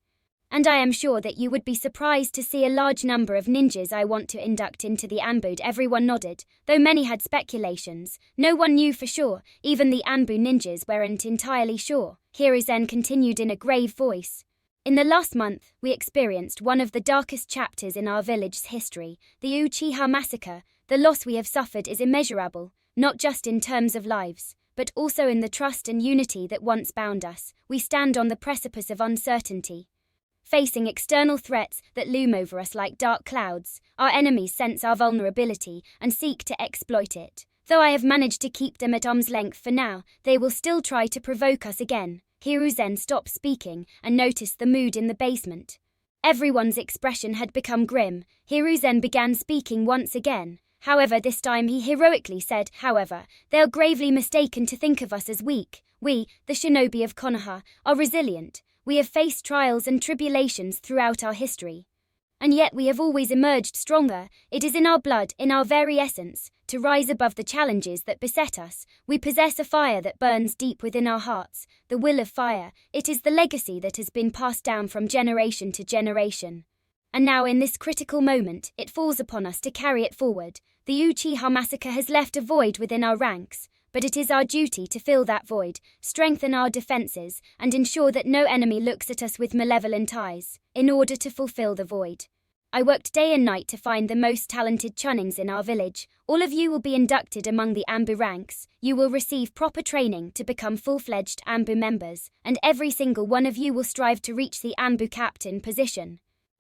And I am sure that you would be surprised to see a large number of ninjas I want to induct into the Anbu. Everyone nodded, though many had speculations. No one knew for sure, even the Anbu ninjas weren't entirely sure. Hiruzen continued in a grave voice. In the last month, we experienced one of the darkest chapters in our village's history, the Uchiha massacre. The loss we have suffered is immeasurable, not just in terms of lives, but also in the trust and unity that once bound us. We stand on the precipice of uncertainty, facing external threats that loom over us like dark clouds. Our enemies sense our vulnerability and seek to exploit it. Though I have managed to keep them at arm's length for now, they will still try to provoke us again. Hiruzen stopped speaking and noticed the mood in the basement. Everyone's expression had become grim. Hiruzen began speaking once again. However, this time he heroically said, However, they are gravely mistaken to think of us as weak. We, the shinobi of Konoha, are resilient. We have faced trials and tribulations throughout our history. And yet we have always emerged stronger. It is in our blood, in our very essence, to rise above the challenges that beset us. We possess a fire that burns deep within our hearts, the will of fire. It is the legacy that has been passed down from generation to generation. And now in this critical moment, it falls upon us to carry it forward. The Uchiha massacre has left a void within our ranks, but it is our duty to fill that void, strengthen our defenses, and ensure that no enemy looks at us with malevolent eyes, in order to fulfill the void. I worked day and night to find the most talented chunings in our village. All of you will be inducted among the Anbu ranks. You will receive proper training to become full-fledged Anbu members, and every single one of you will strive to reach the Anbu captain position.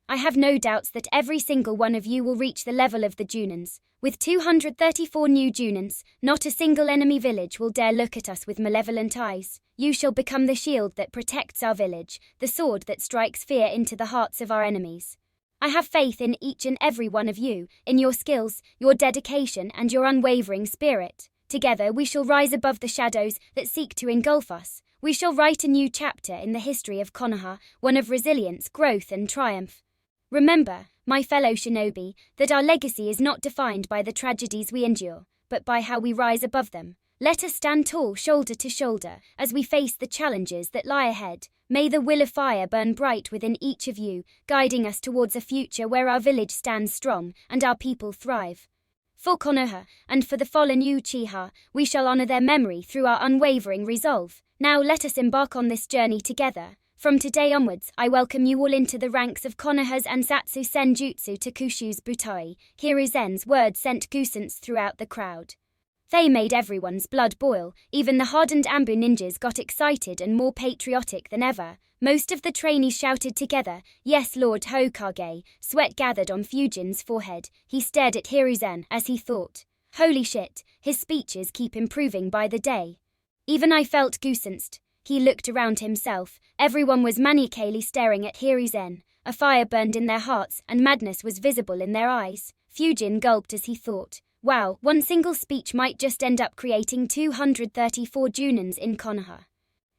I have no doubts that every single one of you will reach the level of the Junins. With 234 new Junins, not a single enemy village will dare look at us with malevolent eyes. You shall become the shield that protects our village, the sword that strikes fear into the hearts of our enemies. I have faith in each and every one of you, in your skills, your dedication, and your unwavering spirit. Together we shall rise above the shadows that seek to engulf us. We shall write a new chapter in the history of Konoha, one of resilience, growth, and triumph. Remember, my fellow shinobi, that our legacy is not defined by the tragedies we endure, but by how we rise above them. Let us stand tall, shoulder to shoulder, as we face the challenges that lie ahead. May the will of fire burn bright within each of you, guiding us towards a future where our village stands strong and our people thrive. For Konoha, and for the fallen Uchiha, we shall honor their memory through our unwavering resolve. Now let us embark on this journey together. From today onwards, I welcome you all into the ranks of Konoha's Ansatsu Senjutsu Takushu's Butai. Hiruzen's words sent goosebumps throughout the crowd. They made everyone's blood boil. Even the hardened Ambu ninjas got excited and more patriotic than ever. Most of the trainees shouted together, "Yes, Lord Hokage." Sweat gathered on Fujin's forehead. He stared at Hiruzen as he thought, "Holy shit, his speeches keep improving by the day." Even I felt goosebumps. He looked around himself. Everyone was maniacally staring at Hiruzen. A fire burned in their hearts and madness was visible in their eyes. Fujin gulped as he thought, wow, one single speech might just end up creating 234 Junins in Konoha.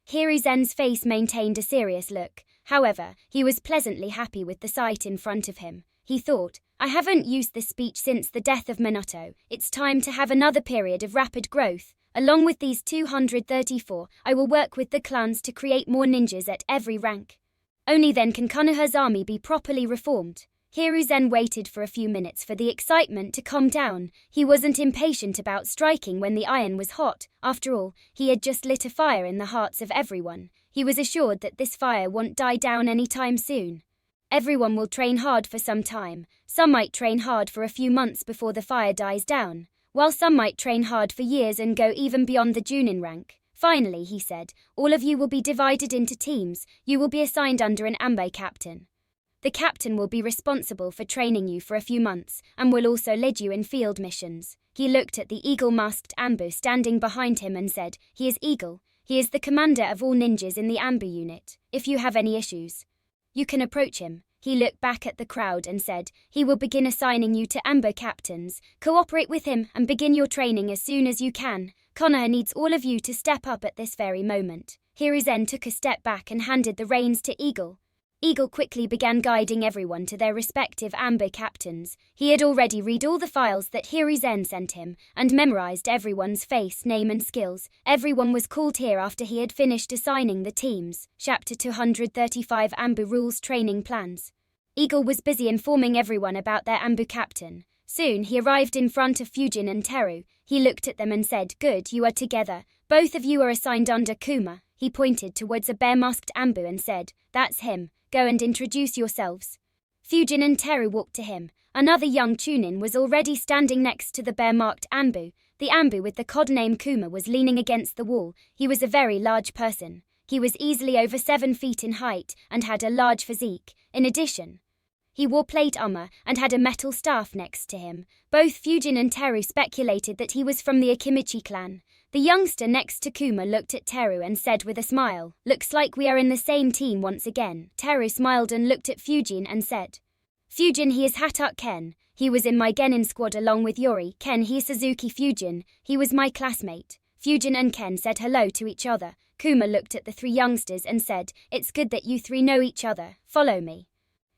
Hiruzen's face maintained a serious look. However, he was pleasantly happy with the sight in front of him. He thought, I haven't used this speech since the death of Minato. It's time to have another period of rapid growth. Along with these 234, I will work with the clans to create more ninjas at every rank. Only then can Konoha's army be properly reformed. Hiruzen waited for a few minutes for the excitement to calm down. He wasn't impatient about striking when the iron was hot. After all, he had just lit a fire in the hearts of everyone. He was assured that this fire won't die down anytime soon. Everyone will train hard for some time. Some might train hard for a few months before the fire dies down, while some might train hard for years and go even beyond the Junin rank. Finally, he said, all of you will be divided into teams. You will be assigned under an Ambe captain. The captain will be responsible for training you for a few months and will also lead you in field missions. He looked at the eagle-masked Ambu standing behind him and said, he is Eagle. He is the commander of all ninjas in the Ambu unit. If you have any issues, you can approach him. He looked back at the crowd and said, he will begin assigning you to Ambu captains. Cooperate with him and begin your training as soon as you can. Konoha needs all of you to step up at this very moment. Hiruzen took a step back and handed the reins to Eagle. Eagle quickly began guiding everyone to their respective Ambu captains. He had already read all the files that Hiruzen sent him and memorized everyone's face, name and skills. Everyone was called here after he had finished assigning the teams. Chapter 235 Ambu Rules Training Plans. Eagle was busy informing everyone about their Ambu captain. Soon he arrived in front of Fujin and Teru. He looked at them and said, good, you are together. Both of you are assigned under Kuma. He pointed towards a bear-masked Ambu and said, that's him. Go and introduce yourselves. Fujin and Teru walked to him. Another young Chunin was already standing next to the bear-marked Ambu. The Ambu with the codename Kuma was leaning against the wall. He was a very large person. He was easily over 7 feet in height and had a large physique. In addition, he wore plate armor and had a metal staff next to him. Both Fujin and Teru speculated that he was from the Akimichi clan. The youngster next to Kuma looked at Teru and said with a smile, looks like we are in the same team once again. Teru smiled and looked at Fujin and said, Fujin, he is Hatak Ken. He was in my Genin squad along with Yori. Ken, he is Suzuki Fujin. He was my classmate. Fujin and Ken said hello to each other. Kuma looked at the 3 youngsters and said, it's good that you 3 know each other. Follow me.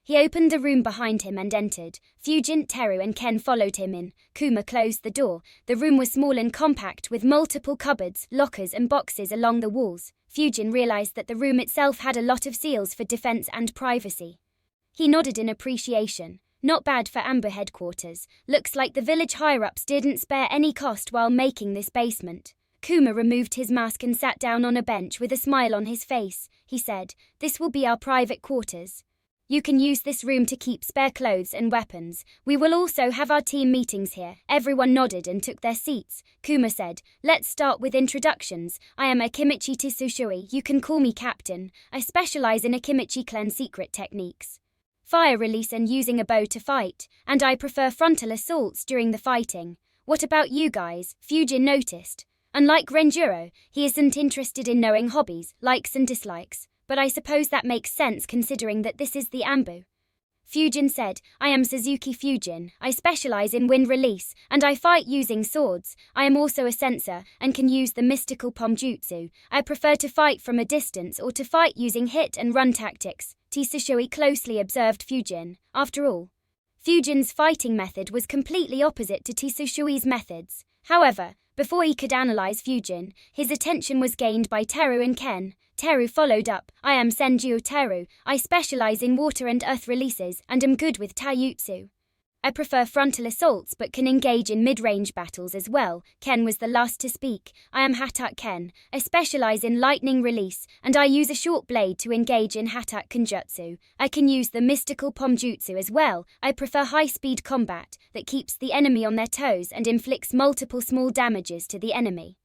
He opened a room behind him and entered. Fujin, Teru and Ken followed him in. Kuma closed the door. The room was small and compact with multiple cupboards, lockers and boxes along the walls. Fujin realized that the room itself had a lot of seals for defense and privacy. He nodded in appreciation. Not bad for Amber headquarters. Looks like the village higher-ups didn't spare any cost while making this basement. Kuma removed his mask and sat down on a bench with a smile on his face. He said, this will be our private quarters. You can use this room to keep spare clothes and weapons. We will also have our team meetings here. Everyone nodded and took their seats. Kuma said, let's start with introductions. I am Akimichi Tsushui. You can call me Captain. I specialize in Akimichi clan secret techniques. Fire release and using a bow to fight. And I prefer frontal assaults during the fighting. What about you guys? Fujin noticed. Unlike Renjuro, he isn't interested in knowing hobbies, likes and dislikes. But I suppose that makes sense considering that this is the Ambu. Fujin said, I am Suzuki Fujin. I specialize in wind release, and I fight using swords. I am also a sensor, and can use the mystical Pomjutsu. I prefer to fight from a distance or to fight using hit and run tactics. Tsushui closely observed Fujin. After all, Fujin's fighting method was completely opposite to Tsushui's methods. However, before he could analyze Fujin, his attention was gained by Teru and Ken. Teru followed up, I am Senju Teru. I specialize in water and earth releases and am good with taijutsu. I prefer frontal assaults but can engage in mid-range battles as well. Ken was the last to speak. I am Hatak Ken. I specialize in lightning release, and I use a short blade to engage in Hatak Kenjutsu. I can use the mystical Pomjutsu as well. I prefer high-speed combat that keeps the enemy on their toes and inflicts multiple small damages to the enemy.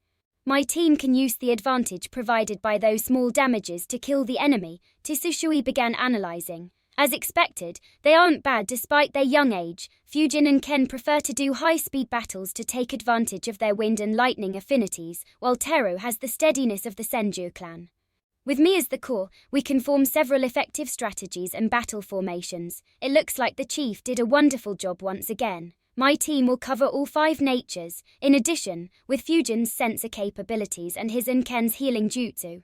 My team can use the advantage provided by those small damages to kill the enemy. Tsushui began analyzing. As expected, they aren't bad despite their young age. Fujin and Ken prefer to do high-speed battles to take advantage of their wind and lightning affinities, while Teru has the steadiness of the Senju clan. With me as the core, we can form several effective strategies and battle formations. It looks like the chief did a wonderful job once again. My team will cover all 5 natures, in addition, with Fujin's sensor capabilities and his and Ken's healing jutsu.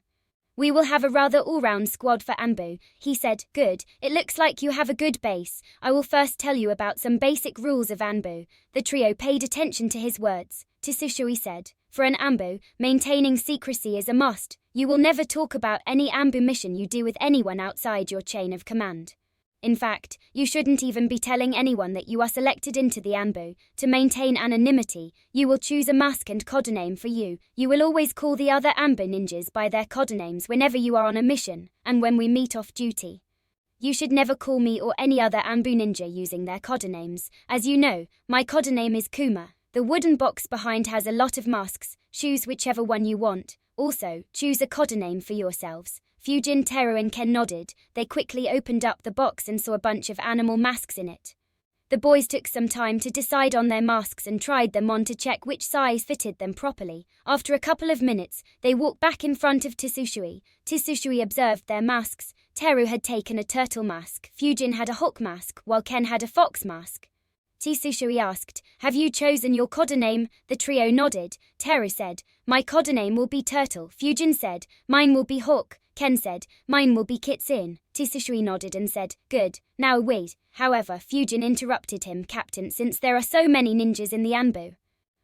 We will have a rather all-round squad for Ambu, he said. Good, it looks like you have a good base. I will first tell you about some basic rules of Ambu. The trio paid attention to his words. Tsushui said, for an Ambu, maintaining secrecy is a must. You will never talk about any Ambu mission you do with anyone outside your chain of command. In fact, you shouldn't even be telling anyone that you are selected into the Ambu. To maintain anonymity, you will choose a mask and codename for you. You will always call the other Ambu ninjas by their codenames whenever you are on a mission, and when we meet off duty. You should never call me or any other Ambu ninja using their codenames. As you know, my codename is Kuma. The wooden box behind has a lot of masks. Choose whichever one you want. Also, choose a codename for yourselves. Fujin, Teru and Ken nodded. They quickly opened up the box and saw a bunch of animal masks in it. The boys took some time to decide on their masks and tried them on to check which size fitted them properly. After a couple of minutes, they walked back in front of Tsushui. Tsushui observed their masks. Teru had taken a turtle mask, Fujin had a hawk mask, while Ken had a fox mask. Tsushui asked, have you chosen your codename? The trio nodded. Teru said, my codename will be Turtle. Fujin said, mine will be Hawk. Ken said, mine will be Kitsune. Tsushui nodded and said, good. Now wait. However, Fujin interrupted him, Captain, since there are so many ninjas in the Ambu.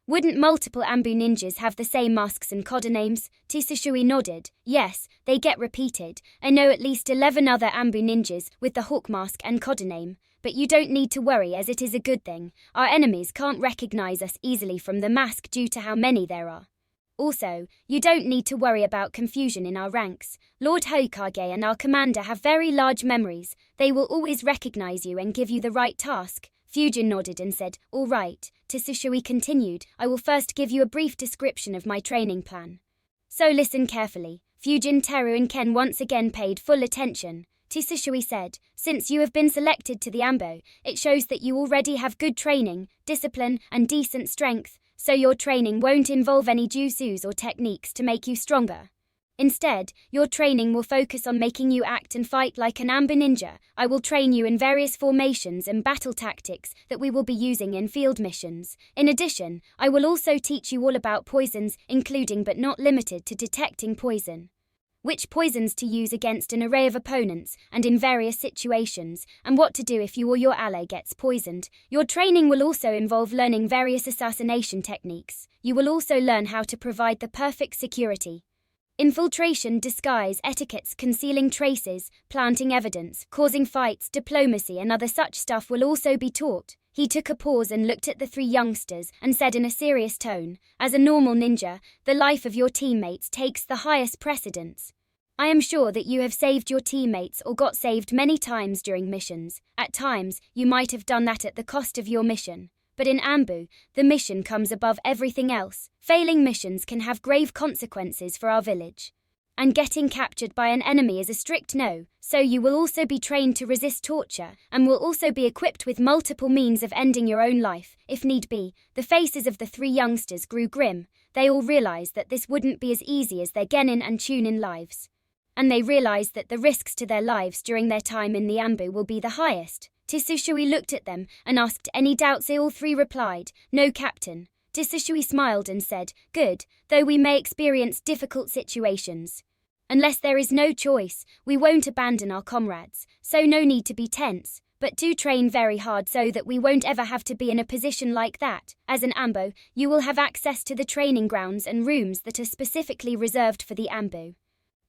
Wouldn't multiple Ambu ninjas have the same masks and codenames? Tsushui nodded. Yes, they get repeated. I know at least 11 other Ambu ninjas with the hawk mask and codename. But you don't need to worry as it is a good thing. Our enemies can't recognize us easily from the mask due to how many there are. Also, you don't need to worry about confusion in our ranks. Lord Hokage and our commander have very large memories. They will always recognize you and give you the right task. Fujin nodded and said, all right. Tsushui continued, I will first give you a brief description of my training plan. So listen carefully. Fujin, Teru and Ken once again paid full attention. Tsushui said, since you have been selected to the Ambu, it shows that you already have good training, discipline and decent strength, so your training won't involve any jutsus or techniques to make you stronger. Instead, your training will focus on making you act and fight like an Ambu ninja. I will train you in various formations and battle tactics that we will be using in field missions. In addition, I will also teach you all about poisons, including but not limited to detecting poison, which poisons to use against an array of opponents and in various situations, and what to do if you or your ally gets poisoned. Your training will also involve learning various assassination techniques. You will also learn how to provide the perfect security. Infiltration, disguise, etiquettes, concealing traces, planting evidence, causing fights, diplomacy and other such stuff will also be taught. He took a pause and looked at the 3 youngsters and said in a serious tone, as a normal ninja, the life of your teammates takes the highest precedence. I am sure that you have saved your teammates or got saved many times during missions. At times, you might have done that at the cost of your mission. But in Ambu, the mission comes above everything else. Failing missions can have grave consequences for our village. And getting captured by an enemy is a strict no, so you will also be trained to resist torture, and will also be equipped with multiple means of ending your own life, if need be. The faces of the 3 youngsters grew grim. They all realized that this wouldn't be as easy as their Genin and Chunin lives. And they realized that the risks to their lives during their time in the Ambu will be the highest. Tsushui looked at them and asked any doubts. All 3 replied, no, Captain. Tsushui smiled and said, good, though we may experience difficult situations. Unless there is no choice, we won't abandon our comrades, so no need to be tense, but do train very hard so that we won't ever have to be in a position like that. As an Ambu, you will have access to the training grounds and rooms that are specifically reserved for the Ambu.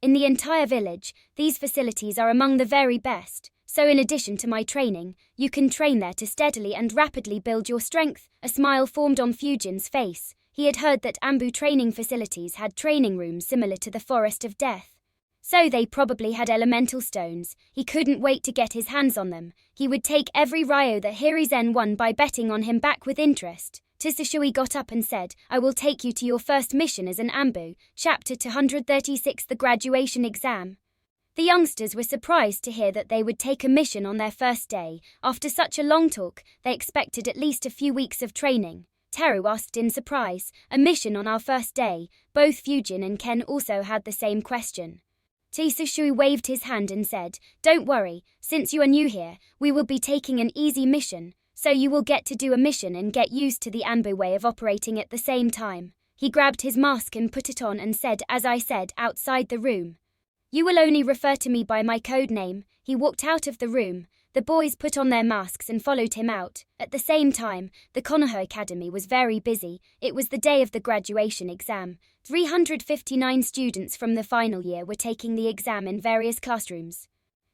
In the entire village, these facilities are among the very best, So in addition to my training, you can train there to steadily and rapidly build your strength. A smile formed on Fujin's face. He had heard that Ambu training facilities had training rooms similar to the Forest of Death. So they probably had elemental stones. He couldn't wait to get his hands on them. He would take every Ryo that Hiruzen won by betting on him back with interest. Tsushishui got up and said, I will take you to your first mission as an Ambu. Chapter 236, The Graduation Exam. The youngsters were surprised to hear that they would take a mission on their first day. After such a long talk, they expected at least a few weeks of training. Teru asked in surprise, a mission on our first day? Both Fujin and Ken also had the same question. Tsushishui waved his hand and said, Don't worry, since you are new here, we will be taking an easy mission, so you will get to do a mission and get used to the Ambu way of operating at the same time. He grabbed his mask and put it on and said, as I said, outside the room. You will only refer to me by my code name. He walked out of the room. The boys put on their masks and followed him out. At the same time, the Konoha Academy was very busy. It was the day of the graduation exam. 359 students from the final year were taking the exam in various classrooms.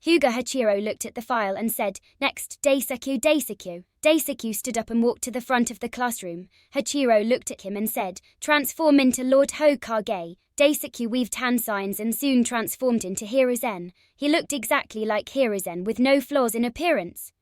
Hyuga Hachiro looked at the file and said, Next, Daisaku, Daisaku. Daisaku stood up and walked to the front of the classroom. Hachiro looked at him and said, Transform into Lord Hokage. Daisaku weaved hand signs and soon transformed into Hiruzen. He looked exactly like Hiruzen with no flaws in appearance.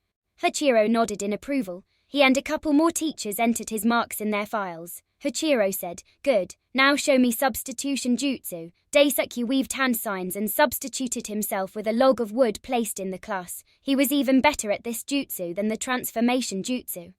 Hachiro nodded in approval. He and a couple more teachers entered his marks in their files. Hachiro said, Good, now show me substitution jutsu. Daisaku weaved hand signs and substituted himself with a log of wood placed in the class. He was even better at this jutsu than the transformation jutsu.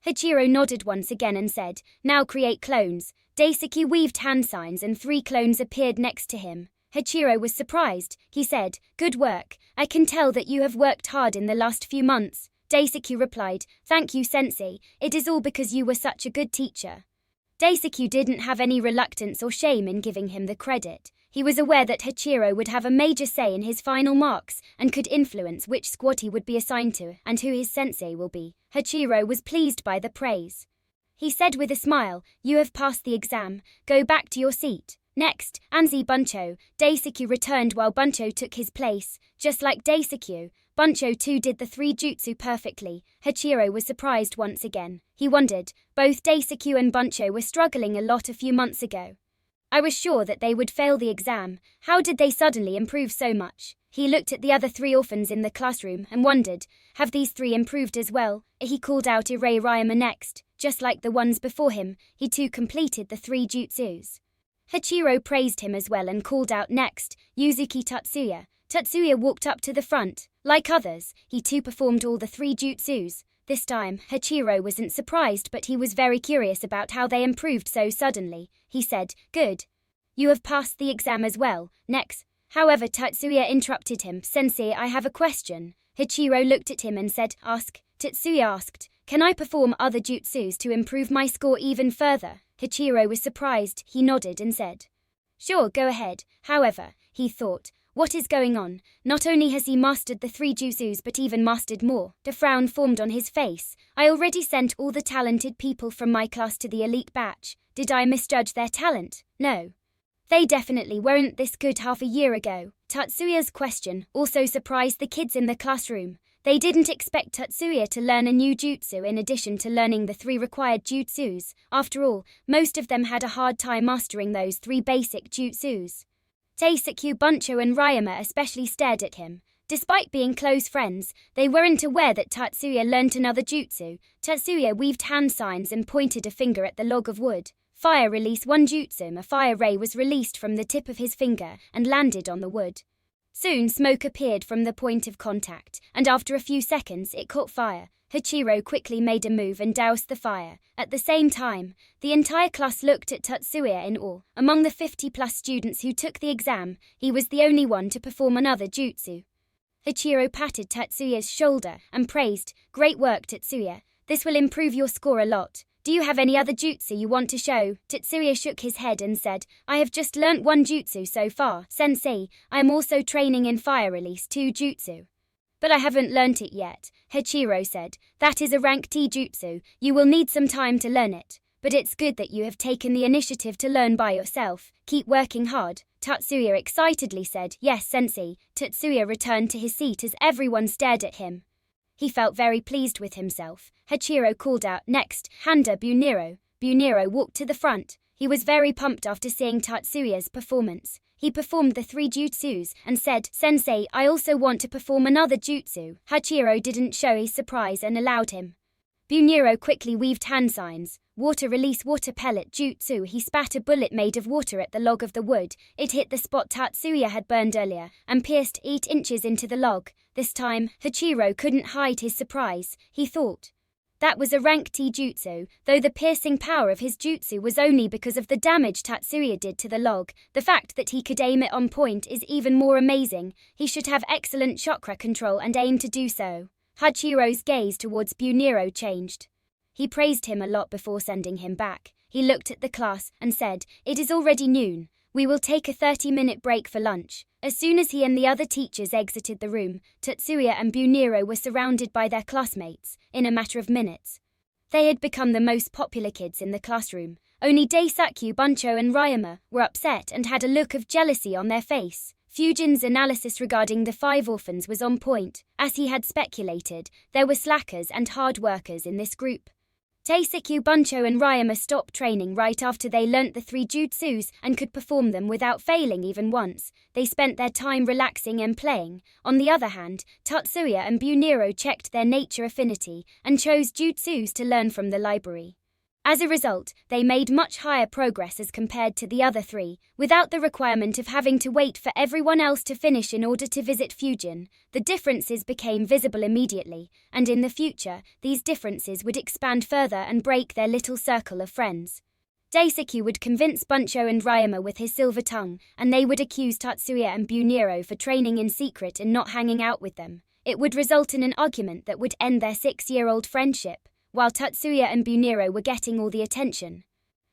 Hachiro nodded once again and said, Now create clones. Daisaku weaved hand signs and 3 clones appeared next to him. Hachiro was surprised. He said, Good work. I can tell that you have worked hard in the last few months. Daisaku replied, Thank you, Sensei. It is all because you were such a good teacher. Daisaku didn't have any reluctance or shame in giving him the credit. He was aware that Hachiro would have a major say in his final marks and could influence which squad he would be assigned to and who his sensei will be. Hachiro was pleased by the praise. He said with a smile, You have passed the exam. Go back to your seat. Next, Anzi Buncho. Daisaku returned while Buncho took his place. Just like Daisaku, Buncho too did the 3 jutsu perfectly. Hachiro was surprised once again. He wondered, both Daisaku and Buncho were struggling a lot a few months ago. I was sure that they would fail the exam. How did they suddenly improve so much? He looked at the other 3 orphans in the classroom and wondered, have these 3 improved as well? He called out Ire Ryama next. Just like the ones before him, he too completed the 3 jutsus. Hachiro praised him as well and called out next, Yuzuki Tatsuya. Tatsuya walked up to the front. Like others, he too performed all the 3 jutsus. This time, Hachiro wasn't surprised, but he was very curious about how they improved so suddenly. He said, Good. You have passed the exam as well. Next. However, Tatsuya interrupted him. Sensei, I have a question. Hachiro looked at him and said, Ask. Tatsuya asked, Can I perform other jutsus to improve my score even further? Hachiro was surprised. He nodded and said, Sure, go ahead. However, he thought, what is going on? Not only has he mastered the 3 jutsus but even mastered more. The frown formed on his face. I already sent all the talented people from my class to the elite batch. Did I misjudge their talent? No. They definitely weren't this good half a year ago. Tatsuya's question also surprised the kids in the classroom. They didn't expect Tatsuya to learn a new jutsu in addition to learning the 3 required jutsus. After all, most of them had a hard time mastering those 3 basic jutsus. Daisaku, Buncho and Ryama especially stared at him. Despite being close friends, they weren't aware that Tatsuya learnt another jutsu. Tatsuya weaved hand signs and pointed a finger at the log of wood. Fire release 1 jutsu. A fire ray was released from the tip of his finger and landed on the wood. Soon smoke appeared from the point of contact, and after a few seconds it caught fire. Hachiro quickly made a move and doused the fire. At the same time, the entire class looked at Tatsuya in awe. Among the 50-plus students who took the exam, he was the only one to perform another jutsu. Hachiro patted Tatsuya's shoulder and praised, Great work, Tatsuya. This will improve your score a lot. Do you have any other jutsu you want to show? Tatsuya shook his head and said, I have just learnt 1 jutsu so far. Sensei, I am also training in fire release 2 jutsu. But I haven't learnt it yet, Hachiro said. That is a rank T jutsu. You will need some time to learn it. But it's good that you have taken the initiative to learn by yourself. Keep working hard, Tatsuya excitedly said. Yes, sensei. Tatsuya returned to his seat as everyone stared at him. He felt very pleased with himself. Hachiro called out, next, Handa Buniro. Buniro walked to the front. He was very pumped after seeing Tatsuya's performance. He performed the 3 jutsus and said, Sensei, I also want to perform another jutsu. Hachiro didn't show his surprise and allowed him. Buniro quickly weaved hand signs. Water release water pellet jutsu. He spat a bullet made of water at the log of the wood. It hit the spot Tatsuya had burned earlier and pierced 8 inches into the log. This time, Hachiro couldn't hide his surprise. He thought that was a rank T jutsu, though the piercing power of his jutsu was only because of the damage Tatsuya did to the log. The fact that he could aim it on point is even more amazing. He should have excellent chakra control and aim to do so. Hachiro's gaze towards Buniro changed. He praised him a lot before sending him back. He looked at the class and said, It is already noon. We will take a 30-minute break for lunch. As soon as he and the other teachers exited the room, Tatsuya and Buniro were surrounded by their classmates, in a matter of minutes. They had become the most popular kids in the classroom. Only Daisaku, Buncho and Ryama were upset and had a look of jealousy on their face. Fujin's analysis regarding the 5 orphans was on point. As he had speculated, there were slackers and hard workers in this group. Daisaku, Buncho and Ryama stopped training right after they learnt the 3 jutsus and could perform them without failing even once. They spent their time relaxing and playing. On the other hand, Tatsuya and Buniro checked their nature affinity and chose jutsus to learn from the library. As a result, they made much higher progress as compared to the other 3, without the requirement of having to wait for everyone else to finish in order to visit Fujin. The differences became visible immediately, and in the future, these differences would expand further and break their little circle of friends. Daisaku would convince Buncho and Ryama with his silver tongue, and they would accuse Tatsuya and Buniro for training in secret and not hanging out with them. It would result in an argument that would end their 6-year-old friendship. While Tatsuya and Buniro were getting all the attention,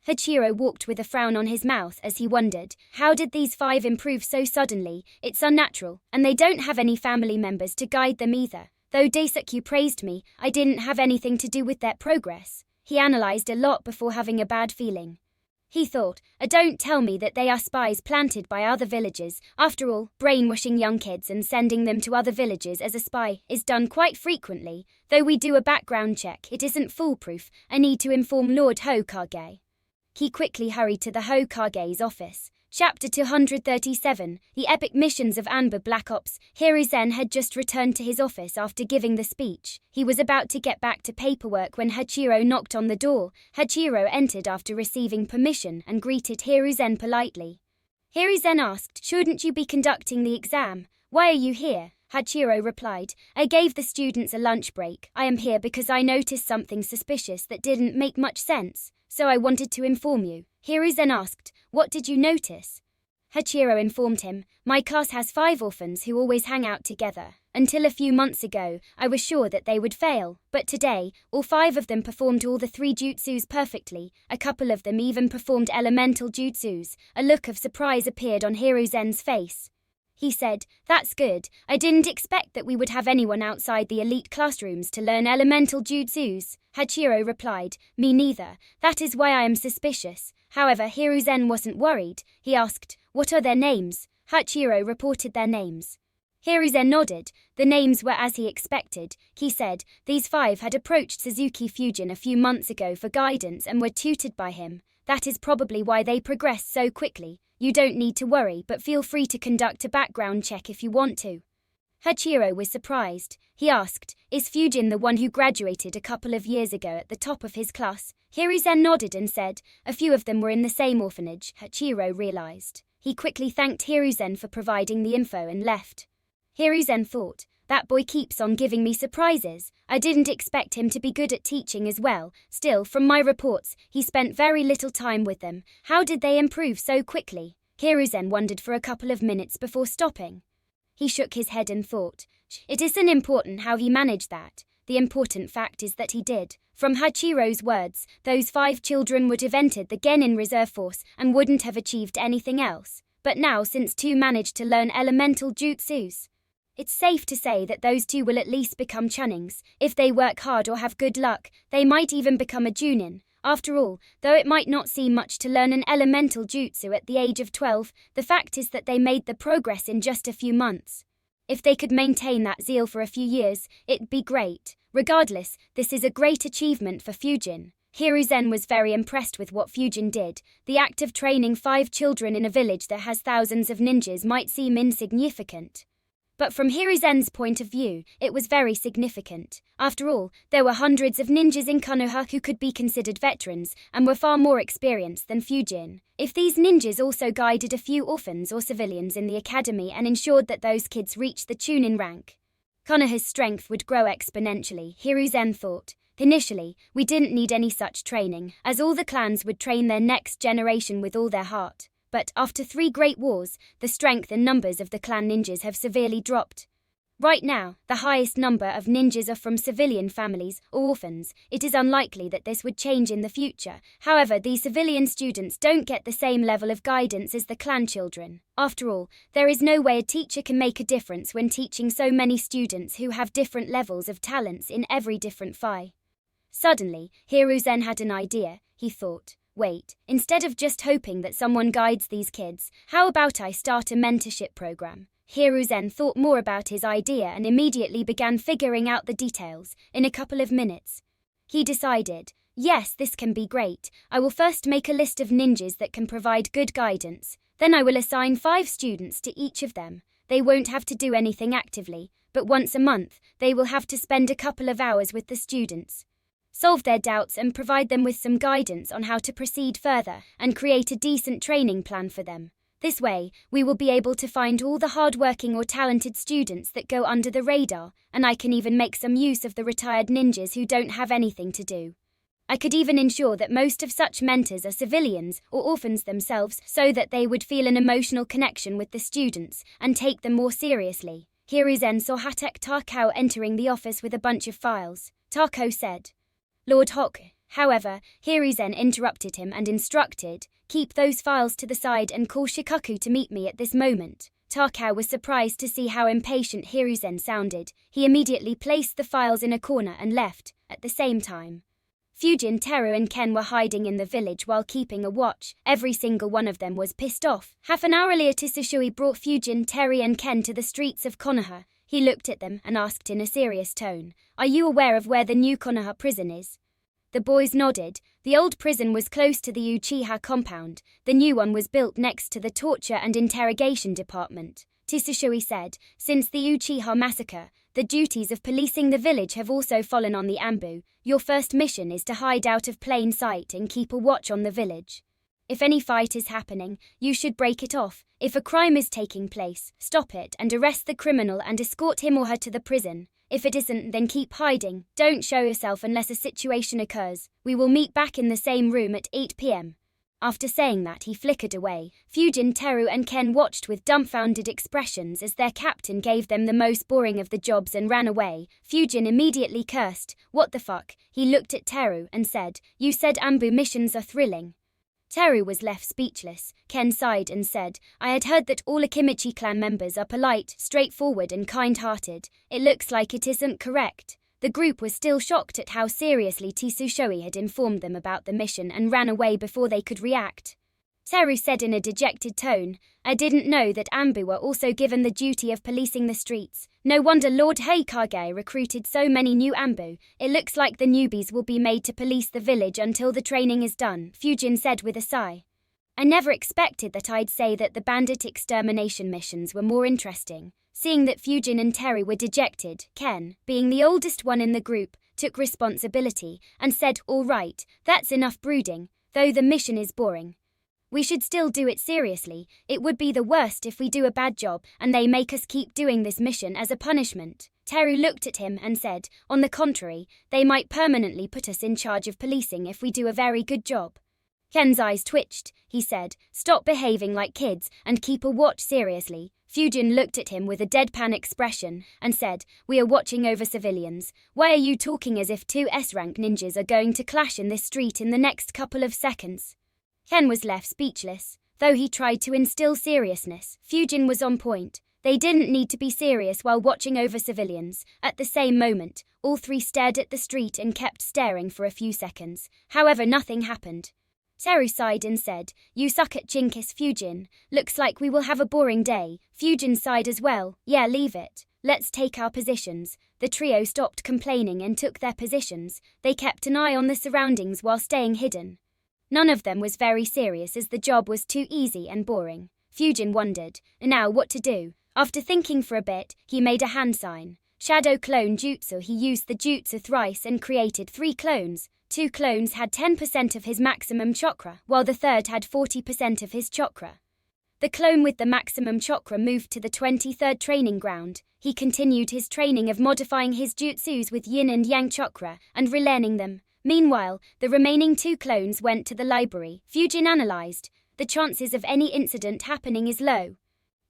Hachiro walked with a frown on his mouth as he wondered, how did these 5 improve so suddenly? It's unnatural, and they don't have any family members to guide them either. Though Daisaku praised me, I didn't have anything to do with their progress. He analyzed a lot before having a bad feeling. He thought, don't tell me that they are spies planted by other villages. After all, brainwashing young kids and sending them to other villages as a spy is done quite frequently. Though we do a background check, it isn't foolproof. I need to inform Lord Hokage. He quickly hurried to the Hokage's office. Chapter 237, The Epic Missions of Anba Black Ops. Hiruzen had just returned to his office after giving the speech. He was about to get back to paperwork when Hachiro knocked on the door. Hachiro entered after receiving permission and greeted Hiruzen politely. Hiruzen asked, Shouldn't you be conducting the exam? Why are you here? Hachiro replied, I gave the students a lunch break. I am here because I noticed something suspicious that didn't make much sense, so I wanted to inform you. Hiruzen asked, What did you notice? Hachiro informed him, My class has 5 orphans who always hang out together. Until a few months ago, I was sure that they would fail, but today, all 5 of them performed all the 3 jutsus perfectly. A couple of them even performed elemental jutsus. A look of surprise appeared on Hiruzen's face. He said, That's good. I didn't expect that we would have anyone outside the elite classrooms to learn elemental jutsus. Hachiro replied, Me neither. That is why I am suspicious. However, Hiruzen wasn't worried. He asked, What are their names? Hachiro reported their names. Hiruzen nodded. The names were as he expected. He said, These 5 had approached Suzuki Fujin a few months ago for guidance and were tutored by him. That is probably why they progressed so quickly. You don't need to worry, but feel free to conduct a background check if you want to. Hachiro was surprised. He asked, Is Fujin the one who graduated a couple of years ago at the top of his class? Hiruzen nodded and said, A few of them were in the same orphanage. Hachiro realized. He quickly thanked Hiruzen for providing the info and left. Hiruzen thought, That boy keeps on giving me surprises. I didn't expect him to be good at teaching as well. Still, from my reports, he spent very little time with them. How did they improve so quickly? Hiruzen wondered for a couple of minutes before stopping. He shook his head and thought, It isn't important how he managed that. The important fact is that he did. From Hachiro's words, those 5 children would have entered the Genin Reserve Force and wouldn't have achieved anything else. But now, since 2 managed to learn elemental jutsus, it's safe to say that those 2 will at least become chunings. If they work hard or have good luck, they might even become a junin. After all, though it might not seem much to learn an elemental jutsu at the age of 12, the fact is that they made the progress in just a few months. If they could maintain that zeal for a few years, it'd be great. Regardless, this is a great achievement for Fujin. Hiruzen was very impressed with what Fujin did. The act of training 5 children in a village that has thousands of ninjas might seem insignificant. But from Hiruzen's point of view, it was very significant. After all, there were hundreds of ninjas in Konoha who could be considered veterans, and were far more experienced than Fujin. If these ninjas also guided a few orphans or civilians in the academy and ensured that those kids reached the Chunin rank, Konoha's strength would grow exponentially, Hiruzen thought. Initially, we didn't need any such training, as all the clans would train their next generation with all their heart. But after 3 great wars, the strength and numbers of the clan ninjas have severely dropped. Right now, the highest number of ninjas are from civilian families or orphans. It is unlikely that this would change in the future. However, these civilian students don't get the same level of guidance as the clan children. After all, there is no way a teacher can make a difference when teaching so many students who have different levels of talents in every different phi. Suddenly, Hiruzen had an idea. He thought, wait, instead of just hoping that someone guides these kids, how about I start a mentorship program? Hiruzen thought more about his idea and immediately began figuring out the details. In a couple of minutes, he decided, yes, this can be great. I will first make a list of ninjas that can provide good guidance. Then I will assign 5 students to each of them. They won't have to do anything actively, but once a month, they will have to spend a couple of hours with the students, solve their doubts and provide them with some guidance on how to proceed further and create a decent training plan for them. This way, we will be able to find all the hard-working or talented students that go under the radar, and I can even make some use of the retired ninjas who don't have anything to do. I could even ensure that most of such mentors are civilians or orphans themselves so that they would feel an emotional connection with the students and take them more seriously. Hiruzen saw Hatek Takao entering the office with a bunch of files. Takao said, Lord Hawk. However, Hiruzen interrupted him and instructed, keep those files to the side and call Shikaku to meet me at this moment. Takao was surprised to see how impatient Hiruzen sounded. He immediately placed the files in a corner and left. At the same time, Fujin, Teru and Ken were hiding in the village while keeping a watch. Every single one of them was pissed off. Half an hour later, Tsushui brought Fujin, Teru and Ken to the streets of Konoha. He looked at them and asked in a serious tone, are you aware of where the new Konoha prison is? The boys nodded. The old prison was close to the Uchiha compound. The new one was built next to the torture and interrogation department. Tsushui said, since the Uchiha massacre, the duties of policing the village have also fallen on the Anbu. Your first mission is to hide out of plain sight and keep a watch on the village. If any fight is happening, you should break it off. If a crime is taking place, stop it and arrest the criminal and escort him or her to the prison. If it isn't, then keep hiding. Don't show yourself unless a situation occurs. We will meet back in the same room at 8 p.m. After saying that, he flickered away. Fujin, Teru and Ken watched with dumbfounded expressions as their captain gave them the most boring of the jobs and ran away. Fujin immediately cursed. What the fuck? He looked at Teru and said, you said Anbu missions are thrilling. Teru was left speechless. Ken sighed and said, I had heard that all Akimichi clan members are polite, straightforward and kind-hearted. It looks like it isn't correct. The group was still shocked at how seriously Tsushui had informed them about the mission and ran away before they could react. Teru said in a dejected tone, I didn't know that Anbu were also given the duty of policing the streets. No wonder Lord Heikage recruited so many new Anbu. It looks like the newbies will be made to police the village until the training is done, Fujin said with a sigh. I never expected that I'd say that the bandit extermination missions were more interesting. Seeing that Fujin and Teru were dejected, Ken, being the oldest one in the group, took responsibility and said, all right, that's enough brooding, though the mission is boring. We should still do it seriously. It would be the worst if we do a bad job and they make us keep doing this mission as a punishment. Teru looked at him and said, on the contrary, they might permanently put us in charge of policing if we do a very good job. Ken's eyes twitched. He said, stop behaving like kids and keep a watch seriously. Fujin looked at him with a deadpan expression and said, we are watching over civilians. Why are you talking as if 2 S-rank ninjas are going to clash in this street in the next couple of seconds? Ken was left speechless. Though he tried to instill seriousness, Fujin was on point. They didn't need to be serious while watching over civilians. At the same moment, all three stared at the street and kept staring for a few seconds. However, nothing happened. Seru sighed and said, "You suck at Jinkis, Fujin. Looks like we will have a boring day." Fujin sighed as well. "Yeah, leave it. Let's take our positions." The trio stopped complaining and took their positions. They kept an eye on the surroundings while staying hidden. None of them was very serious as the job was too easy and boring. Fujin wondered, now what to do. After thinking for a bit, he made a hand sign. Shadow clone jutsu. He used the jutsu thrice and created 3 clones. 2 clones had 10% of his maximum chakra, while the third had 40% of his chakra. The clone with the maximum chakra moved to the 23rd training ground. He continued his training of modifying his jutsus with yin and yang chakra and relearning them. Meanwhile, the remaining 2 clones went to the library. Fujin analyzed. The chances of any incident happening is low.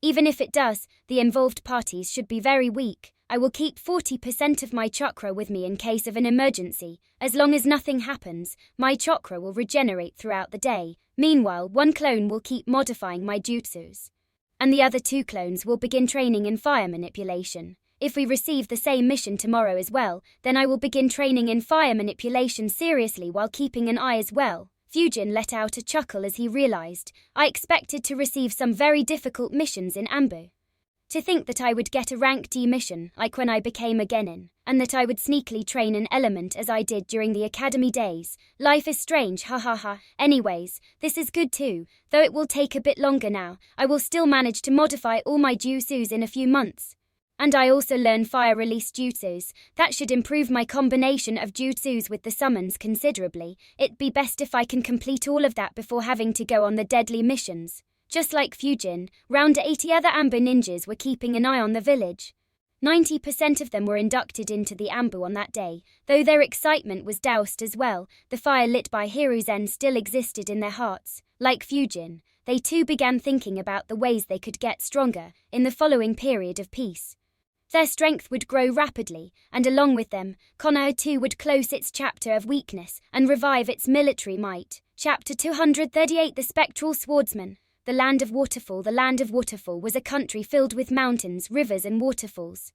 Even if it does, the involved parties should be very weak. I will keep 40% of my chakra with me in case of an emergency. As long as nothing happens, my chakra will regenerate throughout the day. Meanwhile, 1 clone will keep modifying my jutsus. And the other 2 clones will begin training in fire manipulation. If we receive the same mission tomorrow as well, then I will begin training in fire manipulation seriously while keeping an eye as well. Fujin let out a chuckle as he realized, I expected to receive some very difficult missions in Ambu. To think that I would get a rank D mission, like when I became a genin, and that I would sneakily train an element as I did during the academy days. Life is strange, ha ha ha. Anyways, this is good too, though it will take a bit longer now. I will still manage to modify all my jutsus in a few months. And I also learn fire release jutsus. That should improve my combination of jutsus with the summons considerably. It'd be best if I can complete all of that before having to go on the deadly missions. Just like Fujin, round 80 other Amber ninjas were keeping an eye on the village. 90% of them were inducted into the Ambu on that day, though their excitement was doused as well. The fire lit by Hiruzen still existed in their hearts. Like Fujin, they too began thinking about the ways they could get stronger in the following period of peace. Their strength would grow rapidly, and along with them, Konoha too would close its chapter of weakness and revive its military might. Chapter 238 The Spectral Swordsman. The Land of Waterfall. The Land of Waterfall was a country filled with mountains, rivers and waterfalls.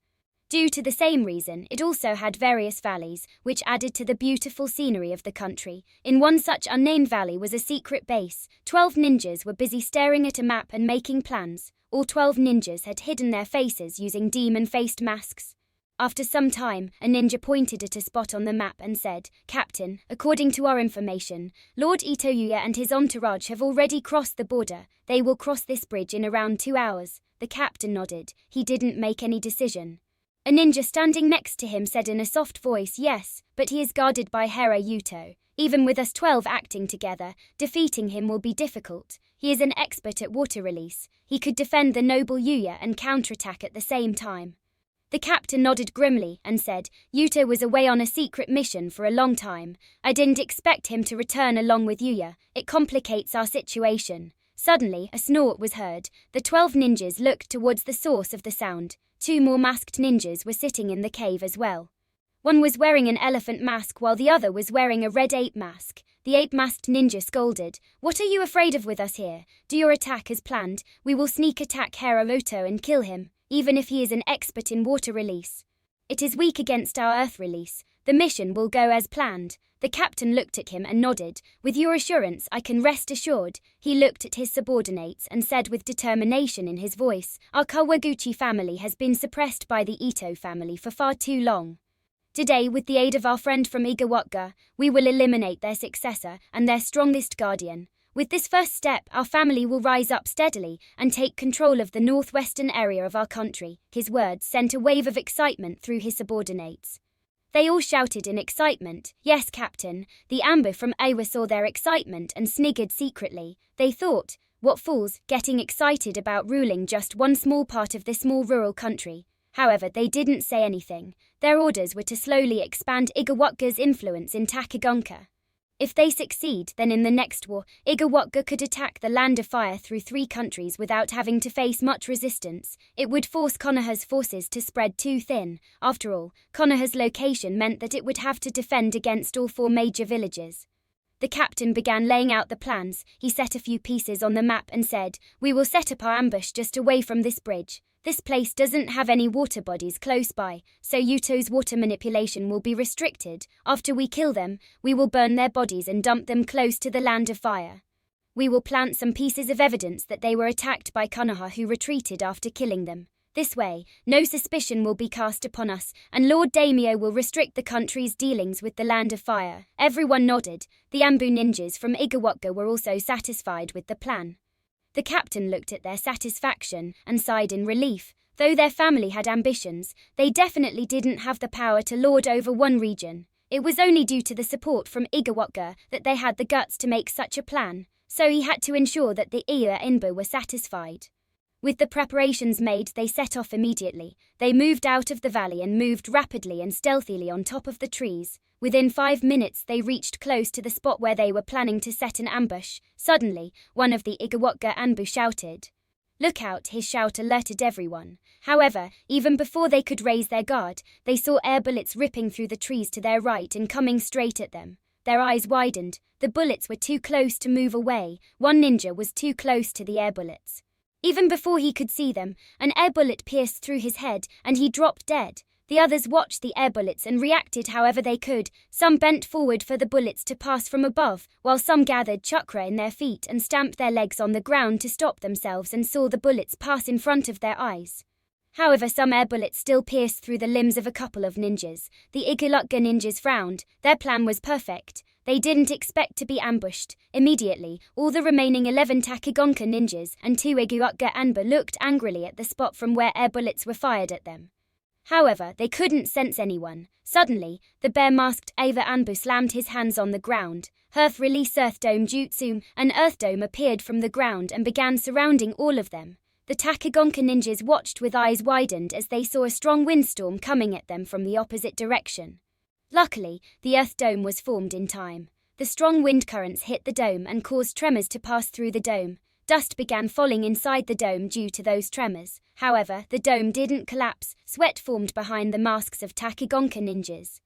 Due to the same reason, it also had various valleys, which added to the beautiful scenery of the country. In one such unnamed valley was a secret base. 12 ninjas were busy staring at a map and making plans. All 12 ninjas had hidden their faces using demon-faced masks. After some time, a ninja pointed at a spot on the map and said, "Captain, according to our information, Lord Itoyuya and his entourage have already crossed the border. They will cross this bridge in around 2 hours." The captain nodded. He didn't make any decision. A ninja standing next to him said in a soft voice, "Yes, but he is guarded by Hera Yuto. Even with us 12 acting together, defeating him will be difficult. He is an expert at water release. He could defend the noble Yuya and counterattack at the same time." The captain nodded grimly and said, "Yuto was away on a secret mission for a long time. I didn't expect him to return along with Yuya. It complicates our situation." Suddenly, a snort was heard. The 12 ninjas looked towards the source of the sound. 2 more masked ninjas were sitting in the cave as well. One was wearing an elephant mask while the other was wearing a red ape mask. The ape-masked ninja scolded, "What are you afraid of with us here? Do your attack as planned. We will sneak attack Haramoto and kill him, even if he is an expert in water release. It is weak against our earth release. The mission will go as planned." The captain looked at him and nodded. "With your assurance, I can rest assured." He looked at his subordinates and said with determination in his voice, "Our Kawaguchi family has been suppressed by the Ito family for far too long. Today, with the aid of our friend from Igawatga, we will eliminate their successor and their strongest guardian. With this first step, our family will rise up steadily and take control of the northwestern area of our country." His words sent a wave of excitement through his subordinates. They all shouted in excitement, "Yes, Captain." The Amber from Awa saw their excitement and sniggered secretly. They thought, "What fools, getting excited about ruling just one small part of this small rural country." However, they didn't say anything. Their orders were to slowly expand Igawatga's influence in Takagonka. If they succeed, then in the next war, Igawatga could attack the Land of Fire through 3 countries without having to face much resistance. It would force Konoha's forces to spread too thin. After all, Konoha's location meant that it would have to defend against all 4 major villages. The captain began laying out the plans. He set a few pieces on the map and said, "We will set up our ambush just away from this bridge. This place doesn't have any water bodies close by, so Yuto's water manipulation will be restricted. After we kill them, we will burn their bodies and dump them close to the land of fire. We will plant some pieces of evidence that they were attacked by Konoha, who retreated after killing them. This way, no suspicion will be cast upon us, and Lord Daimyo will restrict the country's dealings with the land of fire. Everyone nodded. The Anbu ninjas from Igawaka were also satisfied with the plan. The captain looked at their satisfaction and sighed in relief. Though their family had ambitions, they definitely didn't have the power to lord over one region. It was only due to the support from Igawaka that they had the guts to make such a plan, so he had to ensure that the Iya Inbu were satisfied. With the preparations made, they set off immediately. They moved out of the valley and moved rapidly and stealthily on top of the trees. Within 5 minutes they reached close to the spot where they were planning to set an ambush. Suddenly, one of the Igawaka Anbu shouted, "Look out!" His shout alerted everyone. However, even before they could raise their guard, they saw air bullets ripping through the trees to their right and coming straight at them. Their eyes widened. The bullets were too close to move away. One ninja was too close to the air bullets. Even before he could see them, an air bullet pierced through his head, and he dropped dead. The others watched the air bullets and reacted however they could. Some bent forward for the bullets to pass from above, while some gathered chakra in their feet and stamped their legs on the ground to stop themselves and saw the bullets pass in front of their eyes. However, some air bullets still pierced through the limbs of a couple of ninjas. The Igawaka ninjas frowned. Their plan was perfect. They didn't expect to be ambushed. Immediately, all the remaining 11 Takigonka ninjas and 2 Igawaka Anbu looked angrily at the spot from where air bullets were fired at them. However, they couldn't sense anyone. Suddenly, the bare-masked Ava Anbu slammed his hands on the ground. Earth release Earth Dome Jutsu, an Earth Dome appeared from the ground and began surrounding all of them. The Takigonka ninjas watched with eyes widened as they saw a strong windstorm coming at them from the opposite direction. Luckily, the Earth Dome was formed in time. The strong wind currents hit the dome and caused tremors to pass through the dome. Dust began falling inside the dome due to those tremors. However, the dome didn't collapse. Sweat formed behind the masks of Takigonka ninjas.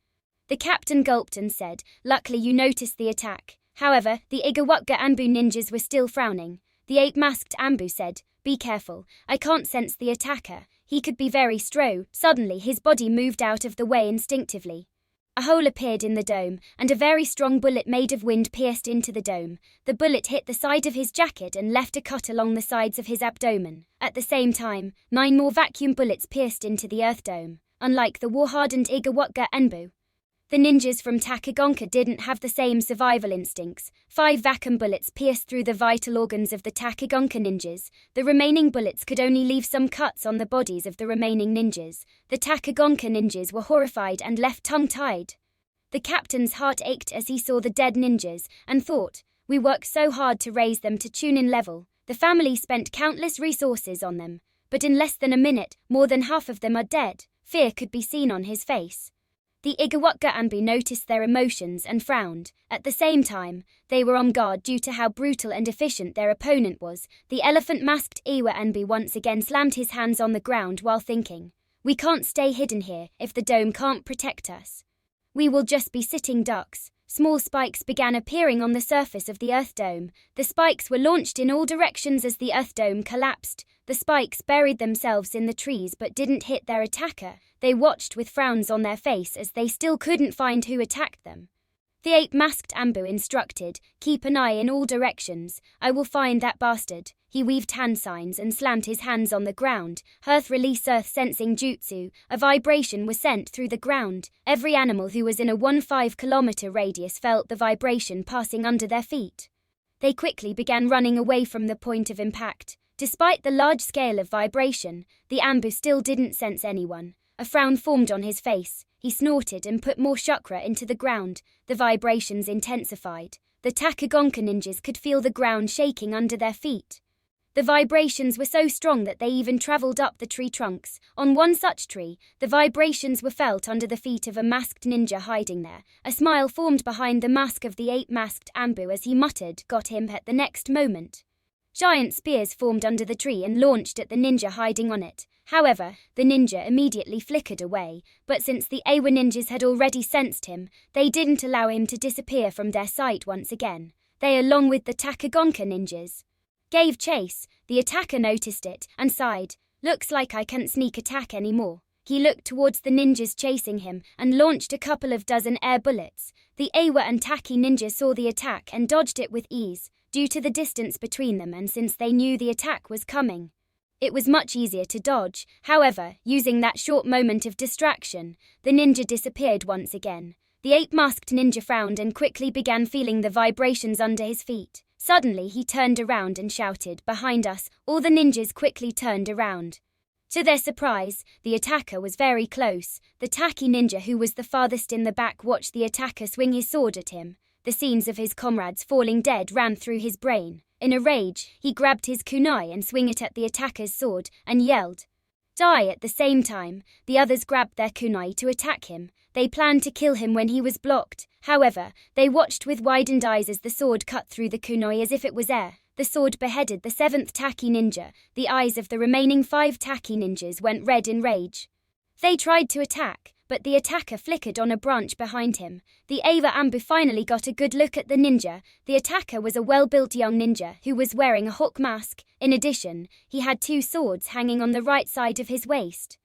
The captain gulped and said, "Luckily you noticed the attack." However, the Igawaka Anbu ninjas were still frowning. The 8-masked Anbu said, "Be careful, I can't sense the attacker. He could be very strong." Suddenly his body moved out of the way instinctively. A hole appeared in the dome, and a very strong bullet made of wind pierced into the dome. The bullet hit the side of his jacket and left a cut along the sides of his abdomen. At the same time, 9 more vacuum bullets pierced into the Earth Dome. Unlike the war-hardened Igawaka Anbu, the ninjas from Takigonka didn't have the same survival instincts. 5 vacuum bullets pierced through the vital organs of the Takigonka ninjas. The remaining bullets could only leave some cuts on the bodies of the remaining ninjas. The Takigonka ninjas were horrified and left tongue-tied. The captain's heart ached as he saw the dead ninjas and thought, "We worked so hard to raise them to Chunin level. The family spent countless resources on them, but in less than a minute, more than half of them are dead." Fear could be seen on his face. The Igawaka Anbu noticed their emotions and frowned. At the same time, they were on guard due to how brutal and efficient their opponent was. The elephant-masked Iwa Anbu once again slammed his hands on the ground while thinking, "We can't stay hidden here if the dome can't protect us. We will just be sitting ducks." Small spikes began appearing on the surface of the Earth Dome. The spikes were launched in all directions as the Earth Dome collapsed. The spikes buried themselves in the trees but didn't hit their attacker. They watched with frowns on their face as they still couldn't find who attacked them. The 8-masked Anbu instructed, "Keep an eye in all directions. I will find that bastard." He weaved hand signs and slammed his hands on the ground. Earth release Earth sensing jutsu. A vibration was sent through the ground. Every animal who was in a 15-kilometer radius felt the vibration passing under their feet. They quickly began running away from the point of impact. Despite the large scale of vibration, the Anbu still didn't sense anyone. A frown formed on his face. He snorted and put more chakra into the ground. The vibrations intensified. The Takigonka ninjas could feel the ground shaking under their feet. The vibrations were so strong that they even traveled up the tree trunks. On one such tree, the vibrations were felt under the feet of a masked ninja hiding there. A smile formed behind the mask of the 8-masked Anbu as he muttered, "Got him." At the next moment, giant spears formed under the tree and launched at the ninja hiding on it. However, the ninja immediately flickered away, but since the Awa ninjas had already sensed him, they didn't allow him to disappear from their sight once again. They, along with the Takigonka ninjas, gave chase. The attacker noticed it and sighed. Looks like I can't sneak attack anymore. He looked towards the ninjas chasing him and launched a couple of dozen air bullets. The Awa and Taki ninja saw the attack and dodged it with ease, due to the distance between them and since they knew the attack was coming. It was much easier to dodge. However, using that short moment of distraction, the ninja disappeared once again. The ape-masked ninja frowned and quickly began feeling the vibrations under his feet. Suddenly he turned around and shouted, "Behind us!" All the ninjas quickly turned around. To their surprise, the attacker was very close. The Taki ninja who was the farthest in the back watched the attacker swing his sword at him. The scenes of his comrades falling dead ran through his brain. In a rage, he grabbed his kunai and swung it at the attacker's sword and yelled, "Die!" At the same time, the others grabbed their kunai to attack him. They planned to kill him when he was blocked. However, they watched with widened eyes as the sword cut through the kunai as if it was air. The sword beheaded the 7th Taki ninja. The eyes of the remaining 5 Taki ninjas went red in rage. They tried to attack, but the attacker flickered on a branch behind him. The Ava Ambu finally got a good look at the ninja. The attacker was a well-built young ninja who was wearing a hawk mask. In addition, he had 2 swords hanging on the right side of his waist.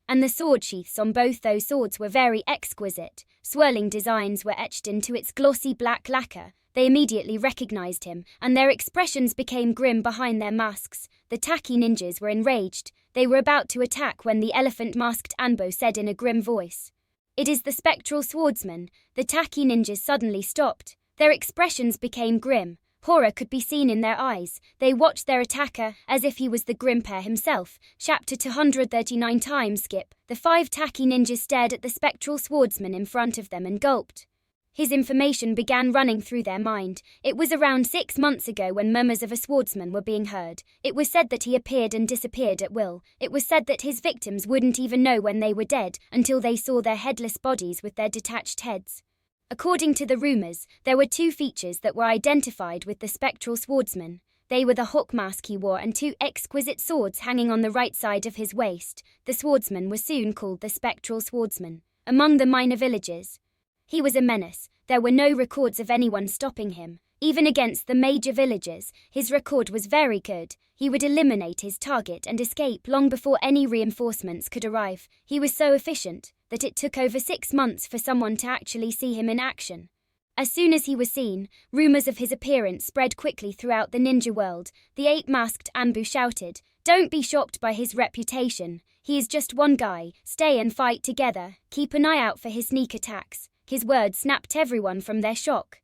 And the sword sheaths on both those swords were very exquisite. Swirling designs were etched into its glossy black lacquer. They immediately recognized him, and their expressions became grim behind their masks. The Taki ninjas were enraged. They were about to attack when the elephant-masked Anbo said in a grim voice, "It is the spectral swordsman." The Taki ninjas suddenly stopped. Their expressions became grim. Horror could be seen in their eyes. They watched their attacker as if he was the grim pair himself. Chapter 239 time skip. The 5 Taki ninjas stared at the spectral swordsman in front of them and gulped. His information began running through their mind. It was around 6 months ago when murmurs of a swordsman were being heard. It was said that he appeared and disappeared at will. It was said that his victims wouldn't even know when they were dead until they saw their headless bodies with their detached heads. According to the rumors, there were 2 features that were identified with the spectral swordsman. They were the hawk mask he wore and 2 exquisite swords hanging on the right side of his waist. The swordsman was soon called the spectral swordsman. Among the minor villagers, he was a menace. There were no records of anyone stopping him. Even against the major villagers, his record was very good. He would eliminate his target and escape long before any reinforcements could arrive. He was so efficient that it took over 6 months for someone to actually see him in action. As soon as he was seen, rumors of his appearance spread quickly throughout the ninja world. The ape-masked Anbu shouted, "Don't be shocked by his reputation. He is just one guy. Stay and fight together. Keep an eye out for his sneak attacks." His words snapped everyone from their shock.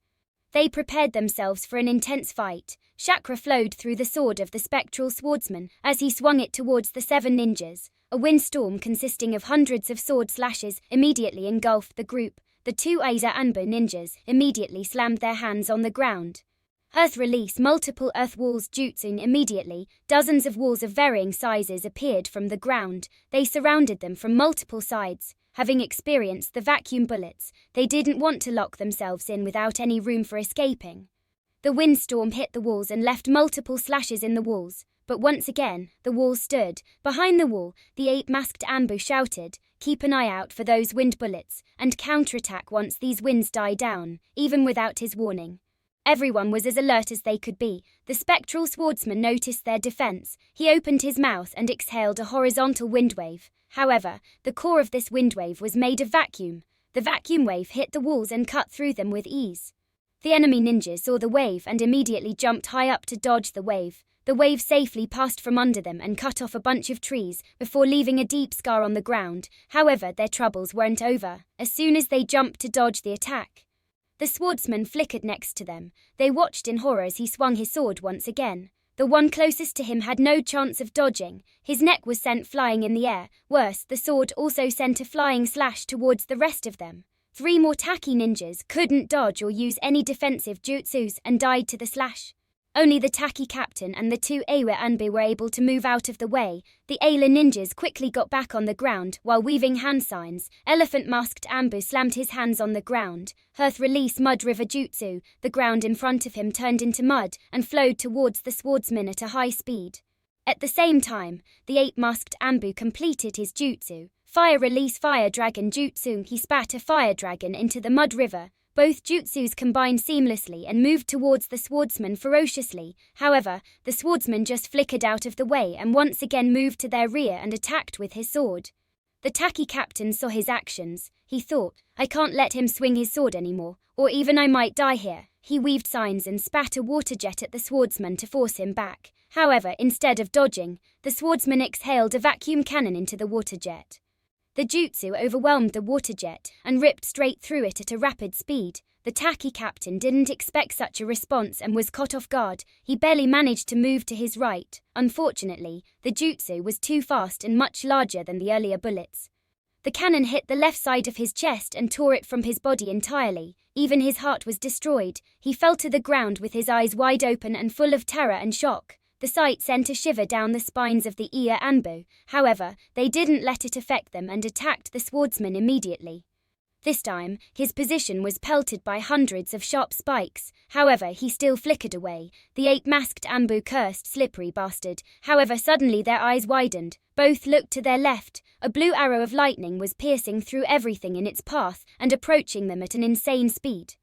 They prepared themselves for an intense fight. Chakra flowed through the sword of the spectral swordsman as he swung it towards the 7 ninjas. A windstorm consisting of hundreds of sword slashes immediately engulfed the group. The 2 Aiza Anbo ninjas immediately slammed their hands on the ground. Earth release multiple earth walls jutsu immediately. Dozens of walls of varying sizes appeared from the ground. They surrounded them from multiple sides. Having experienced the vacuum bullets, they didn't want to lock themselves in without any room for escaping. The windstorm hit the walls and left multiple slashes in the walls. But once again, the wall stood. Behind the wall, the ape-masked Anbu shouted, "Keep an eye out for those wind bullets, and counterattack once these winds die down." Even without his warning, everyone was as alert as they could be. The spectral swordsman noticed their defense. He opened his mouth and exhaled a horizontal wind wave. However, the core of this wind wave was made of vacuum. The vacuum wave hit the walls and cut through them with ease. The enemy ninjas saw the wave and immediately jumped high up to dodge the wave. The wave safely passed from under them and cut off a bunch of trees before leaving a deep scar on the ground. However, their troubles weren't over. As soon as they jumped to dodge the attack, the swordsman flickered next to them. They watched in horror as he swung his sword once again. The one closest to him had no chance of dodging. His neck was sent flying in the air. Worse, the sword also sent a flying slash towards the rest of them. 3 more Taki ninjas couldn't dodge or use any defensive jutsus and died to the slash. Only the Taki captain and the 2 Awa Anbu were able to move out of the way. The Ayla ninjas quickly got back on the ground while weaving hand signs. Elephant-masked Anbu slammed his hands on the ground. Earth release mud river jutsu. The ground in front of him turned into mud and flowed towards the swordsman at a high speed. At the same time, the ape-masked Anbu completed his jutsu. Fire release fire dragon jutsu. He spat a fire dragon into the mud river. Both jutsus combined seamlessly and moved towards the swordsman ferociously. However, the swordsman just flickered out of the way and once again moved to their rear and attacked with his sword. The tacky captain saw his actions. He thought, I can't let him swing his sword anymore, or even I might die here. He weaved signs and spat a water jet at the swordsman to force him back. However, instead of dodging, the swordsman exhaled a vacuum cannon into the water jet. The jutsu overwhelmed the water jet and ripped straight through it at a rapid speed. The tacky captain didn't expect such a response and was caught off guard. He barely managed to move to his right. Unfortunately, the jutsu was too fast and much larger than the earlier bullets. The cannon hit the left side of his chest and tore it from his body entirely. Even his heart was destroyed. He fell to the ground with his eyes wide open and full of terror and shock. The sight sent a shiver down the spines of the Iya Anbu. However, they didn't let it affect them and attacked the swordsman immediately. This time, his position was pelted by hundreds of sharp spikes. However, he still flickered away. The 8-masked Anbu cursed, slippery bastard. However, suddenly their eyes widened. Both looked to their left. A blue arrow of lightning was piercing through everything in its path and approaching them at an insane speed.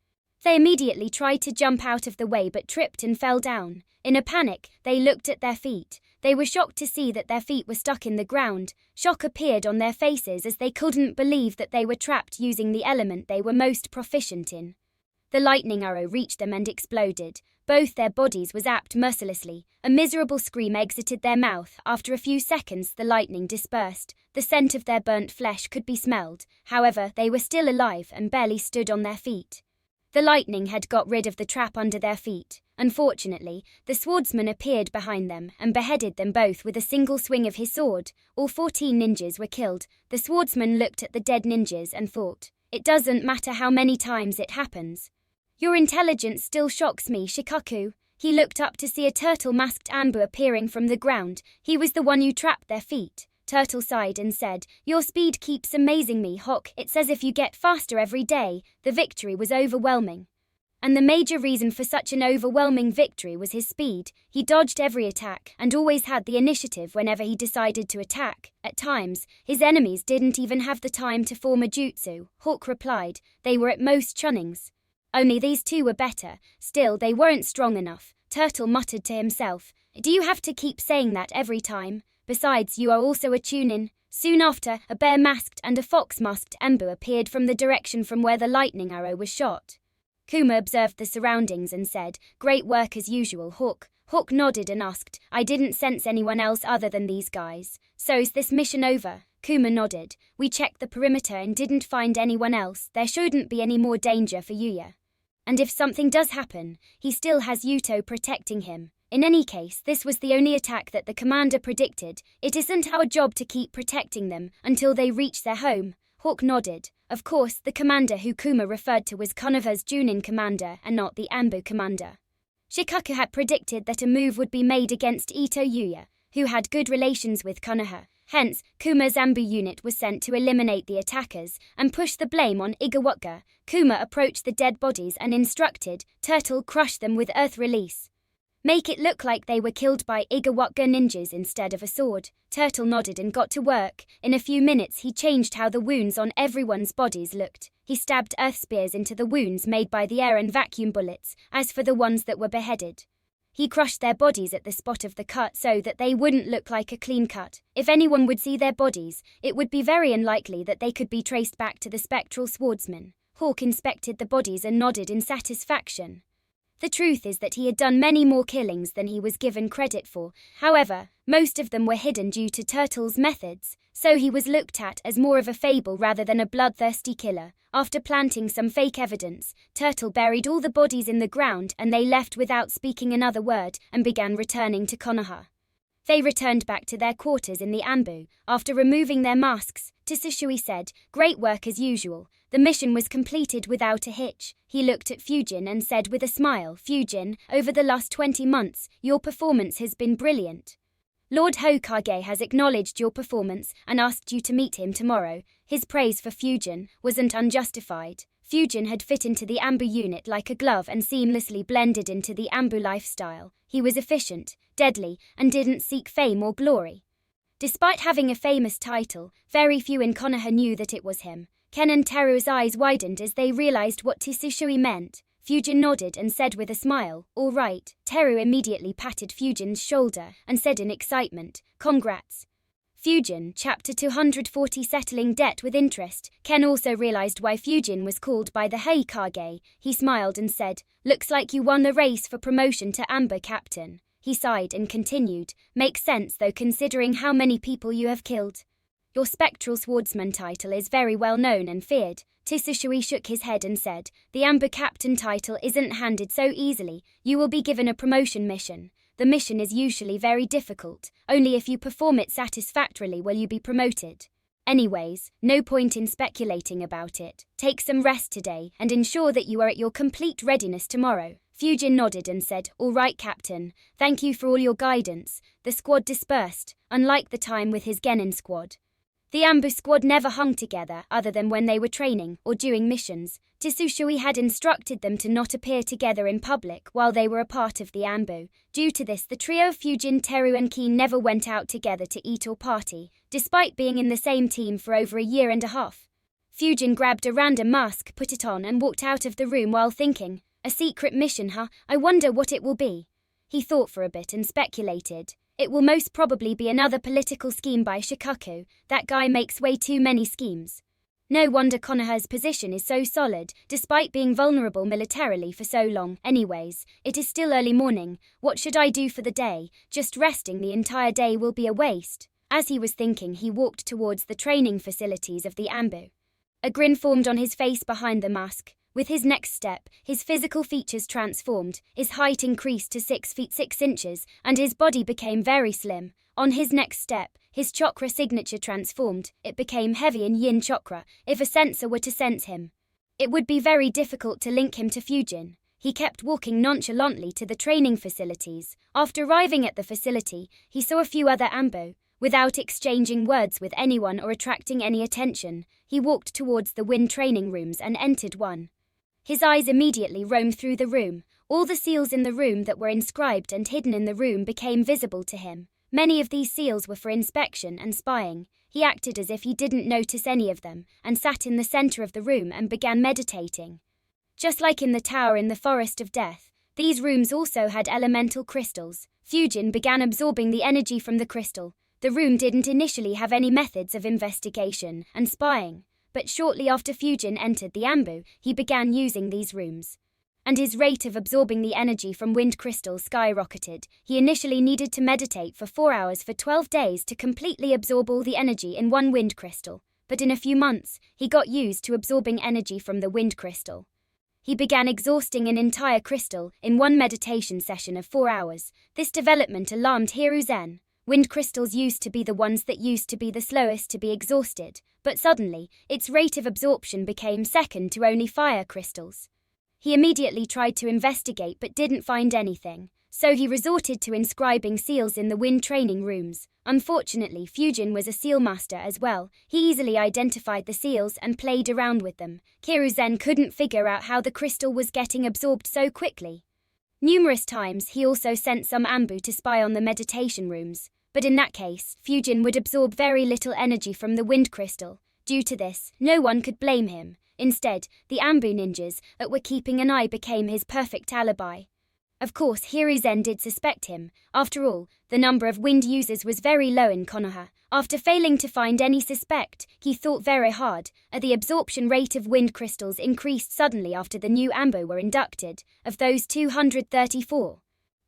They immediately tried to jump out of the way but tripped and fell down. In a panic, they looked at their feet. They were shocked to see that their feet were stuck in the ground. Shock appeared on their faces as they couldn't believe that they were trapped using the element they were most proficient in. The lightning arrow reached them and exploded. Both their bodies were zapped mercilessly. A miserable scream exited their mouth. After a few seconds, the lightning dispersed. The scent of their burnt flesh could be smelled. However, they were still alive and barely stood on their feet. The lightning had got rid of the trap under their feet. Unfortunately, the swordsman appeared behind them and beheaded them both with a single swing of his sword. All 14 ninjas were killed. The swordsman looked at the dead ninjas and thought, it doesn't matter how many times it happens. Your intelligence still shocks me, Shikaku. He looked up to see a turtle-masked Anbu appearing from the ground. He was the one who trapped their feet. Turtle sighed and said, your speed keeps amazing me, Hawk. It's as if you get faster every day. The victory was overwhelming. And the major reason for such an overwhelming victory was his speed. He dodged every attack and always had the initiative whenever he decided to attack. At times, his enemies didn't even have the time to form a jutsu. Hawk replied, they were at most chunnings. Only these two were better. Still, they weren't strong enough. Turtle muttered to himself, do you have to keep saying that every time? Besides, you are also a chunin. Soon after, a bear-masked and a fox-masked Anbu appeared from the direction from where the lightning arrow was shot. Kuma observed the surroundings and said, great work as usual, Hawk. Hawk nodded and asked, I didn't sense anyone else other than these guys. So is this mission over? Kuma nodded. We checked the perimeter and didn't find anyone else. There shouldn't be any more danger for Yuya. And if something does happen, he still has Yuto protecting him. In any case, this was the only attack that the commander predicted. It isn't our job to keep protecting them until they reach their home. Hawk nodded. Of course, the commander who Kuma referred to was Konoha's Junin commander and not the Anbu commander. Shikaku had predicted that a move would be made against Ito Yuya, who had good relations with Konoha. Hence, Kuma's Anbu unit was sent to eliminate the attackers and push the blame on Igawaka. Kuma approached the dead bodies and instructed, Turtle crush them with earth release. Make it look like they were killed by Igawaka ninjas instead of a sword. Turtle nodded and got to work. In a few minutes he changed how the wounds on everyone's bodies looked. He stabbed earth spears into the wounds made by the air and vacuum bullets. As for the ones that were beheaded, he crushed their bodies at the spot of the cut so that they wouldn't look like a clean cut. If anyone would see their bodies, it would be very unlikely that they could be traced back to the spectral swordsman. Hawk inspected the bodies and nodded in satisfaction. The truth is that he had done many more killings than he was given credit for. However, most of them were hidden due to Turtle's methods, so he was looked at as more of a fable rather than a bloodthirsty killer. After planting some fake evidence, Turtle buried all the bodies in the ground and they left without speaking another word and began returning to Konoha. They returned back to their quarters in the Anbu. After removing their masks, Tsushui said, great work as usual. The mission was completed without a hitch. He looked at Fujin and said with a smile, Fujin, over the last 20 months, your performance has been brilliant. Lord Hokage has acknowledged your performance and asked you to meet him tomorrow. His praise for Fujin wasn't unjustified. Fujin had fit into the Anbu unit like a glove and seamlessly blended into the Anbu lifestyle. He was efficient, deadly, and didn't seek fame or glory. Despite having a famous title, very few in Konoha knew that it was him. Ken and Teru's eyes widened as they realized what Tsushui meant. Fujin nodded and said with a smile, "All right." Teru immediately patted Fujin's shoulder and said in excitement, "Congrats." Fujin, Chapter 240, Settling Debt with Interest. Ken also realized why Fujin was called by the Heikage. He smiled and said, "Looks like you won the race for promotion to Amber Captain." He sighed and continued, "Makes sense though considering how many people you have killed. Your Spectral Swordsman title is very well known and feared." Tsushui shook his head and said, "The Amber Captain title isn't handed so easily. You will be given a promotion mission. The mission is usually very difficult. Only if you perform it satisfactorily will you be promoted. Anyways, no point in speculating about it. Take some rest today and ensure that you are at your complete readiness tomorrow." Fujin nodded and said, "All right, Captain. Thank you for all your guidance." The squad dispersed, unlike the time with his Genin squad. The Ambu squad never hung together other than when they were training or doing missions. Tsushui had instructed them to not appear together in public while they were a part of the Ambu. Due to this, the trio of Fujin, Teru and Keen never went out together to eat or party, despite being in the same team for over a year and a half. Fujin grabbed a random mask, put it on and walked out of the room while thinking, "A secret mission, huh? I wonder what it will be." He thought for a bit and speculated. It will most probably be another political scheme by Shikaku. That guy makes way too many schemes. No wonder Konoha's position is so solid, despite being vulnerable militarily for so long. Anyways, it is still early morning. What should I do for the day? Just resting the entire day will be a waste. As he was thinking, he walked towards the training facilities of the Ambu. A grin formed on his face behind the mask. With his next step, his physical features transformed, his height increased to 6 feet 6 inches, and his body became very slim. On his next step, his chakra signature transformed, it became heavy in yin chakra. If a sensor were to sense him, it would be very difficult to link him to Fujin. He kept walking nonchalantly to the training facilities. After arriving at the facility, he saw a few other Ambu. Without exchanging words with anyone or attracting any attention, he walked towards the Wind training rooms and entered one. His eyes immediately roamed through the room. All the seals in the room that were inscribed and hidden in the room became visible to him. Many of these seals were for inspection and spying. He acted as if he didn't notice any of them, and sat in the center of the room and began meditating. Just like in the tower in the Forest of Death, these rooms also had elemental crystals. Fujin began absorbing the energy from the crystal. The room didn't initially have any methods of investigation and spying, but shortly after Fujin entered the Ambu, he began using these rooms. And his rate of absorbing the energy from wind crystals skyrocketed. He initially needed to meditate for 4 hours for 12 days to completely absorb all the energy in one wind crystal, but in a few months, he got used to absorbing energy from the wind crystal. He began exhausting an entire crystal in one meditation session of 4 hours. This development alarmed Hiruzen. Wind crystals used to be the ones that used to be the slowest to be exhausted, but suddenly, its rate of absorption became second to only fire crystals. He immediately tried to investigate but didn't find anything, so he resorted to inscribing seals in the wind training rooms. Unfortunately, Fujin was a seal master as well. He easily identified the seals and played around with them. Hiruzen couldn't figure out how the crystal was getting absorbed so quickly. Numerous times he also sent some Ambu to spy on the meditation rooms, but in that case, Fujin would absorb very little energy from the wind crystal. Due to this, no one could blame him. Instead, the Ambu ninjas that were keeping an eye became his perfect alibi. Of course, Hiruzen did suspect him. After all, the number of wind users was very low in Konoha. After failing to find any suspect, he thought very hard. The absorption rate of wind crystals increased suddenly after the new Ambu were inducted. Of those 234,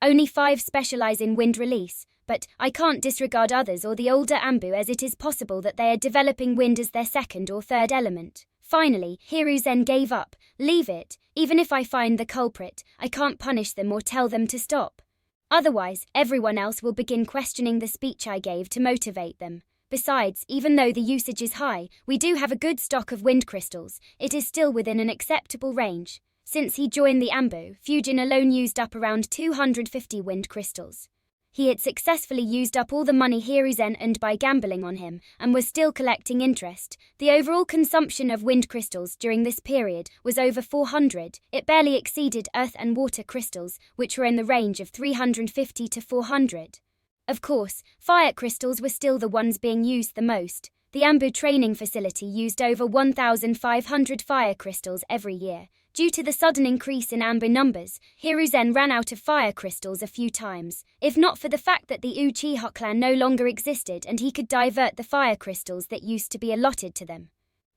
only 5 specialize in wind release, but I can't disregard others or the older Ambu as it is possible that they are developing wind as their second or third element. Finally, Hiruzen gave up. Leave it. Even if I find the culprit, I can't punish them or tell them to stop. Otherwise, everyone else will begin questioning the speech I gave to motivate them. Besides, even though the usage is high, we do have a good stock of wind crystals. It is still within an acceptable range. Since he joined the Ambu, Fujin alone used up around 250 wind crystals. He had successfully used up all the money Hiruzen earned by gambling on him and was still collecting interest. The overall consumption of wind crystals during this period was over 400. It barely exceeded earth and water crystals, which were in the range of 350 to 400. Of course, fire crystals were still the ones being used the most. The Ambu training facility used over 1,500 fire crystals every year. Due to the sudden increase in Ambu numbers, Hiruzen ran out of fire crystals a few times, if not for the fact that the Uchiha clan no longer existed and he could divert the fire crystals that used to be allotted to them.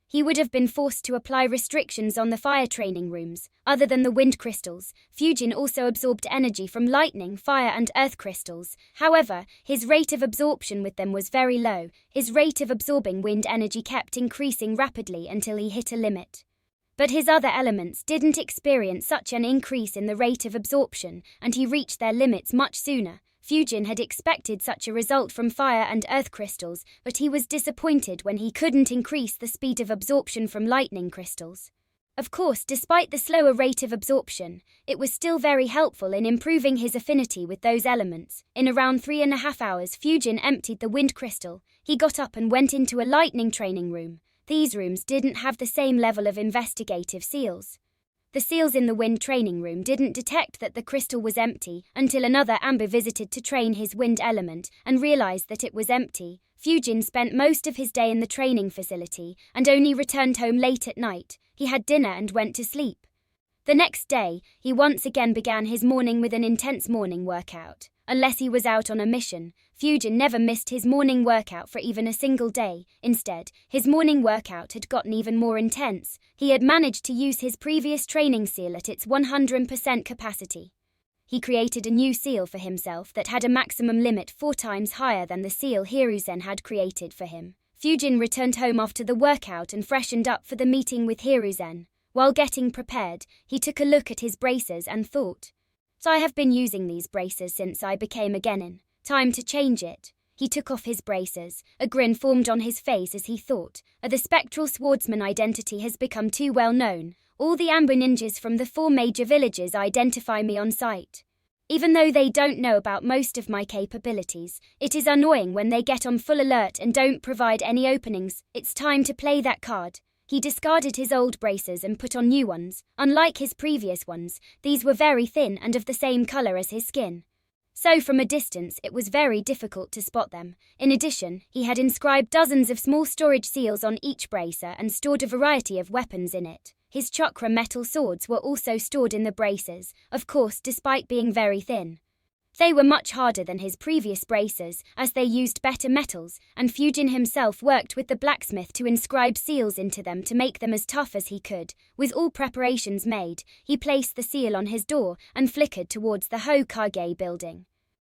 He would have been forced to apply restrictions on the fire training rooms. Other than the wind crystals, Fujin also absorbed energy from lightning, fire and earth crystals. However, his rate of absorption with them was very low. His rate of absorbing wind energy kept increasing rapidly until he hit a limit. But his other elements didn't experience such an increase in the rate of absorption, and he reached their limits much sooner. Fujin had expected such a result from fire and earth crystals, but he was disappointed when he couldn't increase the speed of absorption from lightning crystals. Of course, despite the slower rate of absorption, it was still very helpful in improving his affinity with those elements. In around 3.5 hours, Fujin emptied the wind crystal. He got up and went into a lightning training room. These rooms didn't have the same level of investigative seals. The seals in the wind training room didn't detect that the crystal was empty until another Ambu visited to train his wind element and realized that it was empty. Fujin spent most of his day in the training facility and only returned home late at night. He had dinner and went to sleep. The next day, he once again began his morning with an intense morning workout. Unless he was out on a mission, Fujin never missed his morning workout for even a single day. Instead, his morning workout had gotten even more intense. He had managed to use his previous training seal at its 100% capacity. He created a new seal for himself that had a maximum limit 4 times higher than the seal Hiruzen had created for him. Fujin returned home after the workout and freshened up for the meeting with Hiruzen. While getting prepared, he took a look at his braces and thought, "So I have been using these braces since I became a genin. Time to change it." He took off his braces. A grin formed on his face as he thought, "The spectral swordsman identity has become too well known. All the Ambu ninjas from the 4 major villages identify me on sight. Even though they don't know about most of my capabilities, it is annoying when they get on full alert and don't provide any openings. It's time to play that card." He discarded his old braces and put on new ones. Unlike his previous ones, these were very thin and of the same color as his skin. So from a distance, it was very difficult to spot them. In addition, he had inscribed dozens of small storage seals on each bracer and stored a variety of weapons in it. His chakra metal swords were also stored in the braces, of course, despite being very thin. They were much harder than his previous braces, as they used better metals, and Fujin himself worked with the blacksmith to inscribe seals into them to make them as tough as he could. With all preparations made, he placed the seal on his door and flickered towards the Hokage building.